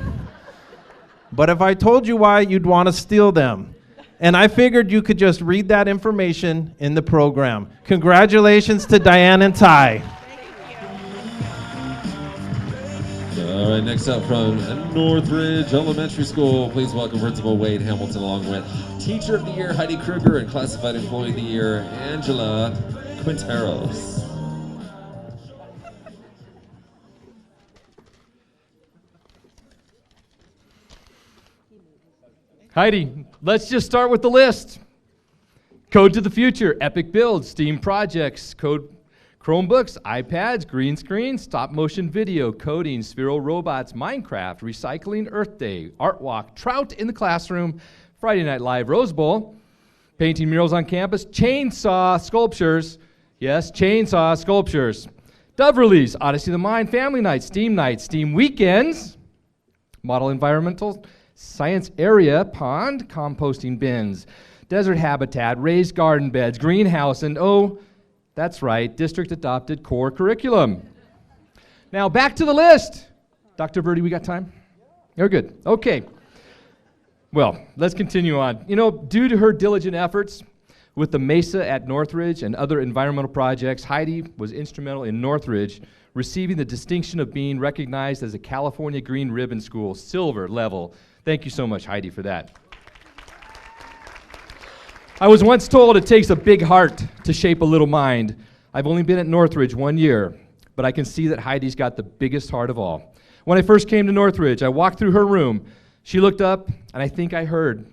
But if I told you why, you'd want to steal them. And I figured you could just read that information in the program. Congratulations to Diane and Ty. All right, next up from Northridge Elementary School, please welcome Principal Wade Hamilton, along with Teacher of the Year Heidi Kruger and Classified Employee of the Year Angela Quinteros. Heidi, let's just start with the list. Code to the Future, Epic Builds, STEAM Projects, Chromebooks, iPads, green screens, stop motion video, coding, Sphero Robots, Minecraft, Recycling Earth Day, Art Walk, Trout in the Classroom, Friday Night Live Rose Bowl, painting murals on campus, chainsaw sculptures, yes, chainsaw sculptures, Dove Release, Odyssey of the Mind, Family Nights, Steam Weekends, Model Environmental Science Area, Pond, Composting Bins, Desert Habitat, Raised Garden Beds, Greenhouse, and oh, that's right, District Adopted Core Curriculum. Now back to the list. Dr. Verde, we got time? You're good. Okay. Well, let's continue on. You know, due to her diligent efforts with the Mesa at Northridge and other environmental projects, Heidi was instrumental in Northridge receiving the distinction of being recognized as a California Green Ribbon School, silver level. Thank you so much, Heidi, for that. I was once told it takes a big heart to shape a little mind. I've only been at Northridge 1 year, but I can see that Heidi's got the biggest heart of all. When I first came to Northridge, I walked through her room. She looked up, and I think I heard,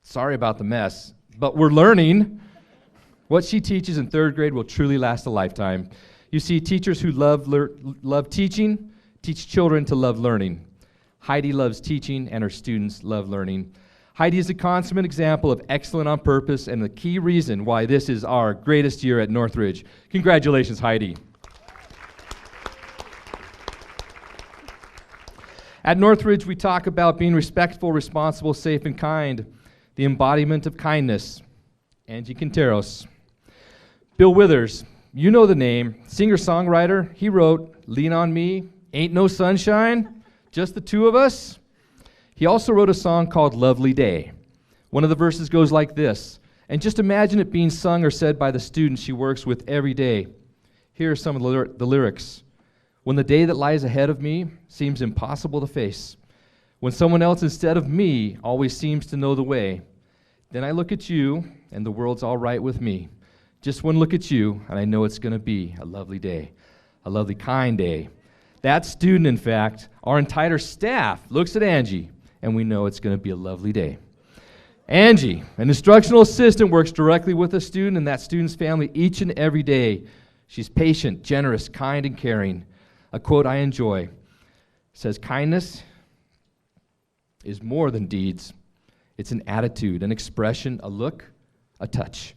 "Sorry about the mess, but we're learning." What she teaches in 3rd grade will truly last a lifetime. You see, teachers who love teaching teach children to love learning. Heidi loves teaching, and her students love learning. Heidi is a consummate example of excellent on purpose and the key reason why this is our greatest year at Northridge. Congratulations, Heidi. At Northridge, we talk about being respectful, responsible, safe, and kind, the embodiment of kindness. Angie Quinteros. Bill Withers, you know the name, singer-songwriter. He wrote, "Lean on Me, Ain't No Sunshine, Just the Two of Us." He also wrote a song called "Lovely Day." One of the verses goes like this, and just imagine it being sung or said by the students she works with every day. Here are some of the lyrics. "When the day that lies ahead of me seems impossible to face, when someone else instead of me always seems to know the way, then I look at you and the world's all right with me. Just one look at you and I know it's going to be a lovely day, a lovely kind day." That student, in fact, our entire staff looks at Angie and we know it's going to be a lovely day. Angie, an instructional assistant, works directly with a student and that student's family each and every day. She's patient, generous, kind, and caring. A quote I enjoy says, "Kindness is more than deeds. It's an attitude, an expression, a look, a touch.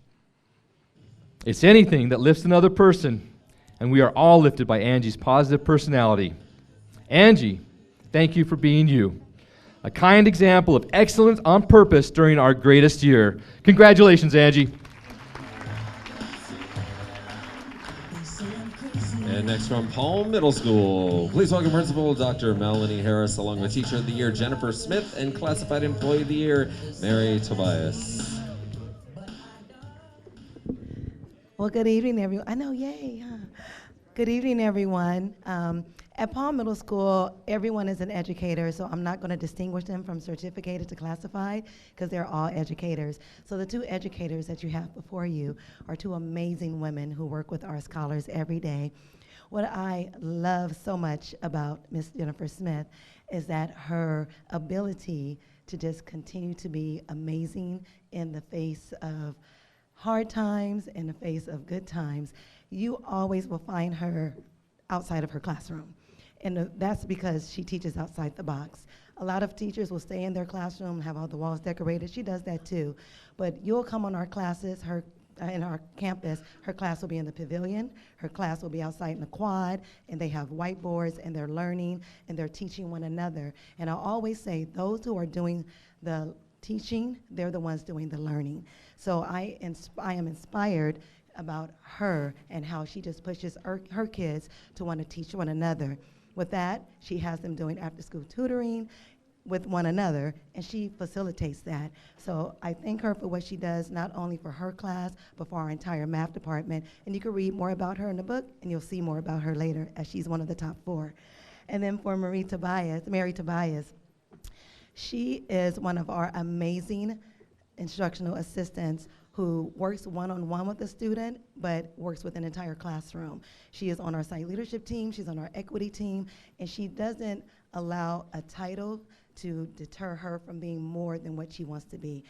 It's anything that lifts another person, and we are all lifted by Angie's positive personality. Angie, thank you for being you. A kind example of excellence on purpose during our greatest year. Congratulations, Angie." And next from Palm Middle School, please welcome Principal Dr. Melanie Harris, along with Teacher of the Year Jennifer Smith and Classified Employee of the Year Mary Tobias. Well, good evening, everyone. I know, yay. Huh? Good evening, everyone. At Palm Middle School, everyone is an educator, so I'm not going to distinguish them from certificated to classified because they're all educators. So the two educators that you have before you are two amazing women who work with our scholars every day. What I love so much about Miss Jennifer Smith is that her ability to just continue to be amazing in the face of hard times, in the face of good times. You always will find her outside of her classroom. And that's because she teaches outside the box. A lot of teachers will stay in their classroom, have all the walls decorated. She does that too. But you'll come on our classes, in our campus, her class will be in the pavilion, her class will be outside in the quad, and they have whiteboards, and they're learning, and they're teaching one another. And I always say, those who are doing the teaching, they're the ones doing the learning. So I am inspired about her and how she just pushes her kids to want to teach one another. With that, she has them doing after-school tutoring with one another, and she facilitates that. So I thank her for what she does, not only for her class, but for our entire math department. And you can read more about her in the book, and you'll see more about her later, as she's one of the top 4. And then for Mary Tobias, she is one of our amazing instructional assistants who works one-on-one with the student, but works with an entire classroom. She is on our site leadership team, she's on our equity team, and she doesn't allow a title to deter her from being more than what she wants to be.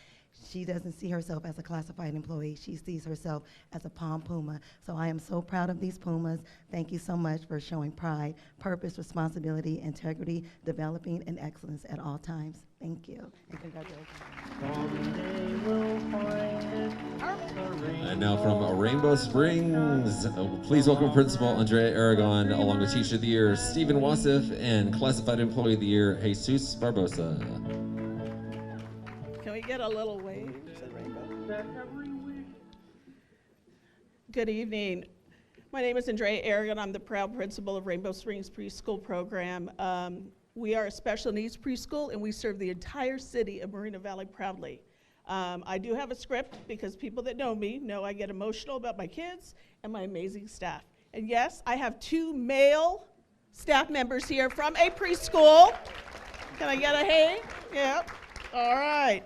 She doesn't see herself as a classified employee. She sees herself as a Palm Puma. So I am so proud of these Pumas. Thank you so much for showing pride, purpose, responsibility, integrity, developing, and excellence at all times. Thank you, and congratulations. And now from Rainbow Springs, please welcome Principal Andrea Aragon, along with Teacher of the Year Stephen Wasif and Classified Employee of the Year Jesus Barbosa. Can we get a little wave? Good evening. My name is Andrea Aragon. I'm the proud principal of Rainbow Springs Preschool Program. We are a special needs preschool, and we serve the entire city of Moreno Valley proudly. I do have a script because people that know me know I get emotional about my kids and my amazing staff. And yes, I have 2 male staff members here from a preschool. Can I get a hey? Yeah. All right.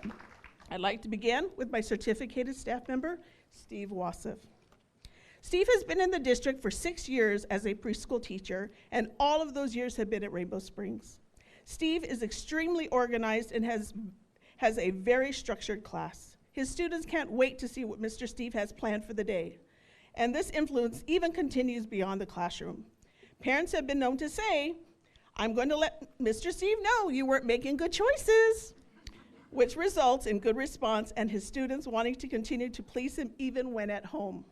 I'd like to begin with my certificated staff member, Steve Wasif. Steve has been in the district for 6 years as a preschool teacher, and all of those years have been at Rainbow Springs. Steve is extremely organized and has a very structured class. His students can't wait to see what Mr. Steve has planned for the day. And this influence even continues beyond the classroom. Parents have been known to say, "I'm going to let Mr. Steve know you weren't making good choices," which results in good response and his students wanting to continue to please him even when at home.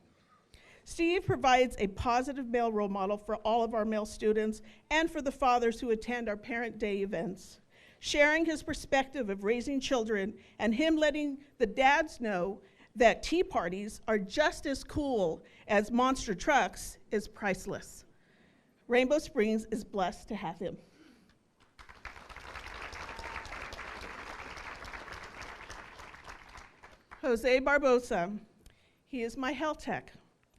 Steve provides a positive male role model for all of our male students and for the fathers who attend our Parent Day events. Sharing his perspective of raising children and him letting the dads know that tea parties are just as cool as monster trucks is priceless. Rainbow Springs is blessed to have him. Jose Barbosa, he is my health tech.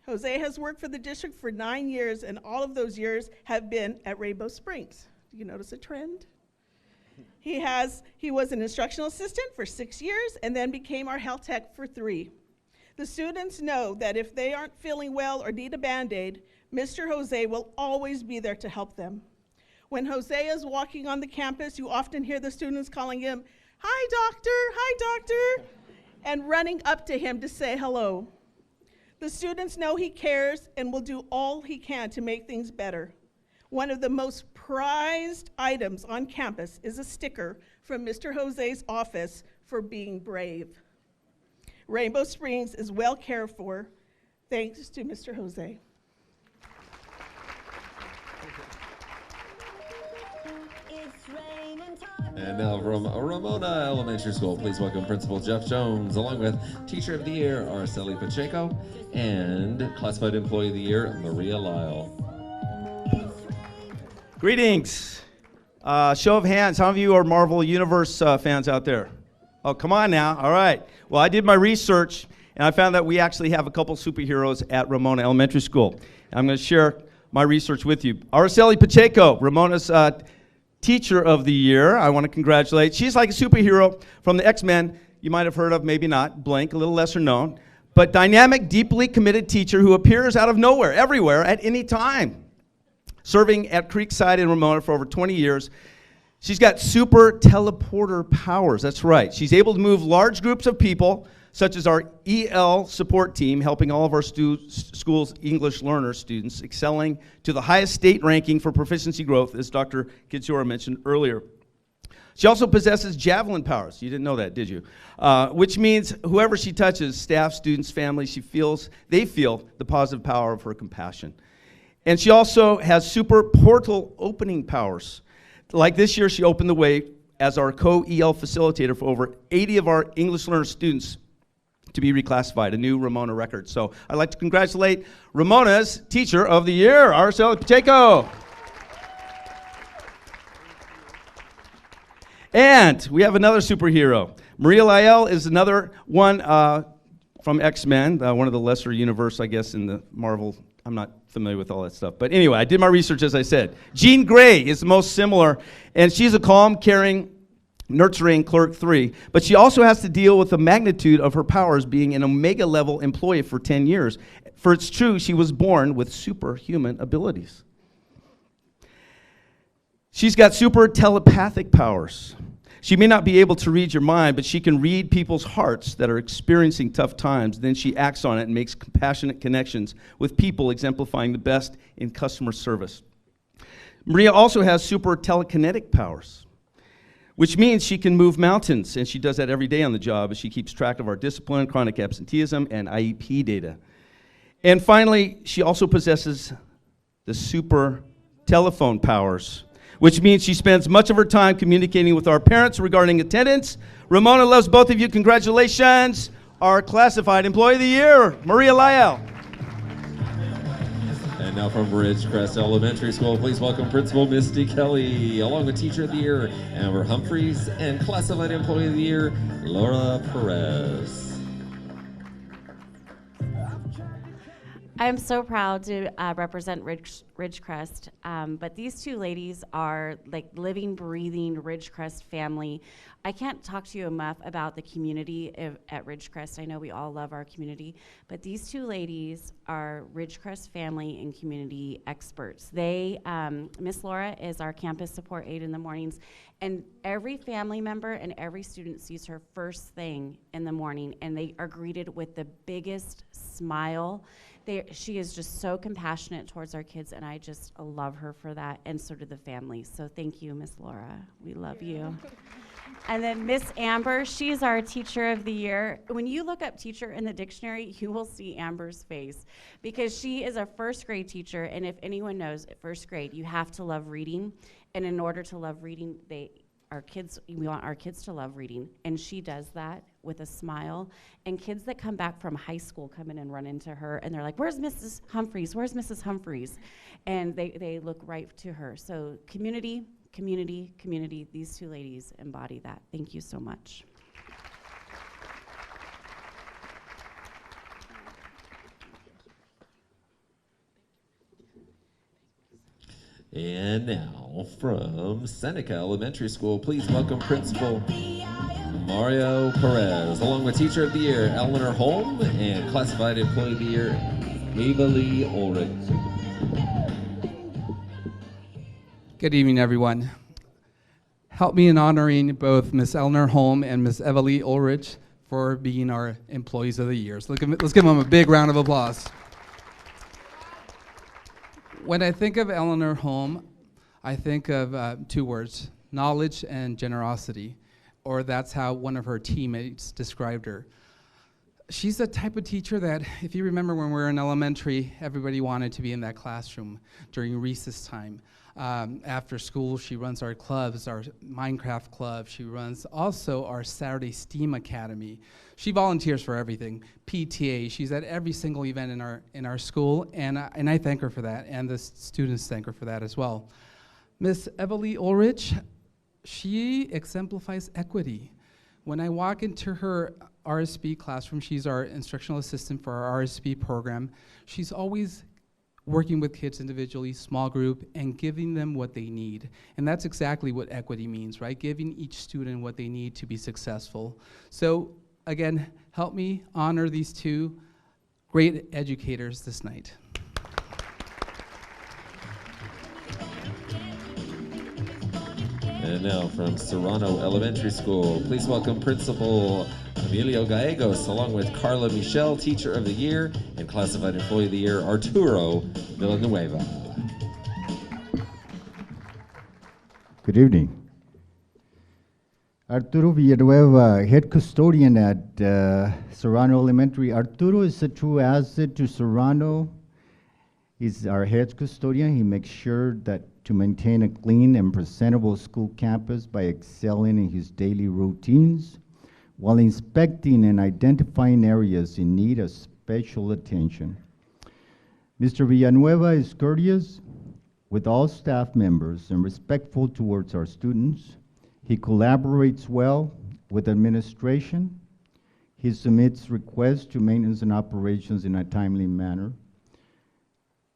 Jose has worked for the district for 9 years, and all of those years have been at Rainbow Springs. Do you notice a trend? He was an instructional assistant for 6 years and then became our health tech for 3. The students know that if they aren't feeling well or need a Band-Aid, Mr. Jose will always be there to help them. When Jose is walking on the campus, you often hear the students calling him, "Hi, doctor," and running up to him to say hello. The students know he cares and will do all he can to make things better. One of the most prized items on campus is a sticker from Mr. Jose's office for being brave. Rainbow Springs is well cared for, thanks to Mr. Jose. And now from Ramona Elementary School, please welcome Principal Jeff Jones, along with Teacher of the Year, Araceli Pacheco, and Classified Employee of the Year, Maria Lyle. Greetings. Show of hands, how many of you are Marvel Universe fans out there? Oh, come on now. All right. Well, I did my research, and I found that we actually have a couple superheroes at Ramona Elementary School. I'm going to share my research with you. Araceli Pacheco, Ramona's Teacher of the Year. I want to congratulate. She's like a superhero from the X-Men. You might have heard of, maybe not. Blank, a little lesser known. But dynamic, deeply committed teacher who appears out of nowhere, everywhere, at any time. Serving at Creekside in Ramona for over 20 years. She's got super teleporter powers. That's right. She's able to move large groups of people, such as our EL support team, helping all of our school's English learner students, excelling to the highest state ranking for proficiency growth, as Dr. Kitsiora mentioned earlier. She also possesses javelin powers. You didn't know that, did you? Which means whoever she touches, staff, students, family, they feel the positive power of her compassion. And she also has super portal opening powers. Like this year, she opened the way as our co-EL facilitator for over 80 of our English learner students to be reclassified, a new Ramona record. So I'd like to congratulate Ramona's Teacher of the Year, Araceli Pacheco. And we have another superhero. Maria Lyle is another one from X-Men, one of the lesser universe, I guess, in the Marvel. I'm not familiar with all that stuff. But anyway, I did my research, as I said. Jean Grey is the most similar, and she's a calm, caring, nurturing Clerk 3. But she also has to deal with the magnitude of her powers being an Omega-level employee for 10 years. For it's true, she was born with superhuman abilities. She's got super telepathic powers. She may not be able to read your mind, but she can read people's hearts that are experiencing tough times. Then she acts on it and makes compassionate connections with people, exemplifying the best in customer service. Maria also has super telekinetic powers, which means she can move mountains, and she does that every day on the job as she keeps track of our discipline, chronic absenteeism, and IEP data. And finally, she also possesses the super telephone powers, which means she spends much of her time communicating with our parents regarding attendance. Ramona loves both of you. Congratulations. Our Classified Employee of the Year, Maria Lyle. And now from Ridgecrest Elementary School, please welcome Principal Misty Kelly, along with Teacher of the Year, Amber Humphreys, and Classified Employee of the Year, Laura Perez. I'm so proud to represent Ridgecrest, but these two ladies are like living, breathing Ridgecrest family. I can't talk to you enough about the community at Ridgecrest. I know we all love our community, but these two ladies are Ridgecrest family and community experts. They, Miss Laura is our campus support aide in the mornings, and every family member and every student sees her first thing in the morning, and they are greeted with the biggest smile. She is just so compassionate towards our kids, and I just love her for that, and so do the family. So thank you, Miss Laura. We love you. And then Miss Amber, she's our teacher of the year. When you look up teacher in the dictionary, you will see Amber's face, because she is a first grade teacher, and if anyone knows, at first grade, you have to love reading, and in order to love reading, we want our kids to love reading, and she does that with a smile. And kids that come back from high school come in and run into her, and they're like, "Where's Mrs. Humphreys? Where's Mrs. Humphreys?" And they look right to her. So community, community, community. These two ladies embody that. Thank you so much. And now, from Seneca Elementary School, please welcome Principal Mario Perez, along with Teacher of the Year, Eleanor Holm, and Classified Employee of the Year, Ava Lee Ulrich. Good evening, everyone. Help me in honoring both Miss Eleanor Holm and Miss Eva Lee Ulrich for being our Employees of the Year. So let's give them a big round of applause. When I think of Eleanor Holm, I think of two words: knowledge and generosity, or that's how one of her teammates described her. She's the type of teacher that, if you remember when we were in elementary, everybody wanted to be in that classroom during recess time. After school, she runs our clubs, our Minecraft club. She runs also our Saturday STEAM Academy. She volunteers for everything. PTA, she's at every single event in our school, and I thank her for that, and the students thank her for that as well. Miss Eva Lee Ulrich, she exemplifies equity. When I walk into her RSP classroom, she's our instructional assistant for our RSP program. She's always working with kids individually, small group, and giving them what they need. And that's exactly what equity means, right? Giving each student what they need to be successful. So again, help me honor these two great educators this night. And now from Serrano Elementary School, please welcome Principal Emilio Gallegos, along with Carla Michelle, Teacher of the Year, and Classified Employee of the Year, Arturo Villanueva. Good evening. Arturo Villanueva, Head Custodian at Serrano Elementary. Arturo is a true asset to Serrano. He's our head custodian. He makes sure that to maintain a clean and presentable school campus by excelling in his daily routines, while inspecting and identifying areas in need of special attention. Mr. Villanueva is courteous with all staff members and respectful towards our students. He collaborates well with administration. He submits requests to maintenance and operations in a timely manner.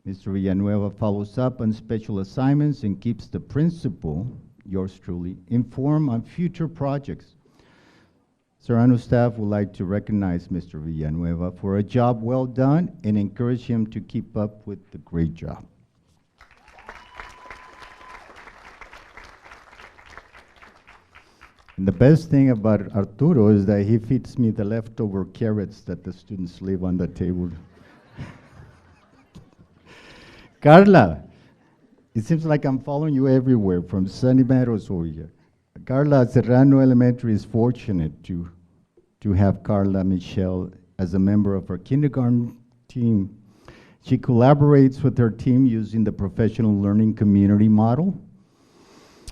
Mr. Villanueva follows up on special assignments and keeps the principal, yours truly, informed on future projects. Serrano staff would like to recognize Mr. Villanueva for a job well done and encourage him to keep up with the great job. And the best thing about Arturo is that he feeds me the leftover carrots that the students leave on the table. Carla, it seems like I'm following you everywhere, from Sunny Meadows over here. Carla, Serrano Elementary is fortunate to have Carla Michelle as a member of our kindergarten team. She collaborates with her team using the professional learning community model,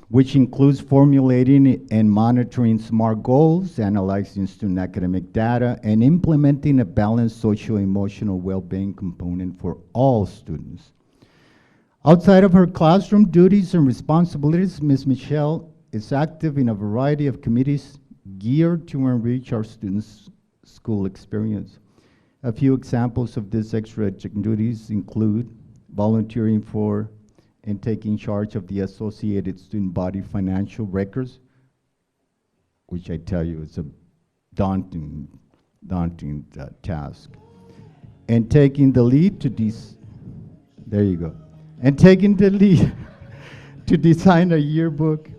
which includes formulating and monitoring SMART goals, analyzing student academic data, and implementing a balanced social-emotional well-being component for all students. Outside of her classroom duties and responsibilities, Ms. Michelle is active in a variety of committees geared to enrich our students' school experience. A few examples of these extra duties include volunteering for and taking charge of the Associated Student Body financial records, which I tell you is a daunting task. And taking the lead to there you go. And taking the lead to design a yearbook.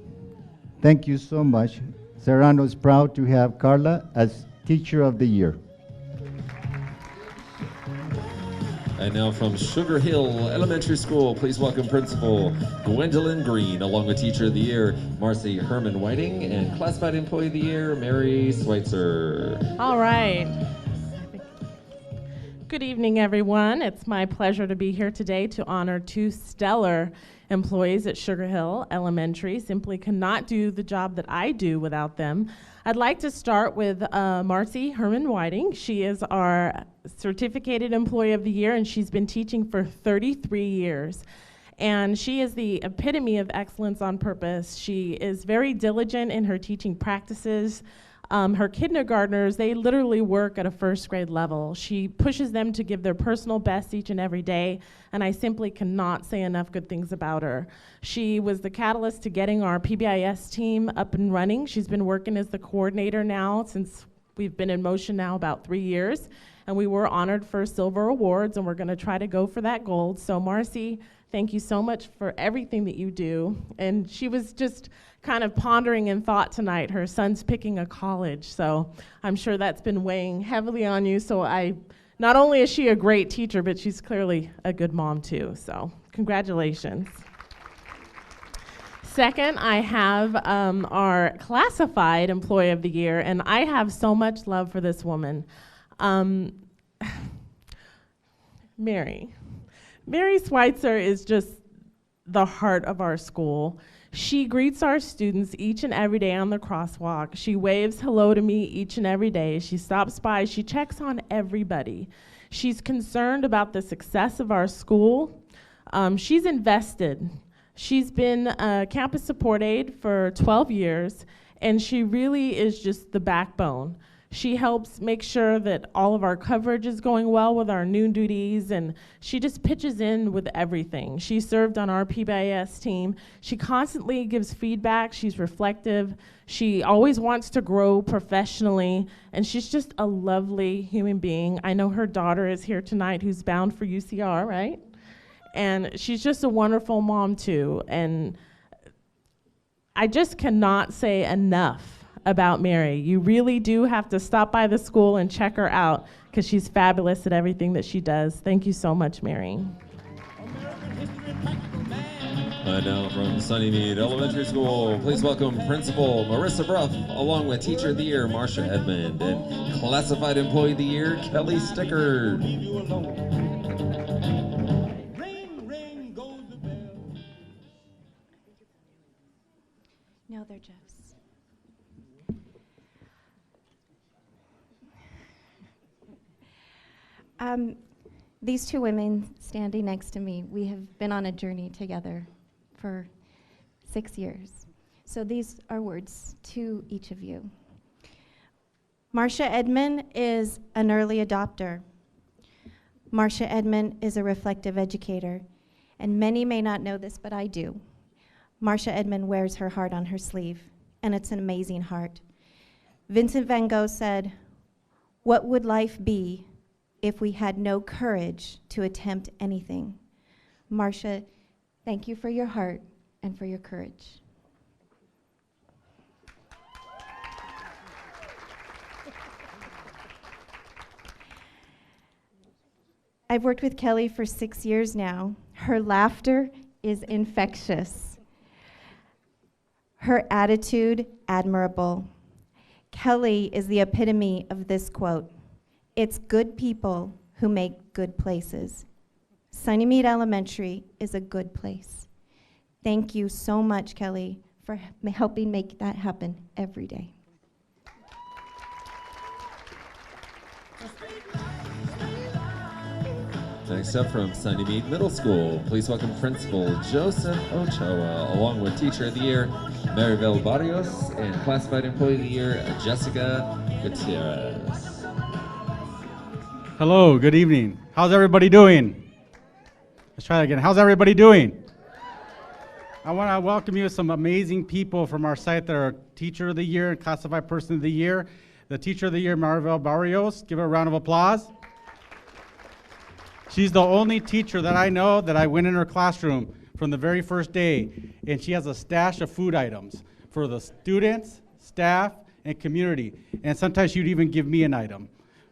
Thank you so much. Serrano is proud to have Carla as Teacher of the Year. And now from Sugar Hill Elementary School, please welcome Principal Gwendolyn Green, along with Teacher of the Year, Marcy Herman Whiting, and Classified Employee of the Year, Mary Schweitzer. All right. Good evening, everyone. It's my pleasure to be here today to honor two stellar employees at Sugar Hill Elementary. Simply cannot do the job that I do without them. I'd like to start with Marcy Herman Whiting. She is our Certificated Employee of the Year, and she's been teaching for 33 years. And she is the epitome of excellence on purpose. She is very diligent in her teaching practices. Her kindergartners, they literally work at a first grade level. She pushes them to give their personal best each and every day, and I simply cannot say enough good things about her. She was the catalyst to getting our PBIS team up and running. She's been working as the coordinator now since we've been in motion now about 3 years, and we were honored for silver awards, and we're gonna try to go for that gold. So Marcy, thank you so much for everything that you do. And she was just kind of pondering in thought tonight. Her son's picking a college, so I'm sure that's been weighing heavily on you. So not only is she a great teacher, but she's clearly a good mom too. So congratulations. Second, I have our Classified Employee of the Year, and I have so much love for this woman. Mary Schweitzer is just the heart of our school. She greets our students each and every day on the crosswalk. She waves hello to me each and every day. She stops by. She checks on everybody. She's concerned about the success of our school. She's invested. She's been a campus support aide for 12 years, and she really is just the backbone. She helps make sure that all of our coverage is going well with our noon duties, and she just pitches in with everything. She served on our PBIS team. She constantly gives feedback. She's reflective. She always wants to grow professionally, and she's just a lovely human being. I know her daughter is here tonight who's bound for UCR, right? And she's just a wonderful mom too. And I just cannot say enough about Mary. You really do have to stop by the school and check her out because she's fabulous at everything that she does. Thank you so much, Mary. And now from Sunnymeade Elementary School, please welcome Principal Marissa Bruff, along with Teacher of the Year, Marcia Edmond, and Classified Employee of the Year, Kelly Stickard. No, they're Jeff's. These two women standing next to me, we have been on a journey together for 6 years. So these are words to each of you. Marcia Edmond is an early adopter. Marcia Edmond is a reflective educator. And many may not know this, but I do. Marcia Edmond wears her heart on her sleeve, and it's an amazing heart. Vincent van Gogh said, "What would life be if we had no courage to attempt anything?" Marcia, thank you for your heart and for your courage. I've worked with Kelly for 6 years now. Her laughter is infectious. Her attitude, admirable. Kelly is the epitome of this quote: "It's good people who make good places." Sunnymeade Elementary is a good place. Thank you so much, Kelly, for helping make that happen every day. Next up from Sunnymeade Middle School, please welcome Principal Joseph Ochoa, along with Teacher of the Year, Maribel Barrios, and Classified Employee of the Year, Jessica Gutierrez. Hello, good evening. How's everybody doing? Let's try that again. How's everybody doing? I want to welcome you to some amazing people from our site that are Teacher of the Year and Classified Person of the Year. The Teacher of the Year, Maribel Barrios. Give her a round of applause. She's the only teacher that I know that I went in her classroom from the very first day, and she has a stash of food items for the students, staff, and community. And sometimes she'd even give me an item.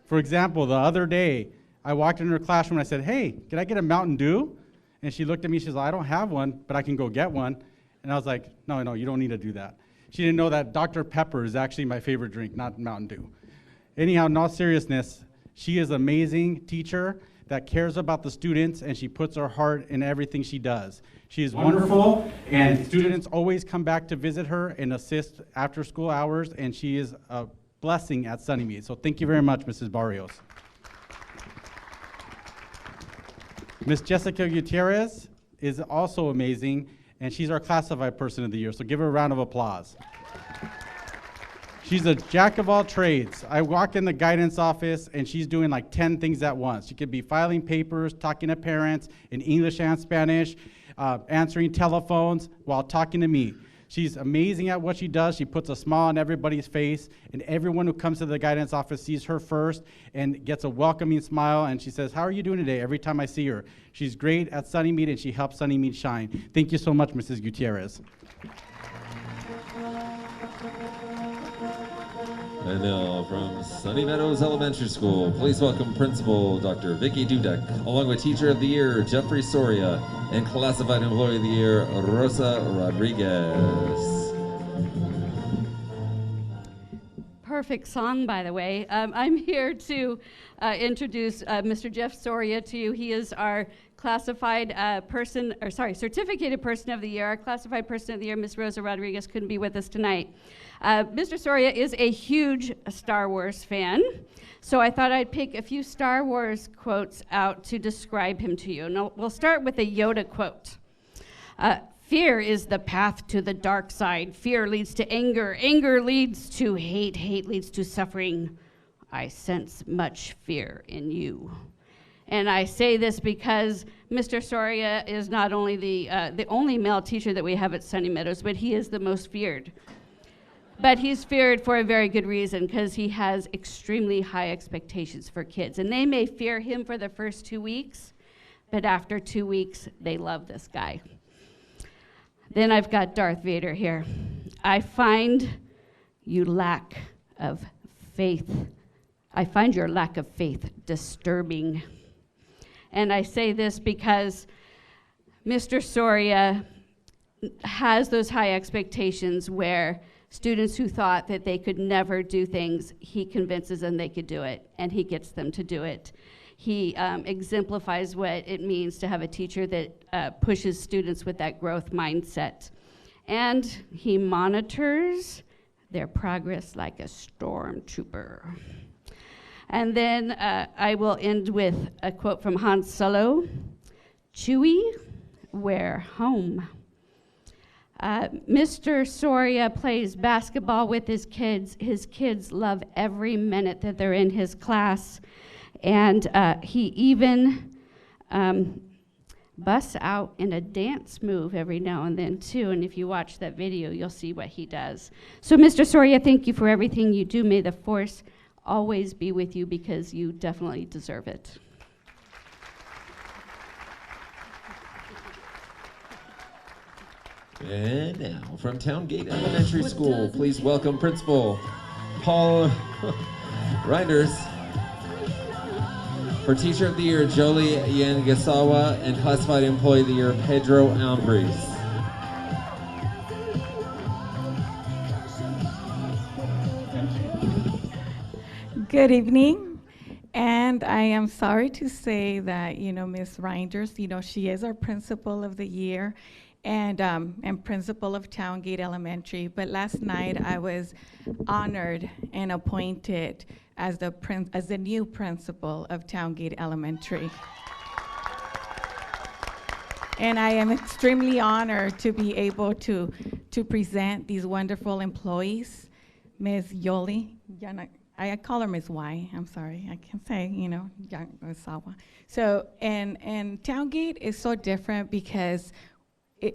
For example, the other day, I walked in her classroom and I said, "Hey, can I get a Mountain Dew?" And she looked at me, she's like, "I don't have one, but I can go get one." And I was like, no, you don't need to do that. She didn't know that Dr. Pepper is actually my favorite drink, not Mountain Dew. Anyhow, in all seriousness, she is an amazing teacher that cares about the students, and she puts her heart in everything she does. She is wonderful, and students always come back to visit her and assist after school hours, and she is a blessing at Sunnymeade. So thank you very much, Mrs. Barrios. Miss Jessica Gutierrez is also amazing, and she's our Classified Person of the Year, so give her a round of applause. She's a jack of all trades. I walk in the guidance office, and she's doing like 10 things at once. She could be filing papers, talking to parents in English and Spanish, answering telephones while talking to me. She's amazing at what she does. She puts a smile on everybody's face, and everyone who comes to the guidance office sees her first and gets a welcoming smile, and she says, "How are you doing today?" every time I see her. She's great at Sunnymeade, and she helps Sunnymeade shine. Thank you so much, Mrs. Gutierrez. And now from Sunny Meadows Elementary School, please welcome Principal Dr. Vicki Dudek, along with Teacher of the Year Jeffrey Soria, and Classified Employee of the Year Rosa Rodriguez. Perfect song, by the way. I'm here to introduce Mr. Jeff Soria to you. He is our certificated person of the year. Our classified person of the year, Miss Rosa Rodriguez, couldn't be with us tonight. Mr. Soria is a huge Star Wars fan, so I thought I'd pick a few Star Wars quotes out to describe him to you. And we'll start with a Yoda quote. Fear is the path to the dark side. Fear leads to anger. Anger leads to hate. Hate leads to suffering. I sense much fear in you. And I say this because Mr. Soria is not only the only male teacher that we have at Sunny Meadows, but he is the most feared. But he's feared for a very good reason, because he has extremely high expectations for kids. And they may fear him for the first 2 weeks, but after 2 weeks, they love this guy. Then I've got Darth Vader here. I find you lack of faith. I find your lack of faith disturbing. And I say this because Mr. Soria has those high expectations where students who thought that they could never do things, he convinces them they could do it, and he gets them to do it. He exemplifies what it means to have a teacher that pushes students with that growth mindset. And he monitors their progress like a stormtrooper. And then I will end with a quote from Han Solo. Chewie, we're home. Mr. Soria plays basketball with his kids. His kids love every minute that they're in his class. And he even busts out in a dance move every now and then, too. And if you watch that video, you'll see what he does. So, Mr. Soria, thank you for everything you do. May the force always be with you, because you definitely deserve it. And now, from Towngate Elementary School, please welcome Principal Paul Reinders. For Teacher of the Year, Jolie Yangasawa, and Classified Employee of the Year, Pedro Ambris. Good evening, and I am sorry to say that, Ms. Reinders, she is our Principal of the Year and Principal of Towngate Elementary, but last night I was honored and appointed as the new Principal of Towngate Elementary. And I am extremely honored to be able to present these wonderful employees, Ms. Yoli I call her Ms. Y. I'm sorry, I can't say, Sawa. So, and Towngate is so different because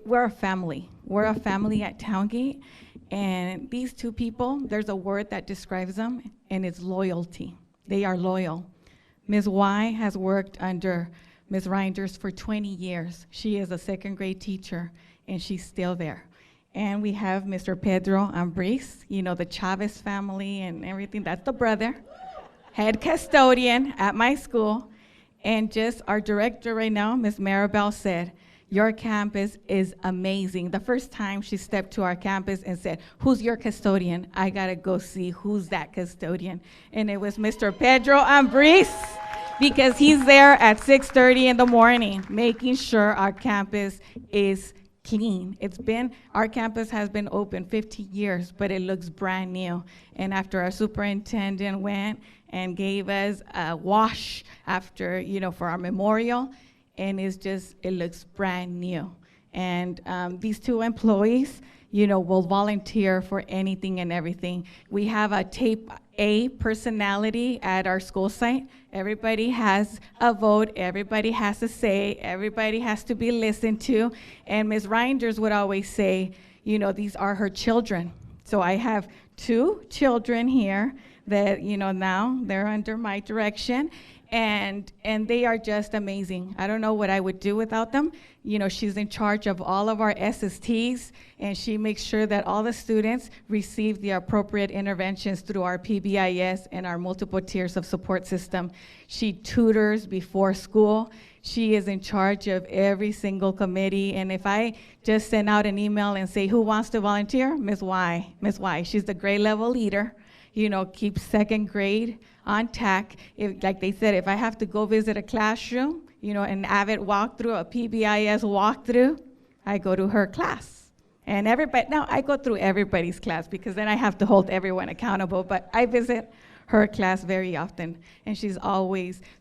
we're a family. We're a family at Towngate, and these two people, there's a word that describes them, and it's loyalty. They are loyal. Ms. Y has worked under Ms. Reinders for 20 years. She is a second grade teacher, and she's still there. And we have Mr. Pedro Ambris, the Chavez family and everything. That's the brother, head custodian at my school. And just our director right now, Ms. Maribel, said, your campus is amazing. The first time she stepped to our campus and said, who's your custodian? I gotta go see who's that custodian. And it was Mr. Pedro Ambris, because he's there at 6:30 in the morning, making sure our campus is clean. Our campus has been open 15 years, but it looks brand new. And after our superintendent went and gave us a wash after, for our memorial, and it looks brand new. And these two employees, will volunteer for anything and everything. We have a tape A personality at our school site. Everybody has a vote, everybody has a say, everybody has to be listened to. And Ms. Reinders would always say, these are her children. So I have 2 children here that, now they're under my direction. And they are just amazing. I don't know what I would do without them. She's in charge of all of our SSTs, and she makes sure that all the students receive the appropriate interventions through our PBIS and our multiple tiers of support system. She tutors before school. She is in charge of every single committee, and if I just send out an email and say, who wants to volunteer? Ms. Y. Ms. Y, she's the grade level leader, keeps second grade on tack. Like they said, if I have to go visit a classroom, an AVID walkthrough, a PBIS walkthrough, I go to her class. And now I go through everybody's class because then I have to hold everyone accountable, but I visit her class very often, and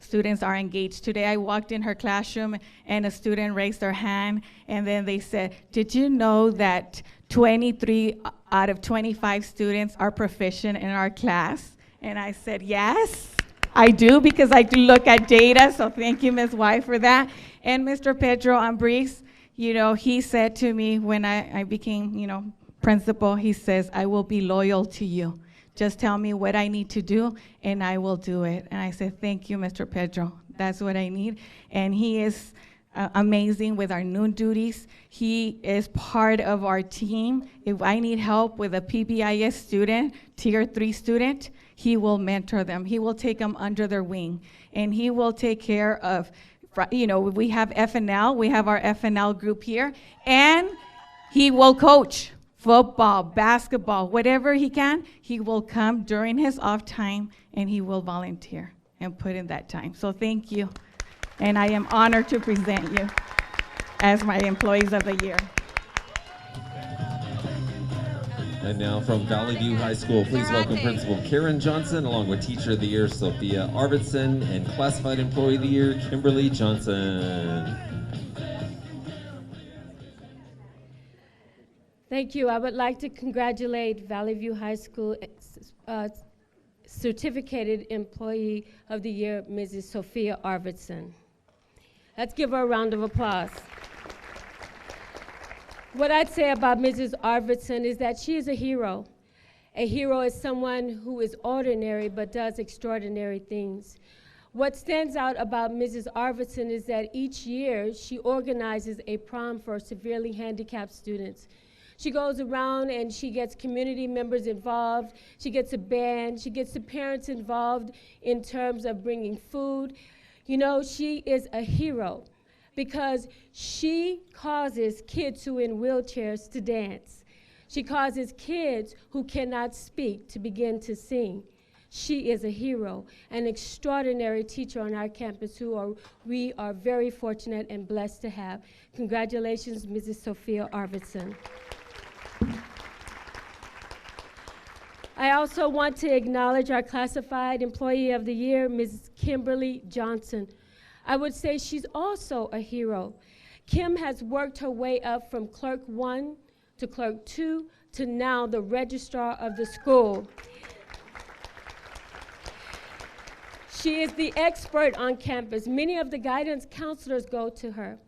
students are engaged. Today I walked in her classroom and a student raised their hand, and then they said, did you know that 23 out of 25 students are proficient in our class? And I said, yes, I do, because I do look at data, so thank you, Ms. Y, for that. And Mr. Pedro Ambris, he said to me when I became, principal, he says, I will be loyal to you. Just tell me what I need to do, and I will do it. And I said, thank you, Mr. Pedro. That's what I need. And he is amazing with our noon duties. He is part of our team. If I need help with a PBIS student, tier 3 student, he will mentor them. He will take them under their wing, and he will take care of, we have FNL, we have our FNL group here, and he will coach football, basketball, whatever he can. He will come during his off time, and he will volunteer and put in that time. So thank you, and I am honored to present you as my Employees of the Year. And now from Valley View High School, please welcome Principal Karen Johnson, along with Teacher of the Year Sophia Arvidsson, and Classified Employee of the Year Kimberly Johnson. Thank you. I would like to congratulate Valley View High School Certificated Employee of the Year, Mrs. Sophia Arvidsson. Let's give her a round of applause. What I'd say about Mrs. Arvidsson is that she is a hero. A hero is someone who is ordinary but does extraordinary things. What stands out about Mrs. Arvidsson is that each year she organizes a prom for severely handicapped students. She goes around and she gets community members involved, she gets a band, she gets the parents involved in terms of bringing food. She is a hero, because she causes kids who are in wheelchairs to dance. She causes kids who cannot speak to begin to sing. She is a hero, an extraordinary teacher on our campus we are very fortunate and blessed to have. Congratulations, Mrs. Sophia Arvidsson. I also want to acknowledge our Classified Employee of the Year, Ms. Kimberly Johnson. I would say she's also a hero. Kim has worked her way up from clerk 1 to clerk 2 to now the registrar of the school. She is the expert on campus. Many of the guidance counselors go to her.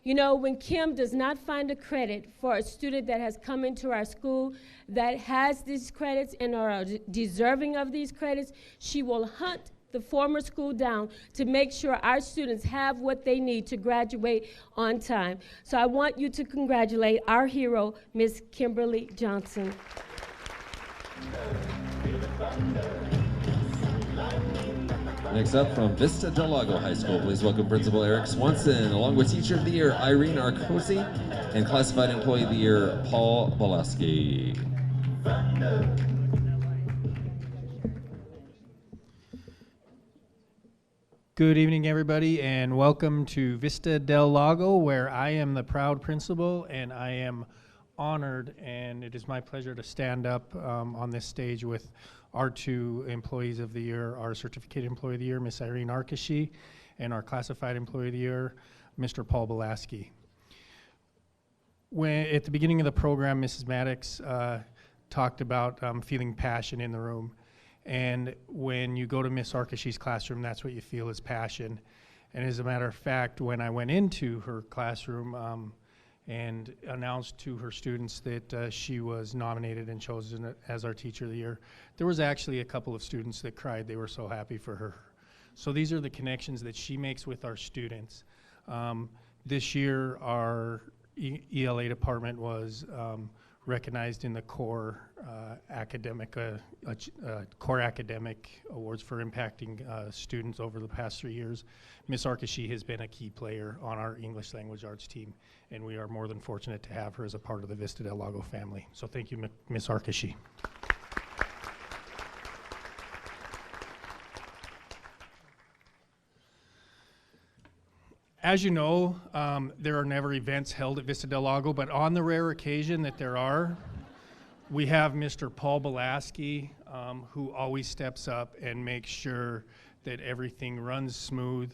You know, when Kim does not find a credit for a student that has come into our school that has these credits and are deserving of these credits, she will hunt the former school down to make sure our students have what they need to graduate on time. So I want you to congratulate our hero, Ms. Kimberly Johnson. Next up, from Vista Del Lago High School, please welcome Principal Eric Swanson, along with Teacher of the Year Irene Arcosi, and Classified Employee of the Year Paul Bolaski. Good evening, everybody, and welcome to Vista Del Lago, where I am the proud principal, and I am honored, and it is my pleasure to stand up on this stage with our two employees of the year, our certificated employee of the year, Miss Irene Arkashi, and our classified employee of the year, Mr. Paul Bolaski. When at the beginning of the program, Mrs. Maddox talked about feeling passion in the room. And when you go to Miss Arkashi's classroom, that's what you feel is passion. And as a matter of fact, when I went into her classroom and announced to her students that she was nominated and chosen as our Teacher of the Year, there was actually a couple of students that cried. They were so happy for her. So these are the connections that she makes with our students. This year, our ELA department was recognized in the core academic awards for impacting students over the past 3 years. Ms. Arkashi has been a key player on our English language arts team, and we are more than fortunate to have her as a part of the Vista Del Lago family. So thank you, Ms. Arkashi. As you know, there are never events held at Vista Del Lago, but on the rare occasion that there are, we have Mr. Paul Bolaski, who always steps up and makes sure that everything runs smooth.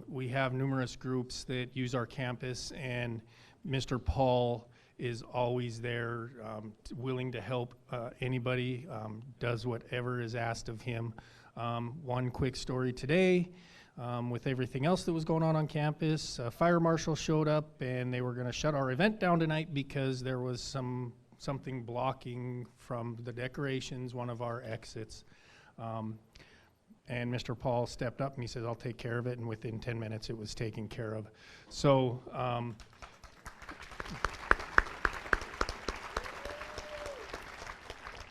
We have numerous groups that use our campus, and Mr. Paul is always there, willing to help anybody, does whatever is asked of him. One quick story today. With everything else that was going on campus, a fire marshal showed up and they were going to shut our event down tonight because there was something blocking from the decorations, one of our exits. And Mr. Paul stepped up and he said, I'll take care of it, and within 10 minutes it was taken care of. So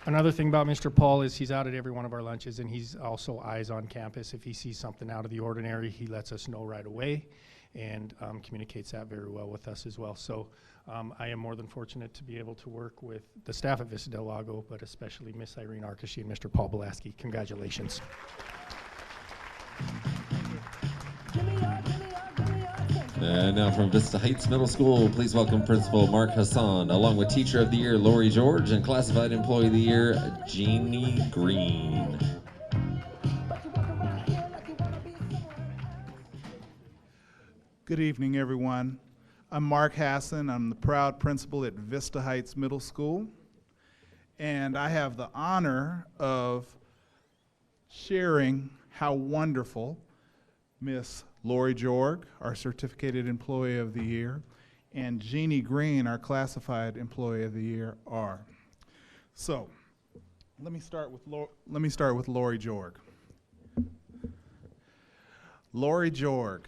another thing about Mr. Paul is he's out at every one of our lunches, and he's also eyes on campus. If he sees something out of the ordinary, he lets us know right away and communicates that very well with us as well. So I am more than fortunate to be able to work with the staff at Vista Del Lago, but especially Miss Irene Arkashi and Mr. Paul Bolaski. Congratulations. And now from Vista Heights Middle School, please welcome Principal Mark Hassan, along with Teacher of the Year Lori George and Classified Employee of the Year Jeannie Green. Good evening, everyone. I'm Mark Hassan. I'm the proud principal at Vista Heights Middle School, and I have the honor of sharing how wonderful Miss Lori George, our Certificated Employee of the Year, and Jeannie Green, our Classified Employee of the Year, are. So, let me start with Lori George. Lori George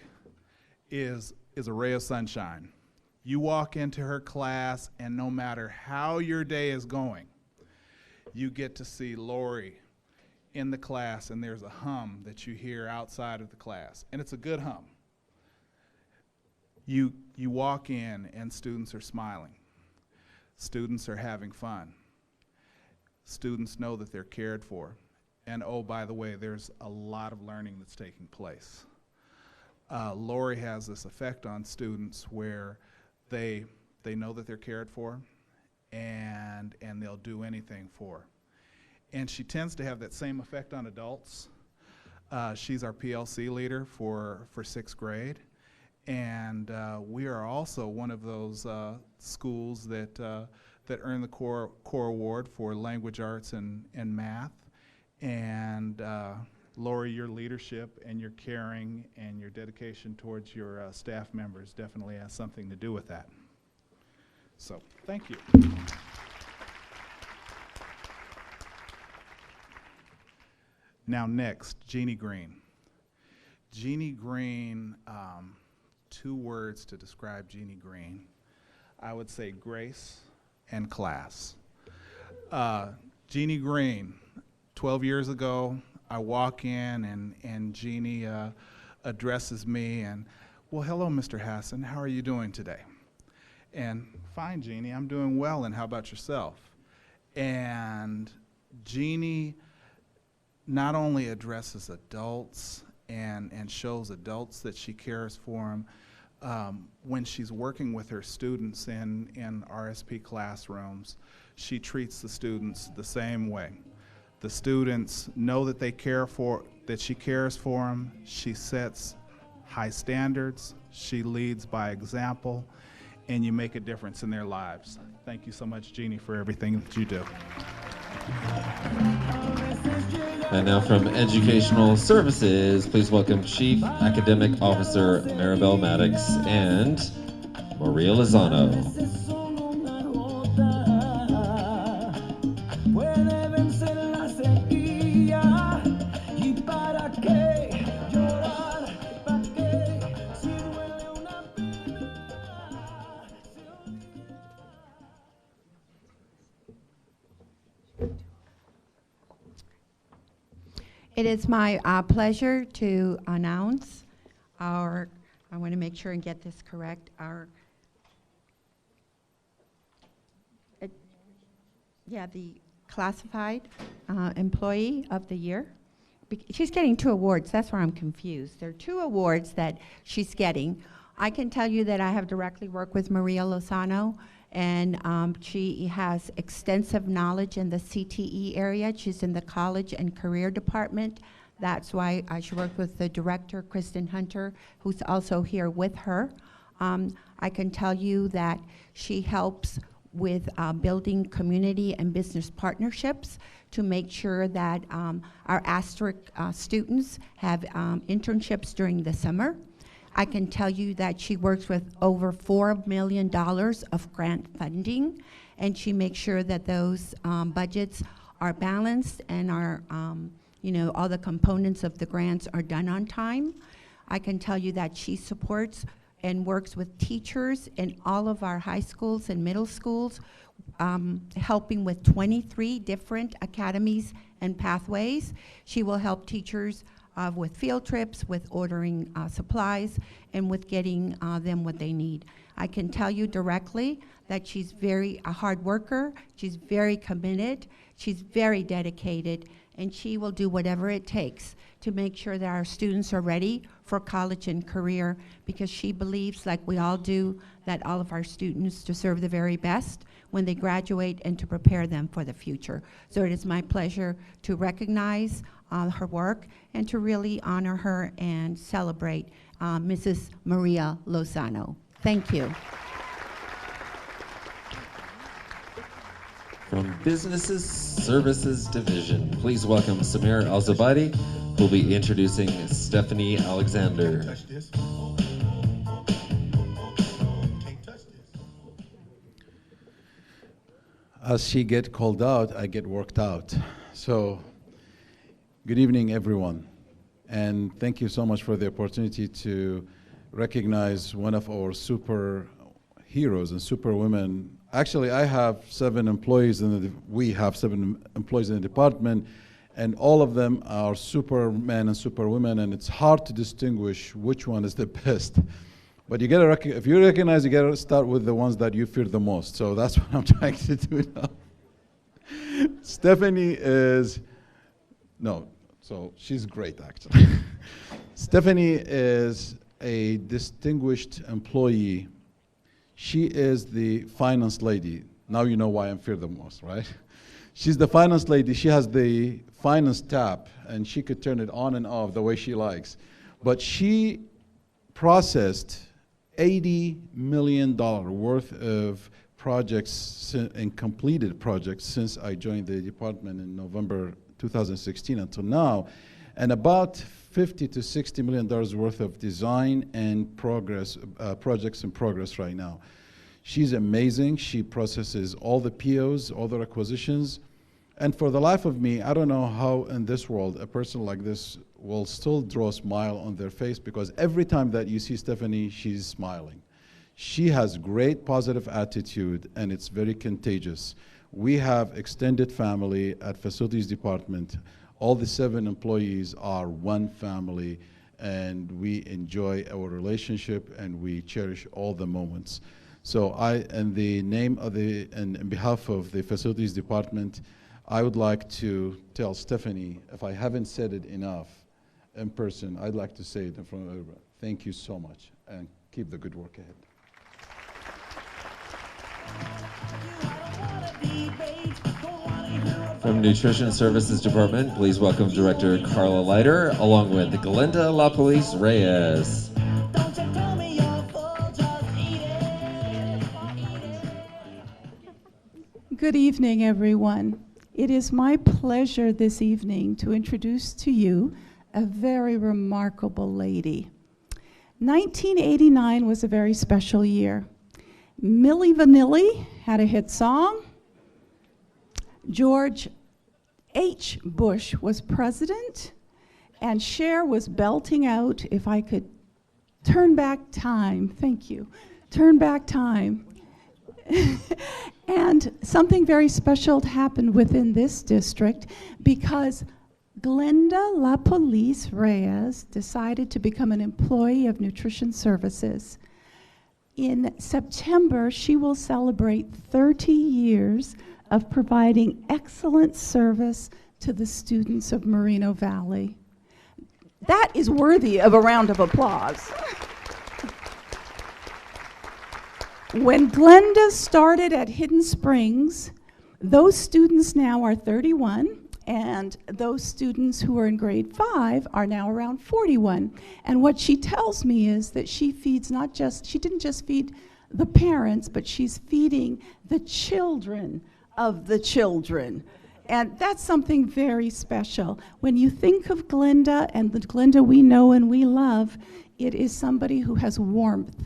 is a ray of sunshine. You walk into her class, and no matter how your day is going, you get to see Lori in the class, and there's a hum that you hear outside of the class, and it's a good hum. You walk in, and students are smiling. Students are having fun. Students know that they're cared for. And oh, by the way, there's a lot of learning that's taking place. Lori has this effect on students where they know that they're cared for, and they'll do anything for. And she tends to have that same effect on adults. She's our PLC leader for 6th grade. And we are also one of those schools that earn the core award for language arts and math. And Lori, your leadership and your caring and your dedication towards your staff members definitely has something to do with that. So, thank you. Now next, Jeannie Green. Jeannie Green, 2 words to describe Jeannie Green. I would say grace and class. Jeannie Green, 12 years ago, I walk in and Jeannie addresses me and, well, hello, Mr. Hassan, how are you doing today? And, fine, Jeannie, I'm doing well, and how about yourself? And Jeannie not only addresses adults and shows adults that she cares for them, when she's working with her students in RSP classrooms, she treats the students the same way. The students know that she cares for them. She sets high standards. She leads by example, and you make a difference in their lives. Thank you so much, Jeannie, for everything that you do. And now from Educational Services, please welcome Chief Academic Officer Maribel Maddox and Maria Lozano. It is my pleasure to announce our, I want to make sure and get this correct, our, the classified employee of the year. She's getting 2 awards, that's where I'm confused. There are 2 awards that she's getting. I can tell you that I have directly worked with Maria Lozano, and she has extensive knowledge in the CTE area. She's in the College and Career Department. That's why she worked with the director, Kristen Hunter, who's also here with her. I can tell you that she helps with building community and business partnerships to make sure that our Asterisk students have internships during the summer. I can tell you that she works with over $4 million of grant funding, and she makes sure that those budgets are balanced and are, all the components of the grants are done on time. I can tell you that she supports and works with teachers in all of our high schools and middle schools, helping with 23 different academies and pathways. She will help teachers with field trips, with ordering supplies, and with getting them what they need. I can tell you directly that she's a hard worker, she's very committed, she's very dedicated, and she will do whatever it takes to make sure that our students are ready for college and career, because she believes, like we all do, that all of our students deserve the very best when they graduate and to prepare them for the future. So it is my pleasure to recognize her work and to really honor her and celebrate Mrs. Maria Lozano. Thank you. From Businesses Services Division, please welcome Samir Al-Zabadi, who will be introducing Stephanie Alexander. As she get called out, I get worked out. So, good evening, everyone. And thank you so much for the opportunity to recognize one of our super heroes and super women. Actually, I have 7 employees, we have 7 employees in the department, and all of them are supermen and superwomen, and it's hard to distinguish which one is the best. But you gotta if you recognize, you gotta start with the ones that you fear the most. So that's what I'm trying to do now. Stephanie is, so she's great actually. Stephanie is a distinguished employee. She is the finance lady. Now you know why I'm feared the most, right? She's the finance lady. She has the finance tap, and she could turn it on and off the way she likes. But she processed $80 million worth of projects and completed projects since I joined the department in November 2016 until now. and about $50 to $60 million worth of design and progress, projects in progress right now. She's amazing. She processes all the POs, all the requisitions. And for the life of me, I don't know how in this world a person like this will still draw a smile on their face, because every time that you see Stephanie, she's smiling. She has great positive attitude, and it's very contagious. We have extended family at facilities department. All the 7 employees are one family, and we enjoy our relationship and we cherish all the moments. So in the name of and on behalf of the facilities department, I would like to tell Stephanie, if I haven't said it enough in person, I'd like to say it in front of everyone. Thank you so much, and keep the good work ahead. From Nutrition Services Department, please welcome Director Carla Leiter, along with Glenda LaPolice Reyes. Good evening, everyone. It is my pleasure this evening to introduce to you a very remarkable lady. 1989 was a very special year. Milli Vanilli had a hit song. George H. Bush was president, and Cher was belting out, "If I could turn back time," thank you, turn back time. And something very special happened within this district, because Glenda LaPolice Reyes decided to become an employee of Nutrition Services. In September, she will celebrate 30 years of providing excellent service to the students of Moreno Valley. That is worthy of a round of applause. When Glenda started at Hidden Springs, those students now are 31, and those students who are in grade 5 are now around 41. And what she tells me is that she feeds she didn't just feed the parents, but she's feeding the children of the children. And that's something very special. When you think of Glenda and the Glenda we know and we love, it is somebody who has warmth,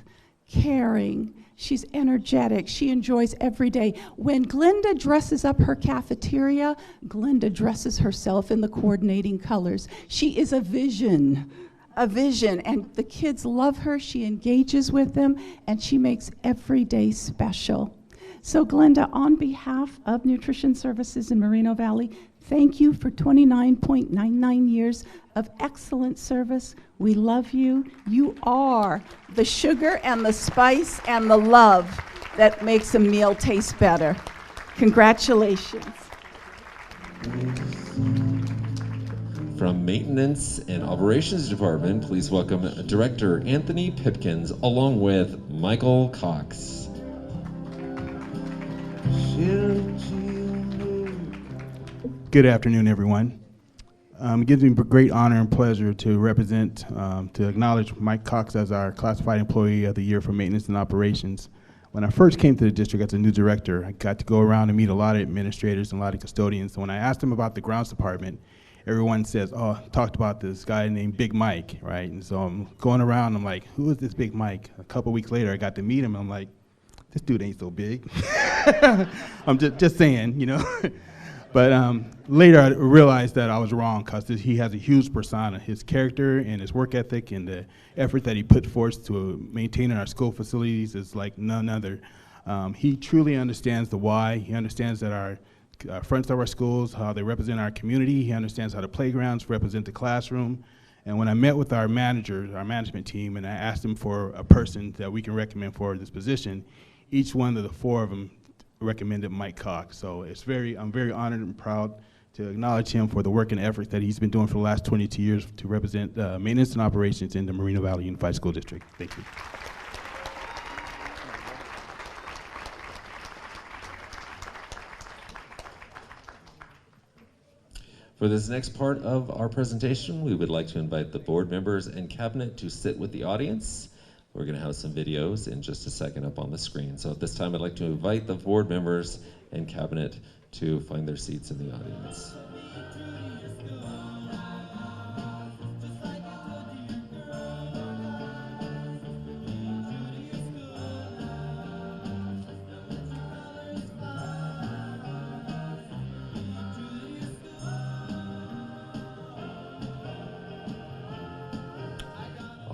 caring, she's energetic, she enjoys every day. When Glenda dresses up her cafeteria, Glenda dresses herself in the coordinating colors. She is a vision, and the kids love her, she engages with them, and she makes every day special. So Glenda, on behalf of Nutrition Services in Moreno Valley, thank you for 29.99 years of excellent service. We love you. You are the sugar and the spice and the love that makes a meal taste better. Congratulations. From Maintenance and Operations Department, please welcome Director Anthony Pipkins, along with Michael Cox. Good afternoon, everyone. It gives me great honor and pleasure to represent, to acknowledge Mike Cox as our Classified Employee of the Year for Maintenance and Operations. When I first came to the district as a new director, I got to go around and meet a lot of administrators and a lot of custodians. So when I asked them about the grounds department, everyone says, "Oh, talked about this guy named Big Mike," right? And so I'm going around, I'm like, "Who is this Big Mike?" A couple weeks later, I got to meet him, and I'm like, "This dude ain't so big." I'm just saying, you know. But later I realized that I was wrong, because he has a huge persona. His character and his work ethic and the effort that he put forth to maintain our school facilities is like none other. He truly understands the why. He understands that our fronts of our schools, how they represent our community. He understands how the playgrounds represent the classroom. And when I met with our managers, our management team, and I asked them for a person that we can recommend for this position, each one of the 4 of them recommended Mike Cox. So I'm very honored and proud to acknowledge him for the work and effort that he's been doing for the last 22 years to represent maintenance and operations in the Moreno Valley Unified School District. Thank you. For this next part of our presentation, we would like to invite the board members and cabinet to sit with the audience. We're going to have some videos in just a second up on the screen. So at this time, I'd like to invite the board members and cabinet to find their seats in the audience.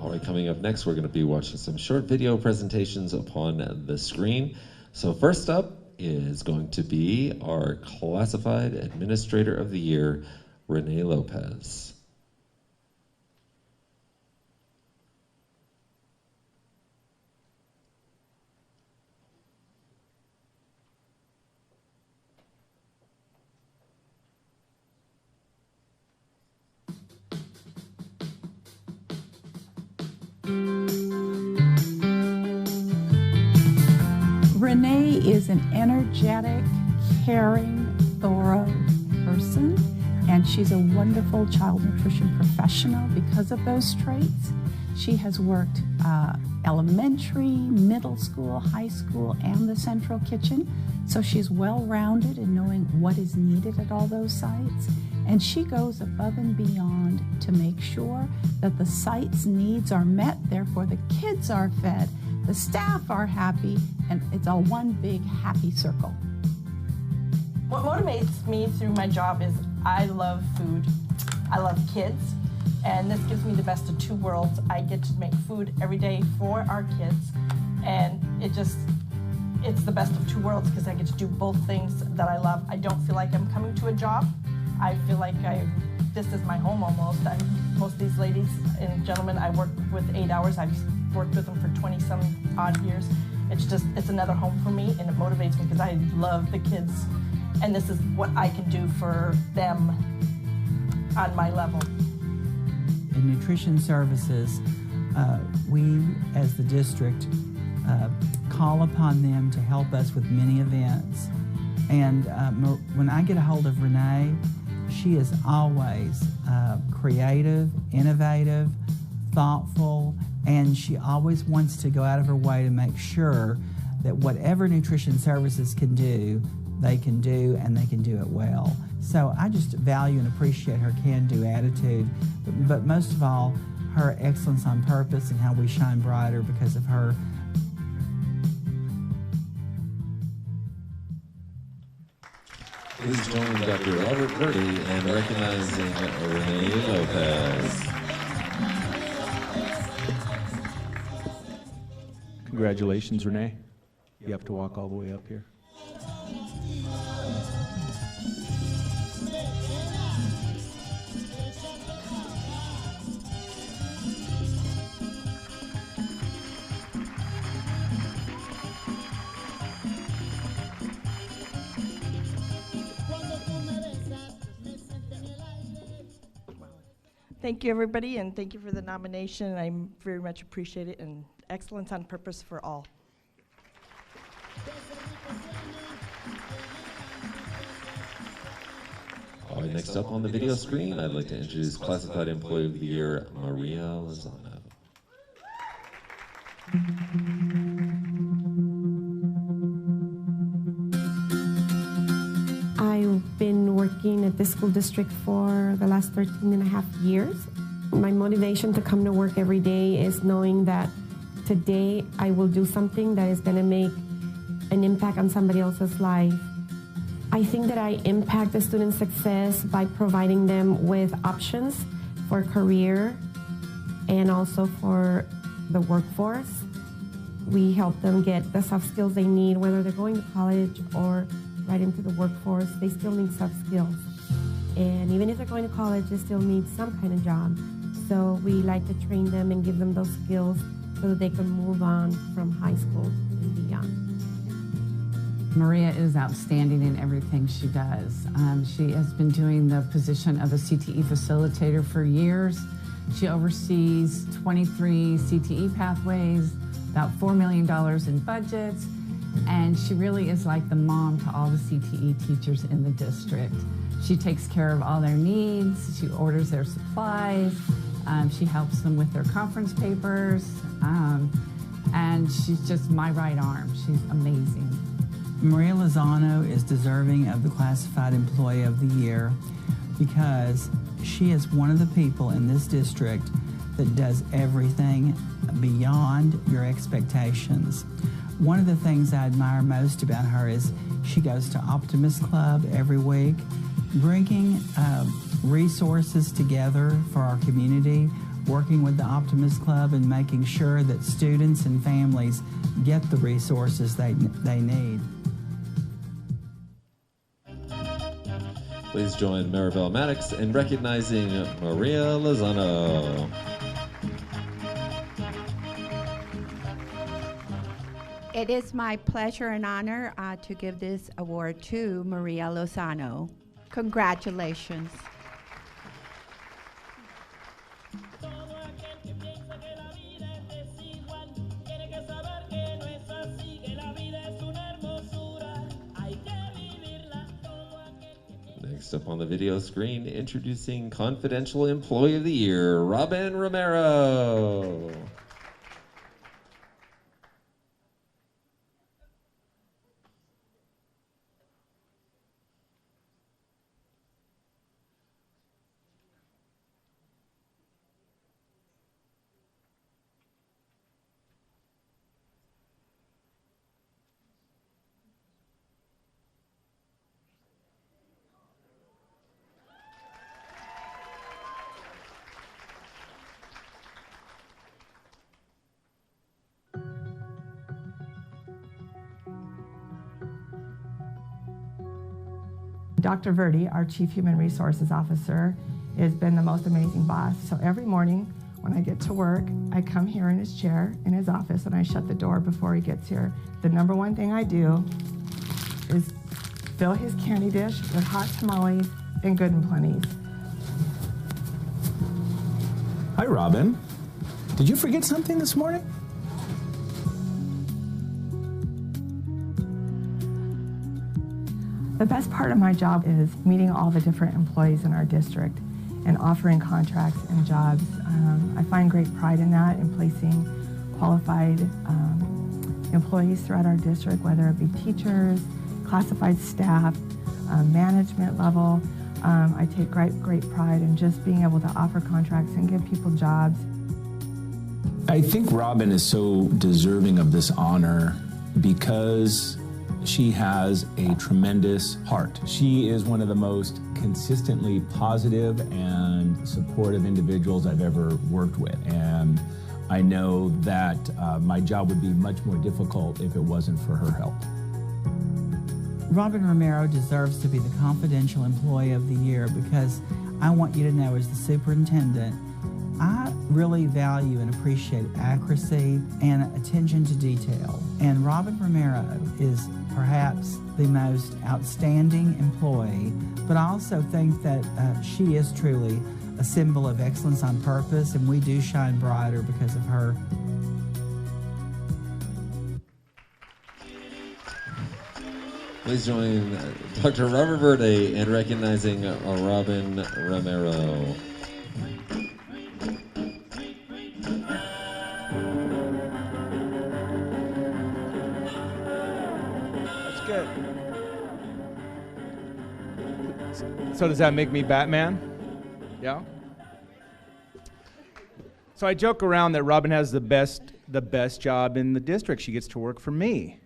All right, coming up next, we're going to be watching some short video presentations upon the screen. So first up is going to be our Classified Administrator of the Year, Renee Lopez. Renee is an energetic, caring, thorough person, and she's a wonderful child nutrition professional because of those traits. She has worked elementary, middle school, high school, and the central kitchen, so she's well-rounded in knowing what is needed at all those sites, and she goes above and beyond to make sure that the site's needs are met, therefore the kids are fed, the staff are happy, and it's all one big happy circle. What motivates me through my job is I love food, I love kids, and this gives me the best of two worlds. I get to make food every day for our kids, and it's the best of two worlds because I get to do both things that I love. I don't feel like I'm coming to a job. I feel like this is my home almost. Most of these ladies and gentlemen I work with 8 hours. I've worked with them for 20-some odd years. It's another home for me, and it motivates me because I love the kids, and this is what I can do for them on my level. In nutrition services, we as the district call upon them to help us with many events. And when I get a hold of Renee, she is always creative, innovative, thoughtful, and she always wants to go out of her way to make sure that whatever nutrition services can do, they can do, and they can do it well. So I just value and appreciate her can-do attitude, but most of all, her excellence on purpose and how we shine brighter because of her. Please join Dr. Robert Verde in recognizing Renee Lopez. Congratulations, Renee. You have to walk all the way up here. Thank you, everybody, and thank you for the nomination. I very much appreciate it, and excellence on purpose for all. All right, next up on the video screen, I'd like to introduce Classified Employee of the Year, Maria Lozano. I've been working at this school district for the last 13 and a half years. My motivation to come to work every day is knowing that today I will do something that is going to make an impact on somebody else's life. I think that I impact the students' success by providing them with options for career and also for the workforce. We help them get the soft skills they need, whether they're going to college or right into the workforce. They still need soft skills. And even if they're going to college, they still need some kind of job. So we like to train them and give them those skills so that they can move on from high school and beyond. Maria is outstanding in everything she does. She has been doing the position of a CTE facilitator for years. She oversees 23 CTE pathways, about $4 million in budgets, and she really is like the mom to all the CTE teachers in the district. She takes care of all their needs, she orders their supplies, she helps them with their conference papers, and she's just my right arm. She's amazing. Maria Lozano is deserving of the Classified Employee of the Year because she is one of the people in this district that does everything beyond your expectations. One of the things I admire most about her is she goes to Optimist Club every week, bringing resources together for our community, working with the Optimist Club and making sure that students and families get the resources they need. Please join Maribel Maddox in recognizing Maria Lozano. It is my pleasure and honor to give this award to Maria Lozano. Congratulations. Next up on the video screen, introducing Confidential Employee of the Year, Robin Romero. Dr. Verde, our Chief Human Resources Officer, has been the most amazing boss. So every morning when I get to work, I come here in his chair in his office and I shut the door before he gets here. The number one thing I do is fill his candy dish with hot tamales and Good and Plenty's. Hi, Robin. Did you forget something this morning? The best part of my job is meeting all the different employees in our district and offering contracts and jobs. I find great pride in that, in placing qualified employees throughout our district, whether it be teachers, classified staff, management level. I take great pride in just being able to offer contracts and give people jobs. I think Robin is so deserving of this honor because she has a tremendous heart. She is one of the most consistently positive and supportive individuals I've ever worked with. And I know that my job would be much more difficult if it wasn't for her help. Robin Romero deserves to be the Confidential Employee of the Year because I want you to know, as the superintendent, I really value and appreciate accuracy and attention to detail. And Robin Romero is perhaps the most outstanding employee, but I also think that she is truly a symbol of excellence on purpose, and we do shine brighter because of her. Please join Dr. Robert Verde in recognizing Robin Romero. Good. So does that make me Batman? Yeah? So I joke around that Robin has the best job in the district. She gets to work for me.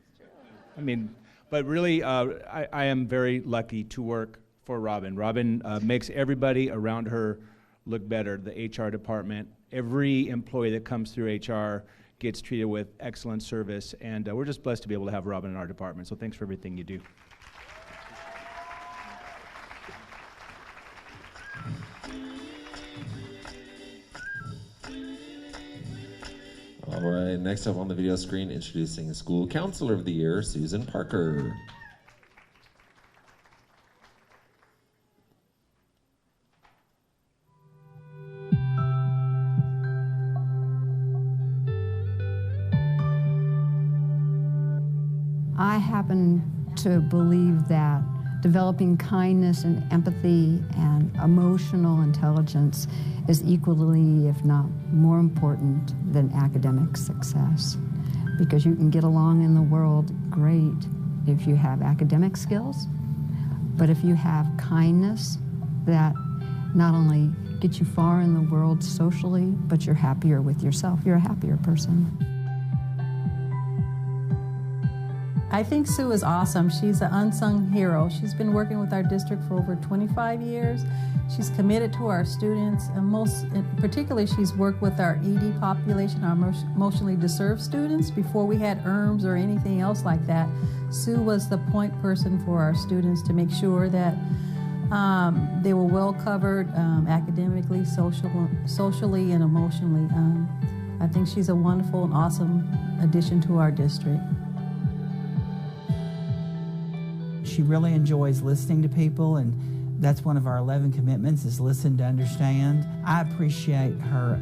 I mean, but really, I am very lucky to work for Robin. Robin makes everybody around her look better, the HR department. Every employee that comes through HR gets treated with excellent service, and we're just blessed to be able to have Robin in our department, so thanks for everything you do. All right, next up on the video screen, introducing School Counselor of the Year, Susan Parker. I happen to believe that developing kindness and empathy and emotional intelligence is equally, if not more important than academic success. Because you can get along in the world great if you have academic skills, but if you have kindness, that not only gets you far in the world socially, but you're happier with yourself. You're a happier person. I think Sue is awesome. She's an unsung hero. She's been working with our district for over 25 years. She's committed to our students, and particularly she's worked with our ED population, our emotionally disturbed students, before we had ERMs or anything else like that. Sue was the point person for our students to make sure that they were well covered academically, socially, and emotionally. I think she's a wonderful and awesome addition to our district. She really enjoys listening to people, and that's one of our 11 commitments, is listen to understand. I appreciate her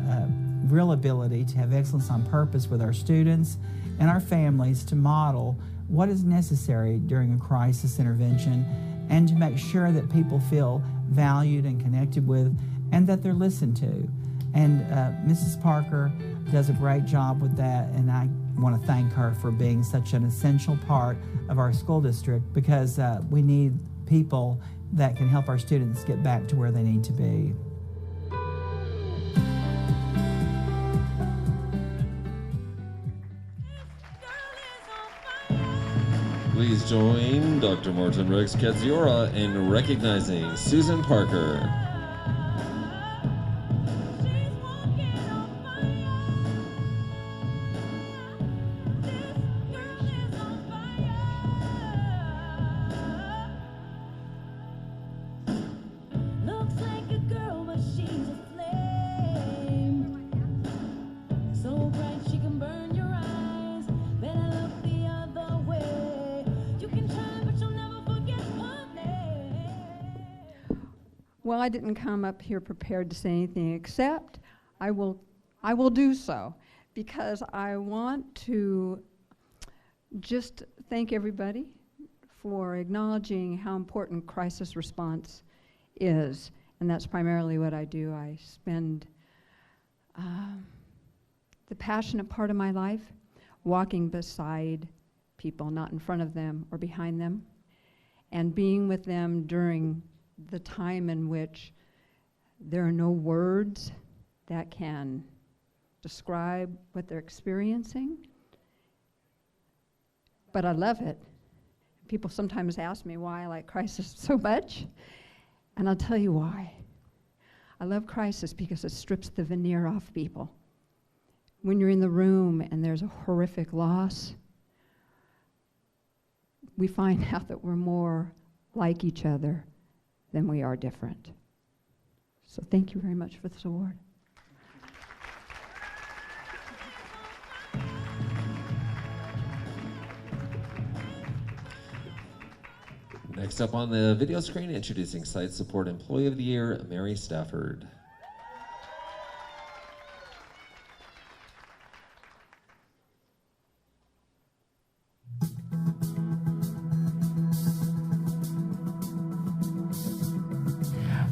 real ability to have excellence on purpose with our students and our families to model what is necessary during a crisis intervention and to make sure that people feel valued and connected with and that they're listened to. And Mrs. Parker does a great job with that, and I want to thank her for being such an essential part of our school district, because we need people that can help our students get back to where they need to be. Please join Dr. Martin Rex Kadziora in recognizing Susan Parker. Well, I didn't come up here prepared to say anything, except I will do so, because I want to just thank everybody for acknowledging how important crisis response is, and that's primarily what I do. I spend the passionate part of my life walking beside people, not in front of them or behind them, and being with them during the time in which there are no words that can describe what they're experiencing. But I love it. People sometimes ask me why I like crisis so much, and I'll tell you why. I love crisis because it strips the veneer off people. When you're in the room and there's a horrific loss, we find out that we're more like each other than we are different. So thank you very much for this award. Next up on the video screen, introducing Site Support Employee of the Year, Mary Stafford.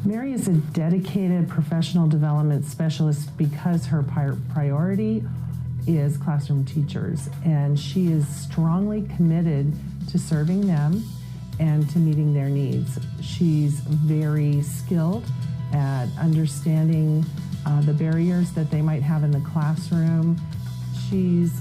Mary is a dedicated professional development specialist because her priority is classroom teachers, and she is strongly committed to serving them and to meeting their needs. She's very skilled at understanding the barriers that they might have in the classroom. She's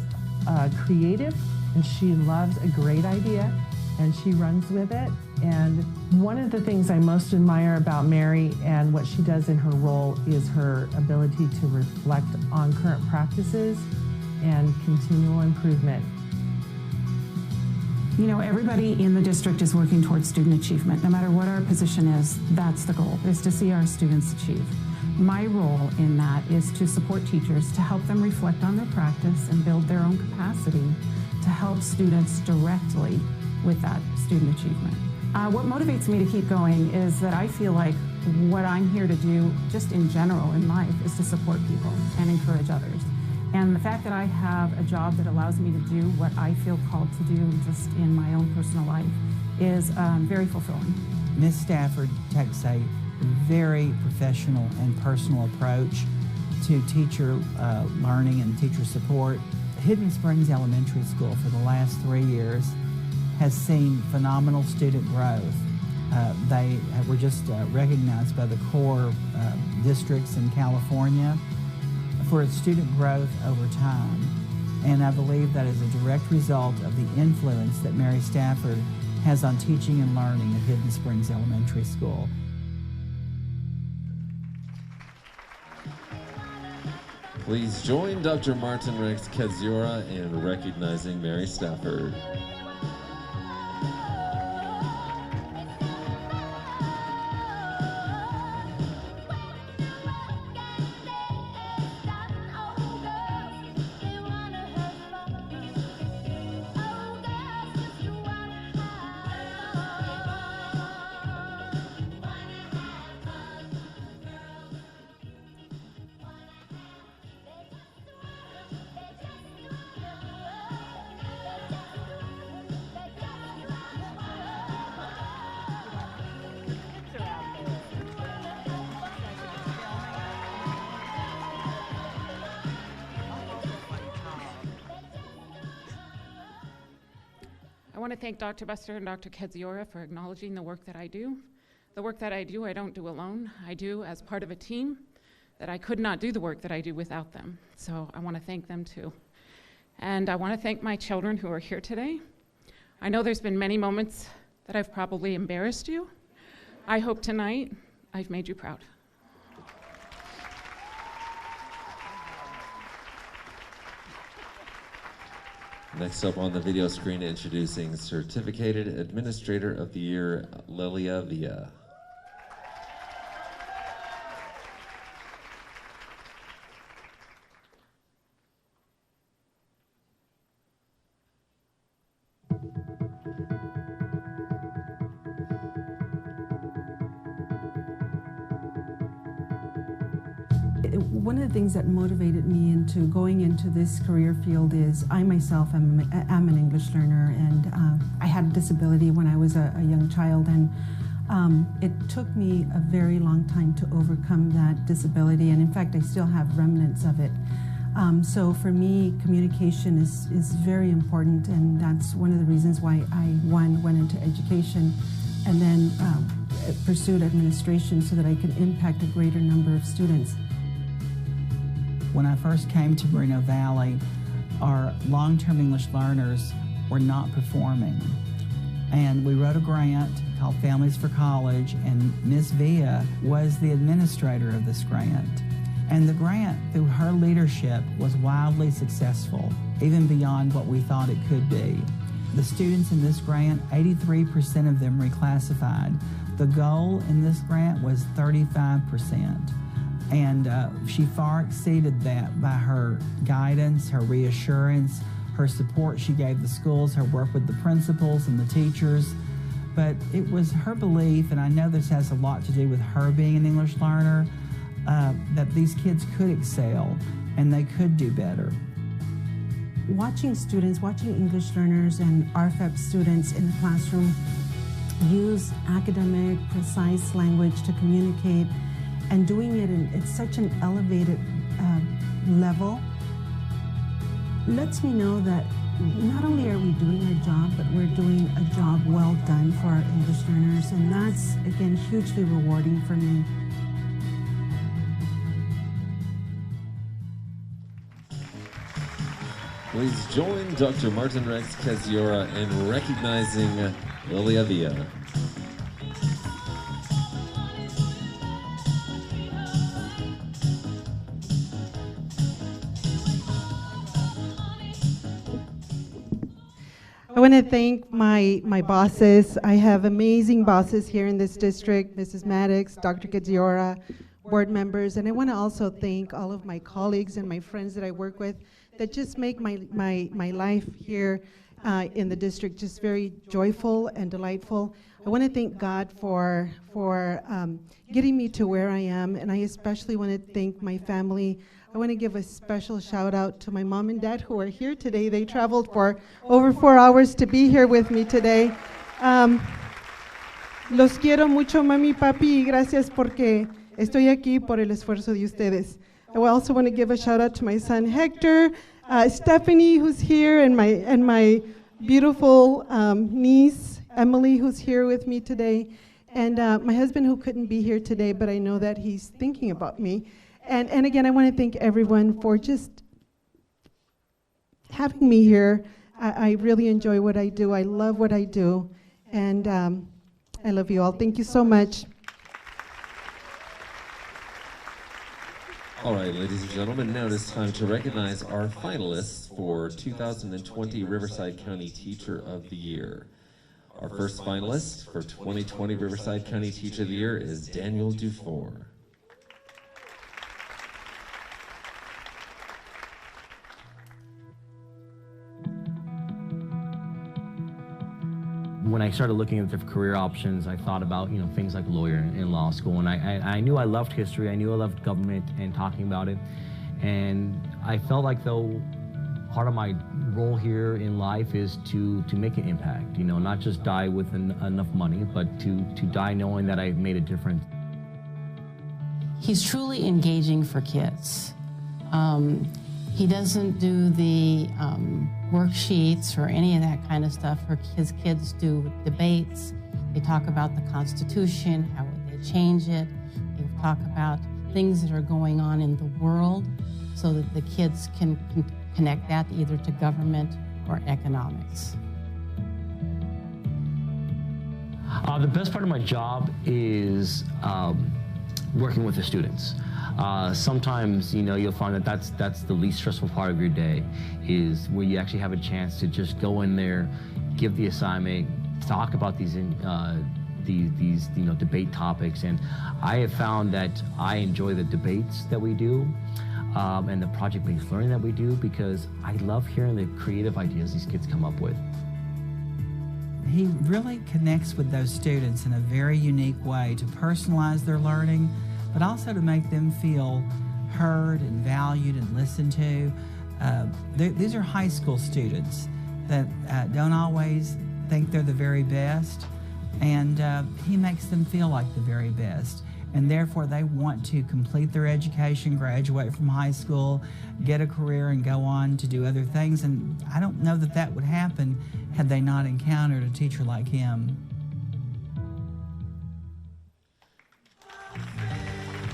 creative, and she loves a great idea, and she runs with it. And one of the things I most admire about Mary and what she does in her role is her ability to reflect on current practices and continual improvement. You know, everybody in the district is working towards student achievement. No matter what our position is, that's the goal, is to see our students achieve. My role in that is to support teachers, to help them reflect on their practice and build their own capacity to help students directly with that student achievement. What motivates me to keep going is that I feel like what I'm here to do, just in general in life, is to support people and encourage others. And the fact that I have a job that allows me to do what I feel called to do just in my own personal life is very fulfilling. Ms. Stafford takes a very professional and personal approach to teacher learning and teacher support. Hidden Springs Elementary School for the last 3 years has seen phenomenal student growth. They were just recognized by the core districts in California for its student growth over time. And I believe that is a direct result of the influence that Mary Stafford has on teaching and learning at Hidden Springs Elementary School. Please join Dr. Martin Rex Kaziora in recognizing Mary Stafford. I want to thank Dr. Buster and Dr. Kaziora for acknowledging the work that I do. The work that I do, I don't do alone. I do as part of a team that I could not do the work that I do without them. So I want to thank them too. And I want to thank my children who are here today. I know there's been many moments that I've probably embarrassed you. I hope tonight I've made you proud. Next up on the video screen, introducing Certificated Administrator of the Year, Lilia Villa. One of the things that motivated me into going into this career field is I myself am an English learner, and I had a disability when I was a young child, and it took me a very long time to overcome that disability, and in fact I still have remnants of it. So for me, communication is very important, and that's one of the reasons why I went into education and then pursued administration so that I could impact a greater number of students. When I first came to Moreno Valley, our long-term English learners were not performing. And we wrote a grant called Families for College, and Ms. Villa was the administrator of this grant. And the grant, through her leadership, was wildly successful, even beyond what we thought it could be. The students in this grant, 83% of them reclassified. The goal in this grant was 35%. And she far exceeded that by her guidance, her reassurance, her support she gave the schools, her work with the principals and the teachers. But it was her belief, and I know this has a lot to do with her being an English learner, that these kids could excel and they could do better. Watching students, watching English learners and RFEP students in the classroom use academic, precise language to communicate, and doing it at such an elevated level lets me know that not only are we doing our job, but we're doing a job well done for our English learners, and that's, again, hugely rewarding for me. Please join Dr. Martin Rex Kaziora in recognizing Lilia Villa. I want to thank my bosses. I have amazing bosses here in this district, Mrs. Maddox, Dr. Kaziora, board members, and I want to also thank all of my colleagues and my friends that I work with that just make my life here in the district just very joyful and delightful. I want to thank God for getting me to where I am, and I especially want to thank my family. I want to give a special shout out to my mom and dad who are here today. They traveled for over 4 hours to be here with me today. Los quiero mucho, mami, papi, y gracias porque estoy aquí por el esfuerzo de ustedes. I also want to give a shout out to my son Hector, Stephanie, who's here, and my beautiful niece Emily, who's here with me today, and my husband who couldn't be here today, but I know that he's thinking about me. And again, I want to thank everyone for just having me here. I really enjoy what I do. I love what I do. And I love you all. Thank you so much. All right, ladies and gentlemen, now it is time to recognize our finalists for 2020 Riverside County Teacher of the Year. Our first finalist for 2020 Riverside County Teacher of the Year is Daniel Dufour. When I started looking at different career options, I thought about, things like lawyer in law school, and I knew I loved history, I knew I loved government and talking about it, and I felt like though part of my role here in life is to make an impact, not just die with enough money, but to die knowing that I made a difference. He's truly engaging for kids. He doesn't do the worksheets or any of that kind of stuff. His kids do debates. They talk about the Constitution, how would they change it. They talk about things that are going on in the world so that the kids can connect that either to government or economics. The best part of my job is working with the students. Sometimes, you'll find that that's the least stressful part of your day, is where you actually have a chance to just go in there, give the assignment, talk about these debate topics. And I have found that I enjoy the debates that we do and the project-based learning that we do, because I love hearing the creative ideas these kids come up with. He really connects with those students in a very unique way to personalize their learning, but also to make them feel heard and valued and listened to. These are high school students that don't always think they're the very best, and he makes them feel like the very best. And therefore they want to complete their education, graduate from high school, get a career and go on to do other things. And I don't know that that would happen had they not encountered a teacher like him.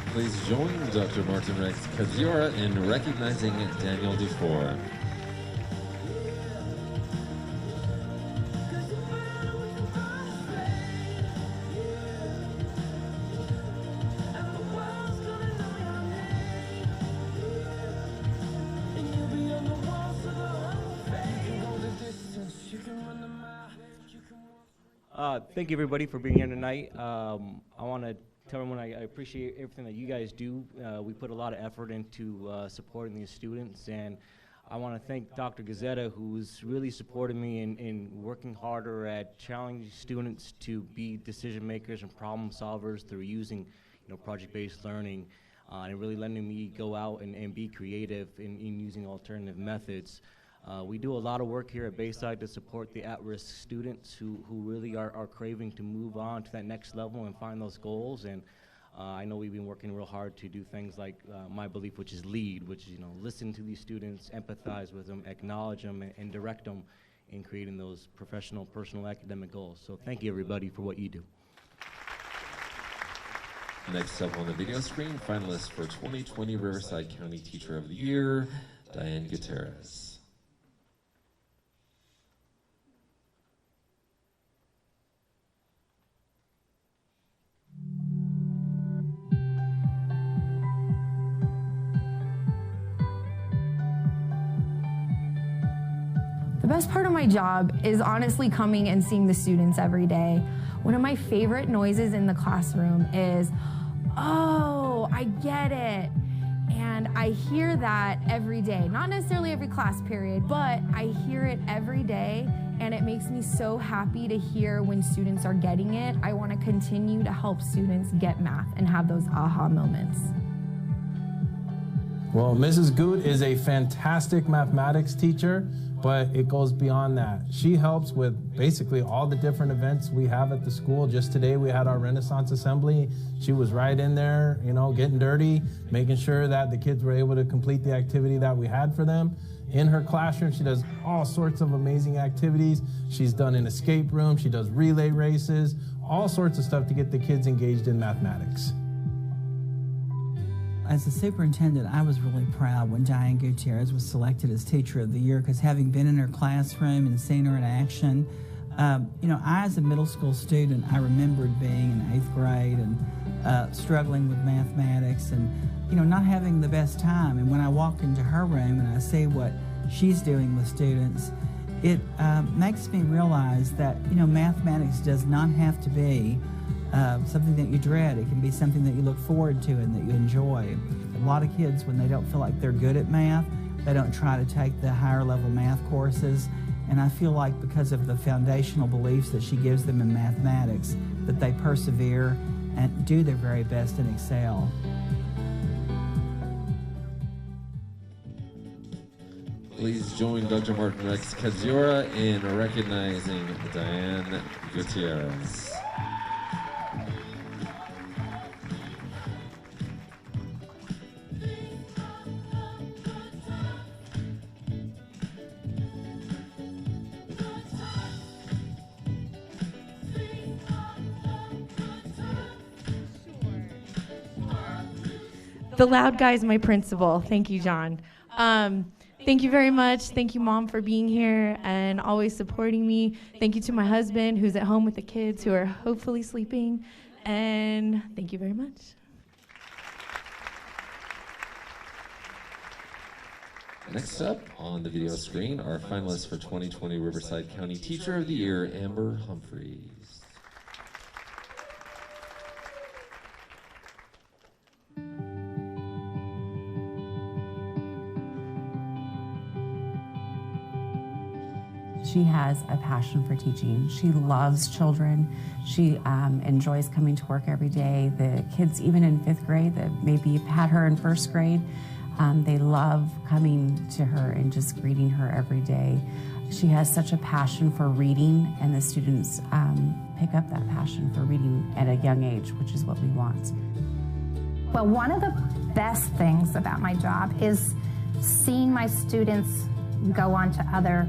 Please join Dr. Martin Rex Kaziora in recognizing Daniel Dufour. Thank you, everybody, for being here tonight. I want to tell everyone I appreciate everything that you guys do. We put a lot of effort into supporting these students, and I want to thank Dr. Gazzetta, who's really supported me in working harder at challenging students to be decision makers and problem solvers through using project-based learning, and really letting me go out and be creative in using alternative methods. We do a lot of work here at Bayside to support the at-risk students who really are craving to move on to that next level and find those goals. And I know we've been working real hard to do things like my belief, which is lead, which is listen to these students, empathize with them, acknowledge them, and direct them in creating those professional, personal, academic goals. So thank you, everybody, for what you do. Next up on the video screen, finalist for 2020 Riverside County Teacher of the Year, Diane Gutierrez. The best part of my job is honestly coming and seeing the students every day. One of my favorite noises in the classroom is, "Oh, I get it." And I hear that every day. Not necessarily every class period, but I hear it every day, and it makes me so happy to hear when students are getting it. I want to continue to help students get math and have those aha moments. Well, Mrs. Good is a fantastic mathematics teacher, but it goes beyond that. She helps with basically all the different events we have at the school. Just today we had our Renaissance Assembly. She was right in there, getting dirty, making sure that the kids were able to complete the activity that we had for them. In her classroom, she does all sorts of amazing activities. She's done an escape room, she does relay races, all sorts of stuff to get the kids engaged in mathematics. As a superintendent, I was really proud when Diane Gutierrez was selected as Teacher of the Year, because having been in her classroom and seen her in action, you know, I as a middle school student, I remembered being in 8th grade and struggling with mathematics and, you know, not having the best time. And when I walk into her room and I see what she's doing with students, it makes me realize that, you know, mathematics does not have to be something that you dread. It can be something that you look forward to and that you enjoy. A lot of kids, when they don't feel like they're good at math, they don't try to take the higher level math courses. And I feel like because of the foundational beliefs that she gives them in mathematics, that they persevere and do their very best and excel. Please join Dr. Martin Rex Kaziora in recognizing Diane Gutierrez. The loud guy is my principal. Thank you, John. Thank you very much. Thank you, Mom, for being here and always supporting me. Thank you to my husband, who's at home with the kids, who are hopefully sleeping. And thank you very much. Next up on the video screen, our finalists for 2020 Riverside County Teacher of the Year, Amber Humphreys. She has a passion for teaching. She loves children. She enjoys coming to work every day. The kids, even in 5th grade, that maybe had her in 1st grade, they love coming to her and just greeting her every day. She has such a passion for reading, and the students pick up that passion for reading at a young age, which is what we want. Well, one of the best things about my job is seeing my students go on to other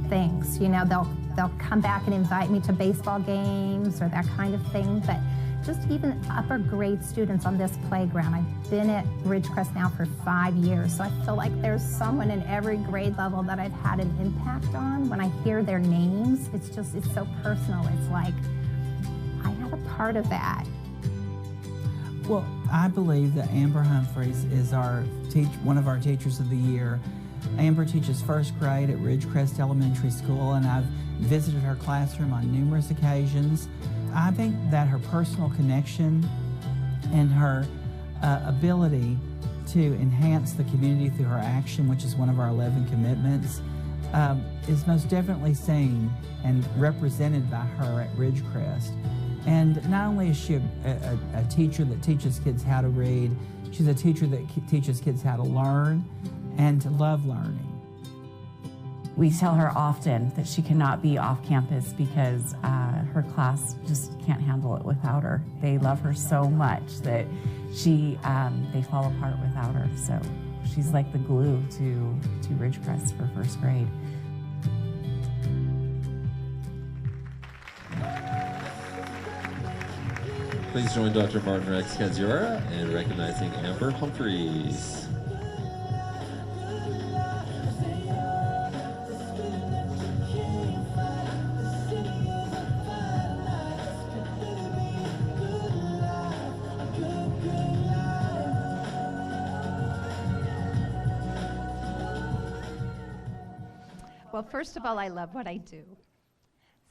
things. You know, they'll come back and invite me to baseball games or that kind of thing, but just even upper grade students on this playground. I've been at Ridgecrest now for 5 years, so I feel like there's someone in every grade level that I've had an impact on. When I hear their names, it's so personal. It's like, I had a part of that. Well, I believe that Amber Humphreys is one of our Teachers of the Year. Amber teaches 1st grade at Ridgecrest Elementary School, and I've visited her classroom on numerous occasions. I think that her personal connection and her ability to enhance the community through her action, which is one of our 11 commitments, is most definitely seen and represented by her at Ridgecrest. And not only is she a teacher that teaches kids how to read, she's a teacher that teaches kids how to learn and to love learning. We tell her often that she cannot be off campus because her class just can't handle it without her. They love her so much that they fall apart without her. So she's like the glue to Ridgecrest for 1st grade. Please join Dr. Martin Rex Kaziora in recognizing Amber Humphreys. Well, first of all, I love what I do.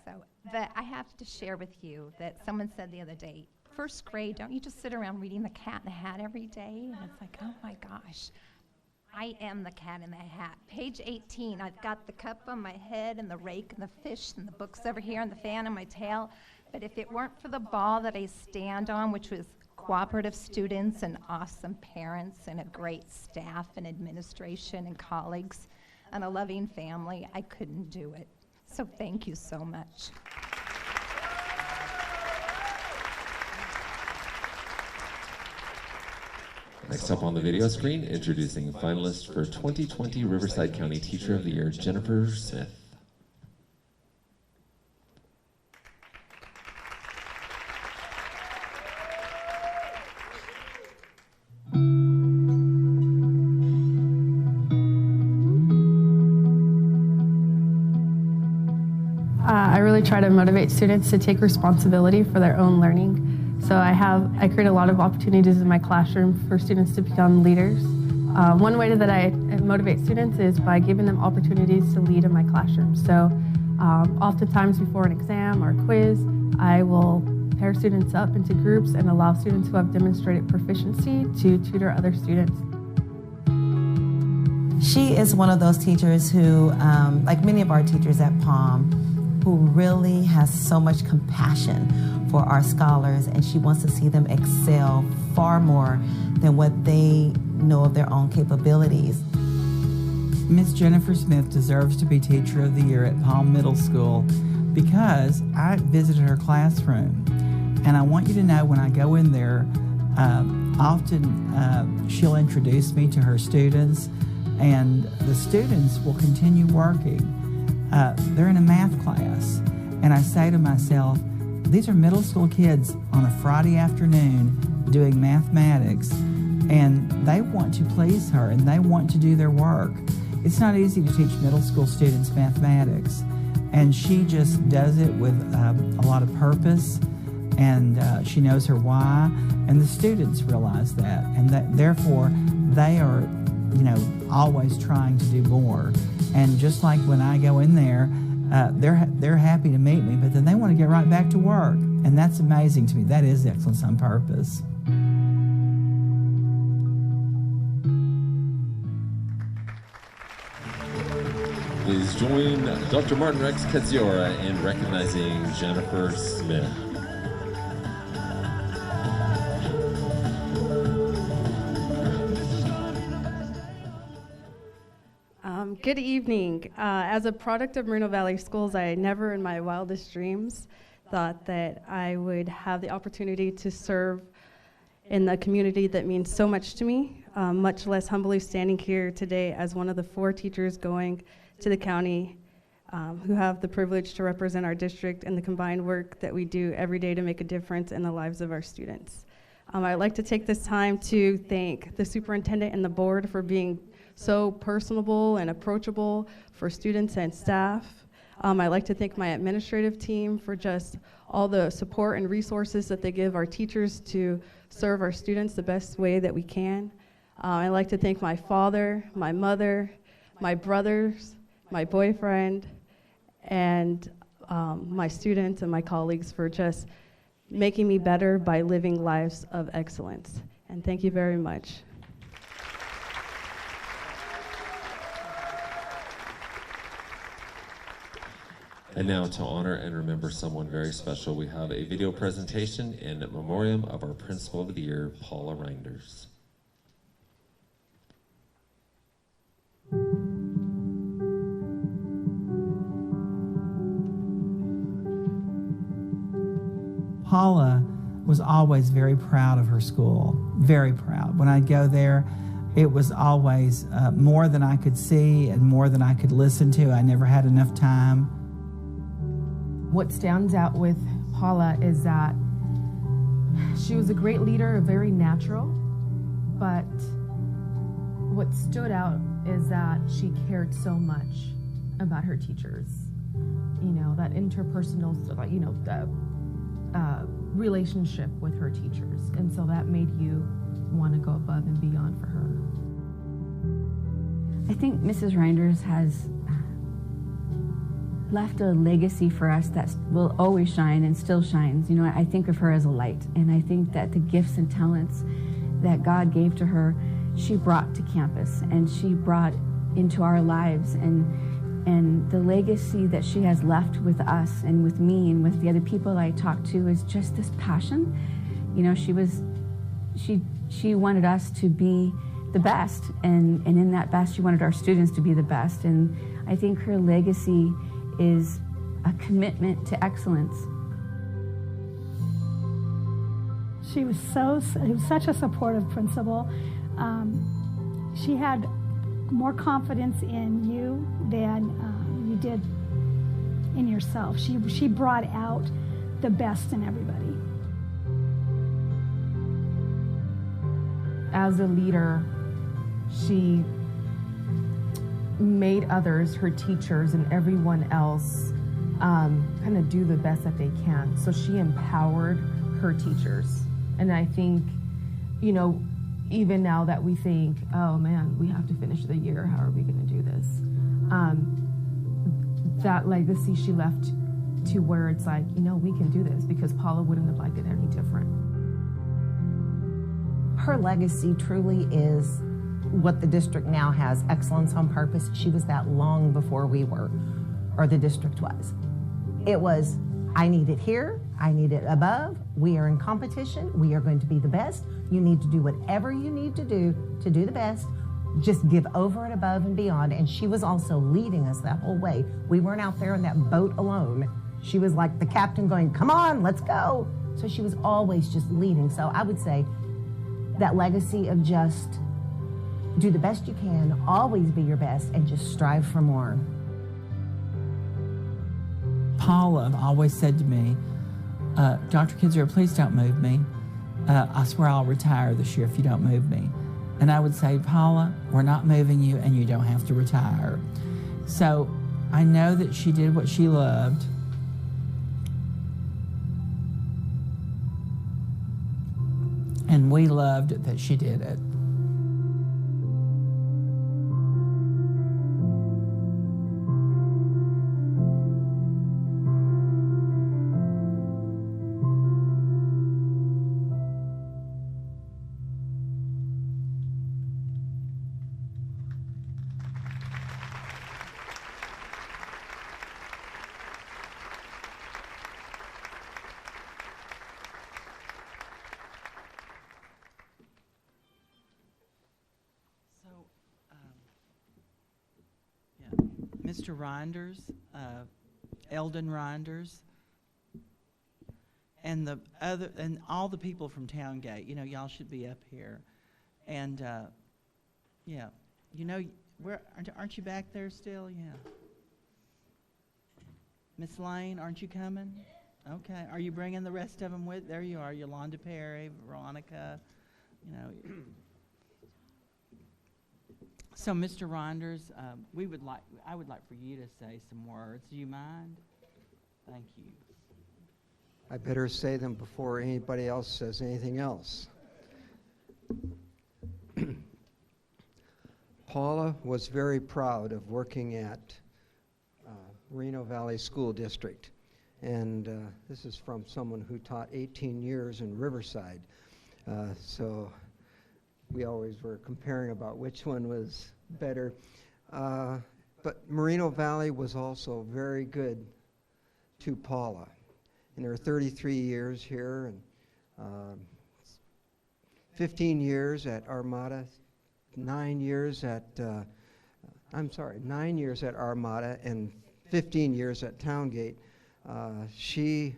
So I have to share with you that someone said the other day, 1st grade, don't you just sit around reading The Cat in the Hat every day? And it's like, oh my gosh, I am the cat in the hat. Page 18, I've got the cup on my head and the rake and the fish and the books over here and the fan on my tail. But if it weren't for the ball that I stand on, which was cooperative students and awesome parents and a great staff and administration and colleagues and a loving family, I couldn't do it. So thank you so much. Next up on the video screen, introducing finalist for 2020 Riverside County Teacher of the Year, Jennifer Smith. really try to motivate students to take responsibility for their own learning. So I create a lot of opportunities in my classroom for students to become leaders. One way that I motivate students is by giving them opportunities to lead in my classroom. So oftentimes before an exam or quiz, I will pair students up into groups and allow students who have demonstrated proficiency to tutor other students. She is one of those teachers who, like many of our teachers at Palm, who really has so much compassion for our scholars, and she wants to see them excel far more than what they know of their own capabilities. Miss Jennifer Smith deserves to be Teacher of the Year at Palm Middle School because I visited her classroom. And I want you to know when I go in there, often she'll introduce me to her students, and the students will continue working. They're in a math class, and I say to myself, these are middle school kids on a Friday afternoon doing mathematics, and they want to please her, and they want to do their work. It's not easy to teach middle school students mathematics, and she just does it with a lot of purpose, and she knows her why, and the students realize that, and that therefore they are, always trying to do more. And just like when I go in there, they're happy to meet me, but then they want to get right back to work, and that's amazing to me. That is excellence on purpose. Please join Dr. Martin Rex Kadziora in recognizing Jennifer Smith. Good evening. As a product of Moreno Valley Schools, I never in my wildest dreams thought that I would have the opportunity to serve in the community that means so much to me, much less humbly standing here today as one of the 4 teachers going to the county who have the privilege to represent our district and the combined work that we do every day to make a difference in the lives of our students. I'd like to take this time to thank the superintendent and the board for being so personable and approachable for students and staff. I'd like to thank my administrative team for just all the support and resources that they give our teachers to serve our students the best way that we can. I'd like to thank my father, my mother, my brothers, my boyfriend, and my students and my colleagues for just making me better by living lives of excellence. And thank you very much. And now to honor and remember someone very special, we have a video presentation in memoriam of our Principal of the Year, Paula Reinders. Paula was always very proud of her school, very proud. When I'd go there, it was always more than I could see and more than I could listen to. I never had enough time. What stands out with Paula is that she was a great leader, very natural, but what stood out is that she cared so much about her teachers. That interpersonal, the relationship with her teachers. And so that made you want to go above and beyond for her. I think Mrs. Reinders has left a legacy for us that will always shine and still shines. I think of her as a light, and I think that the gifts and talents that God gave to her, she brought to campus, and she brought into our lives, and the legacy that she has left with us and with me and with the other people I talk to is just this passion. She wanted us to be the best, and in that best, she wanted our students to be the best, and I think her legacy is a commitment to excellence. She was such a supportive principal. She had more confidence in you than you did in yourself. She brought out the best in everybody. As a leader, she made others, her teachers and everyone else, kind of do the best that they can. So she empowered her teachers. And I think, you know, even now that we think, oh man, we have to finish the year, how are we going to do this? That legacy she left to where it's like, you know, we can do this, because Paula wouldn't have liked it any different. Her legacy truly is what the district now has, excellence on purpose. She was that long before we were, or the district was. It was, I need it here, I need it above, we are in competition, we are going to be the best, you need to do whatever you need to do the best, just give over and above and beyond. And she was also leading us that whole way. We weren't out there in that boat alone. She was like the captain going, come on, let's go. So she was always just leading. So I would say that legacy of just do the best you can, always be your best, and just strive for more. Paula always said to me, Dr. Kidziora, please don't move me. I swear I'll retire this year if you don't move me. And I would say, Paula, we're not moving you and you don't have to retire. So I know that she did what she loved. And we loved that she did it. Mr. Reinders, Eldon Reinders, and all the people from Towngate. You know, y'all should be up here. And yeah, you know, aren't you back there still? Yeah. Miss Lane, aren't you coming? Okay. Are you bringing the rest of them with? There you are, Yolanda Perry, Veronica. You know. So, Mr. Reinders, I would like for you to say some words. Do you mind? Thank you. I better say them before anybody else says anything else. Paula was very proud of working at Moreno Valley School District. And this is from someone who taught 18 years in Riverside. So we always were comparing about which one was better. But Moreno Valley was also very good to Paula. In her 33 years here, and 15 years at Armada, 9 years at Armada, and 15 years at Towngate. She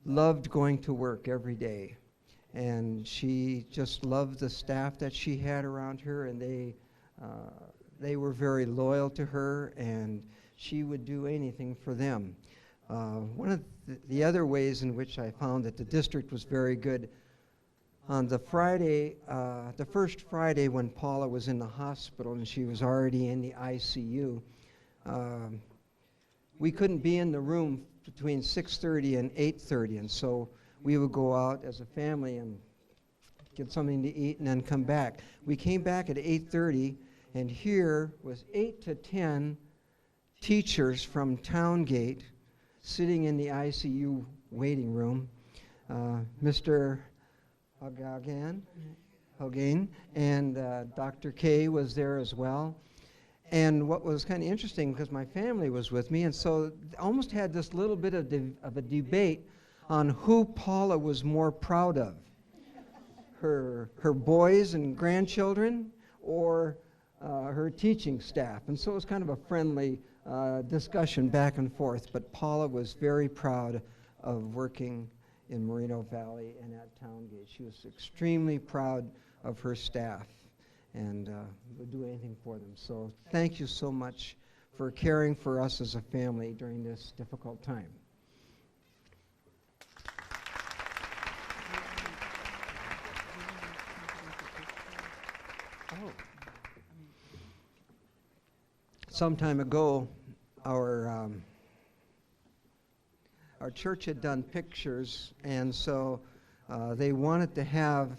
loved going to work every day. And she just loved the staff that she had around her, and they were very loyal to her, and she would do anything for them. One of the other ways in which I found that the district was very good, on the Friday, the first Friday when Paula was in the hospital and she was already in the ICU, we couldn't be in the room between 6:30 and 8:30, and so we would go out as a family and get something to eat and then come back. We came back at 8:30, and here was 8 to 10 teachers from Towngate sitting in the ICU waiting room. Mr. Hogan and Dr. K was there as well. And what was kind of interesting, because my family was with me, and so almost had this little bit of a debate on who Paula was more proud of, her boys and grandchildren, or her teaching staff. And so it was kind of a friendly discussion back and forth. But Paula was very proud of working in Moreno Valley and at Towngate. She was extremely proud of her staff and would do anything for them. So thank you so much for caring for us as a family during this difficult time. Some time ago, our our church had done pictures, and so they wanted to have,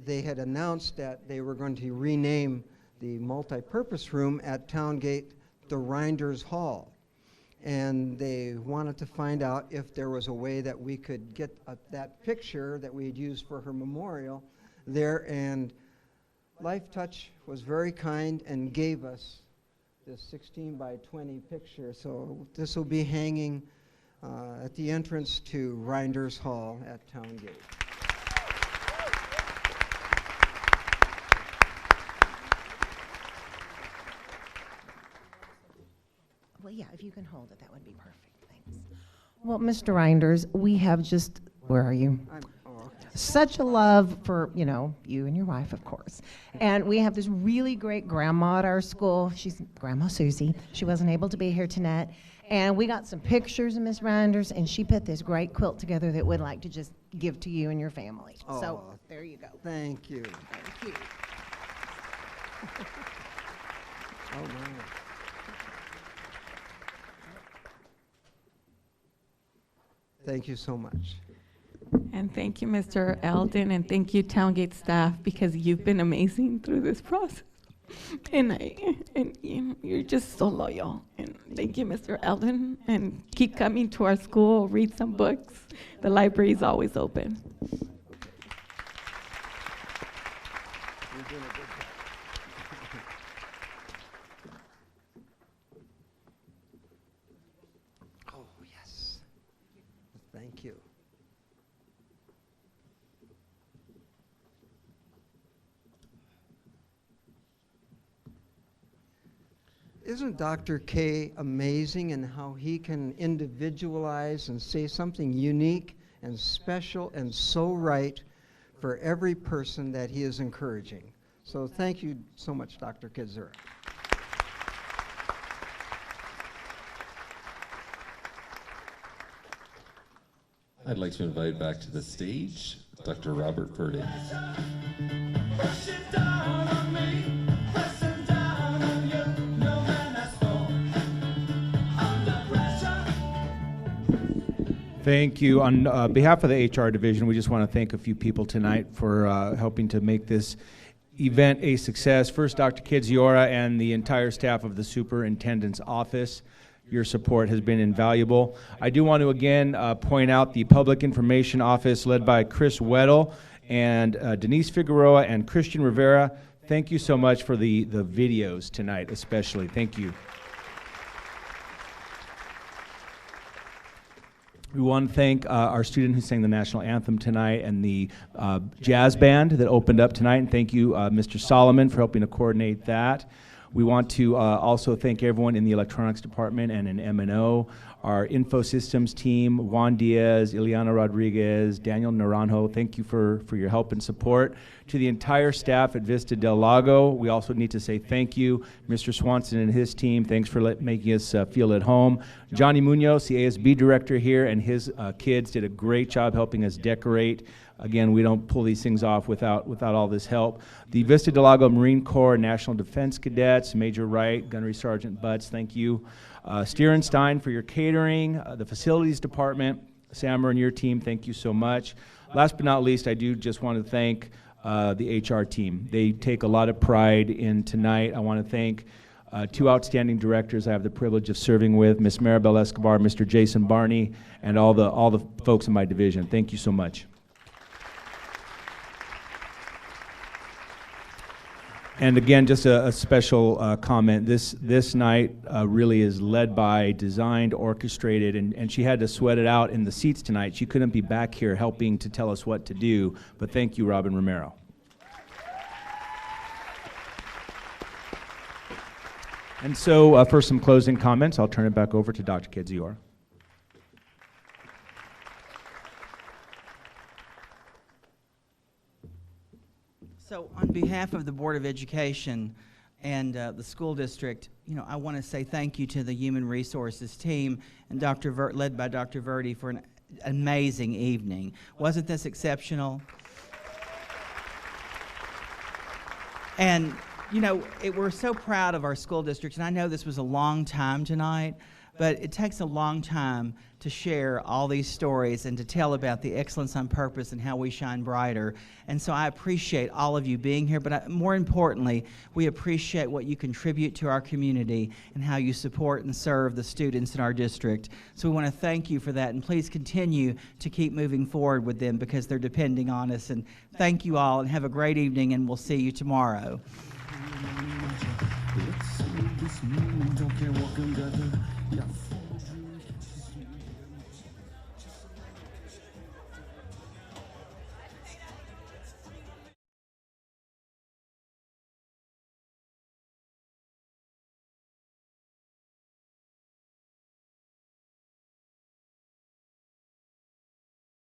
they had announced that they were going to rename the multi-purpose room at Towngate the Reinders Hall. And they wanted to find out if there was a way that we could get that picture that we had used for her memorial there. And Life Touch was very kind and gave us this 16 by 20 picture. So this will be hanging at the entrance to Reinders Hall at Towngate. Well, yeah, if you can hold it, that would be perfect. Thanks. Well, Mr. Reinders, we have just, where are you? Such a love for, you know, you and your wife, of course. And we have this really great grandma at our school. She's Grandma Susie. She wasn't able to be here tonight. And we got some pictures of Miss Reinders, and she put this great quilt together that we'd like to just give to you and your family. Oh, so there you go. Thank you. Thank you. Oh, my. Thank you so much. And thank you, Mr. Eldon, and thank you, Towngate staff, because you've been amazing through this process. And you're just so loyal. And thank you, Mr. Eldon, and keep coming to our school, read some books. The library is always open. Oh, yes. Thank you. Isn't Dr. K amazing in how he can individualize and say something unique and special and so right for every person that he is encouraging? So thank you so much, Dr. Kidzura. I'd like to invite back to the stage Dr. Robert Verde. Thank you. On behalf of the HR division, we just want to thank a few people tonight for helping to make this event a success. First, Dr. Kidziora and the entire staff of the Superintendent's office. Your support has been invaluable. I do want to again point out the Public Information Office led by Chris Weddle and Denise Figueroa and Christian Rivera. Thank you so much for the videos tonight, especially. Thank you. We want to thank our student who sang the national anthem tonight and the jazz band that opened up tonight. And thank you, Mr. Solomon, for helping to coordinate that. We want to also thank everyone in the electronics department and in M&O, our info systems team, Juan Diaz, Ileana Rodriguez, Daniel Naranjo. Thank you for your help and support. To the entire staff at Vista Del Lago, we also need to say thank you. Mr. Swanson and his team, thanks for making us feel at home. Johnny Munoz, the ASB director here, and his kids did a great job helping us decorate. Again, we don't pull these things off without all this help. The Vista Del Lago Marine Corps National Defense Cadets, Major Wright, Gunnery Sergeant Butts, thank you. Stierenstein for your catering, the facilities department, Sammer and your team, thank you so much. Last but not least, I do just want to thank the HR team. They take a lot of pride in tonight. I want to thank two outstanding directors I have the privilege of serving with, Ms. Maribel Escobar, Mr. Jason Barney, and all the folks in my division. Thank you so much. And again, just a special comment. This night really is led by, designed, orchestrated, and she had to sweat it out in the seats tonight. She couldn't be back here helping to tell us what to do, but thank you, Robin Romero. And so for some closing comments, I'll turn it back over to Dr. Kidziora. So on behalf of the Board of Education and the school district, I want to say thank you to the Human Resources team and led by Dr. Verde for an amazing evening. Wasn't this exceptional? And, we're so proud of our school district, and I know this was a long time tonight, but it takes a long time to share all these stories and to tell about the excellence on purpose and how we shine brighter. And so I appreciate all of you being here, but more importantly, we appreciate what you contribute to our community and how you support and serve the students in our district. So we want to thank you for that, and please continue to keep moving forward with them because they're depending on us. And thank you all, and have a great evening, and we'll see you tomorrow.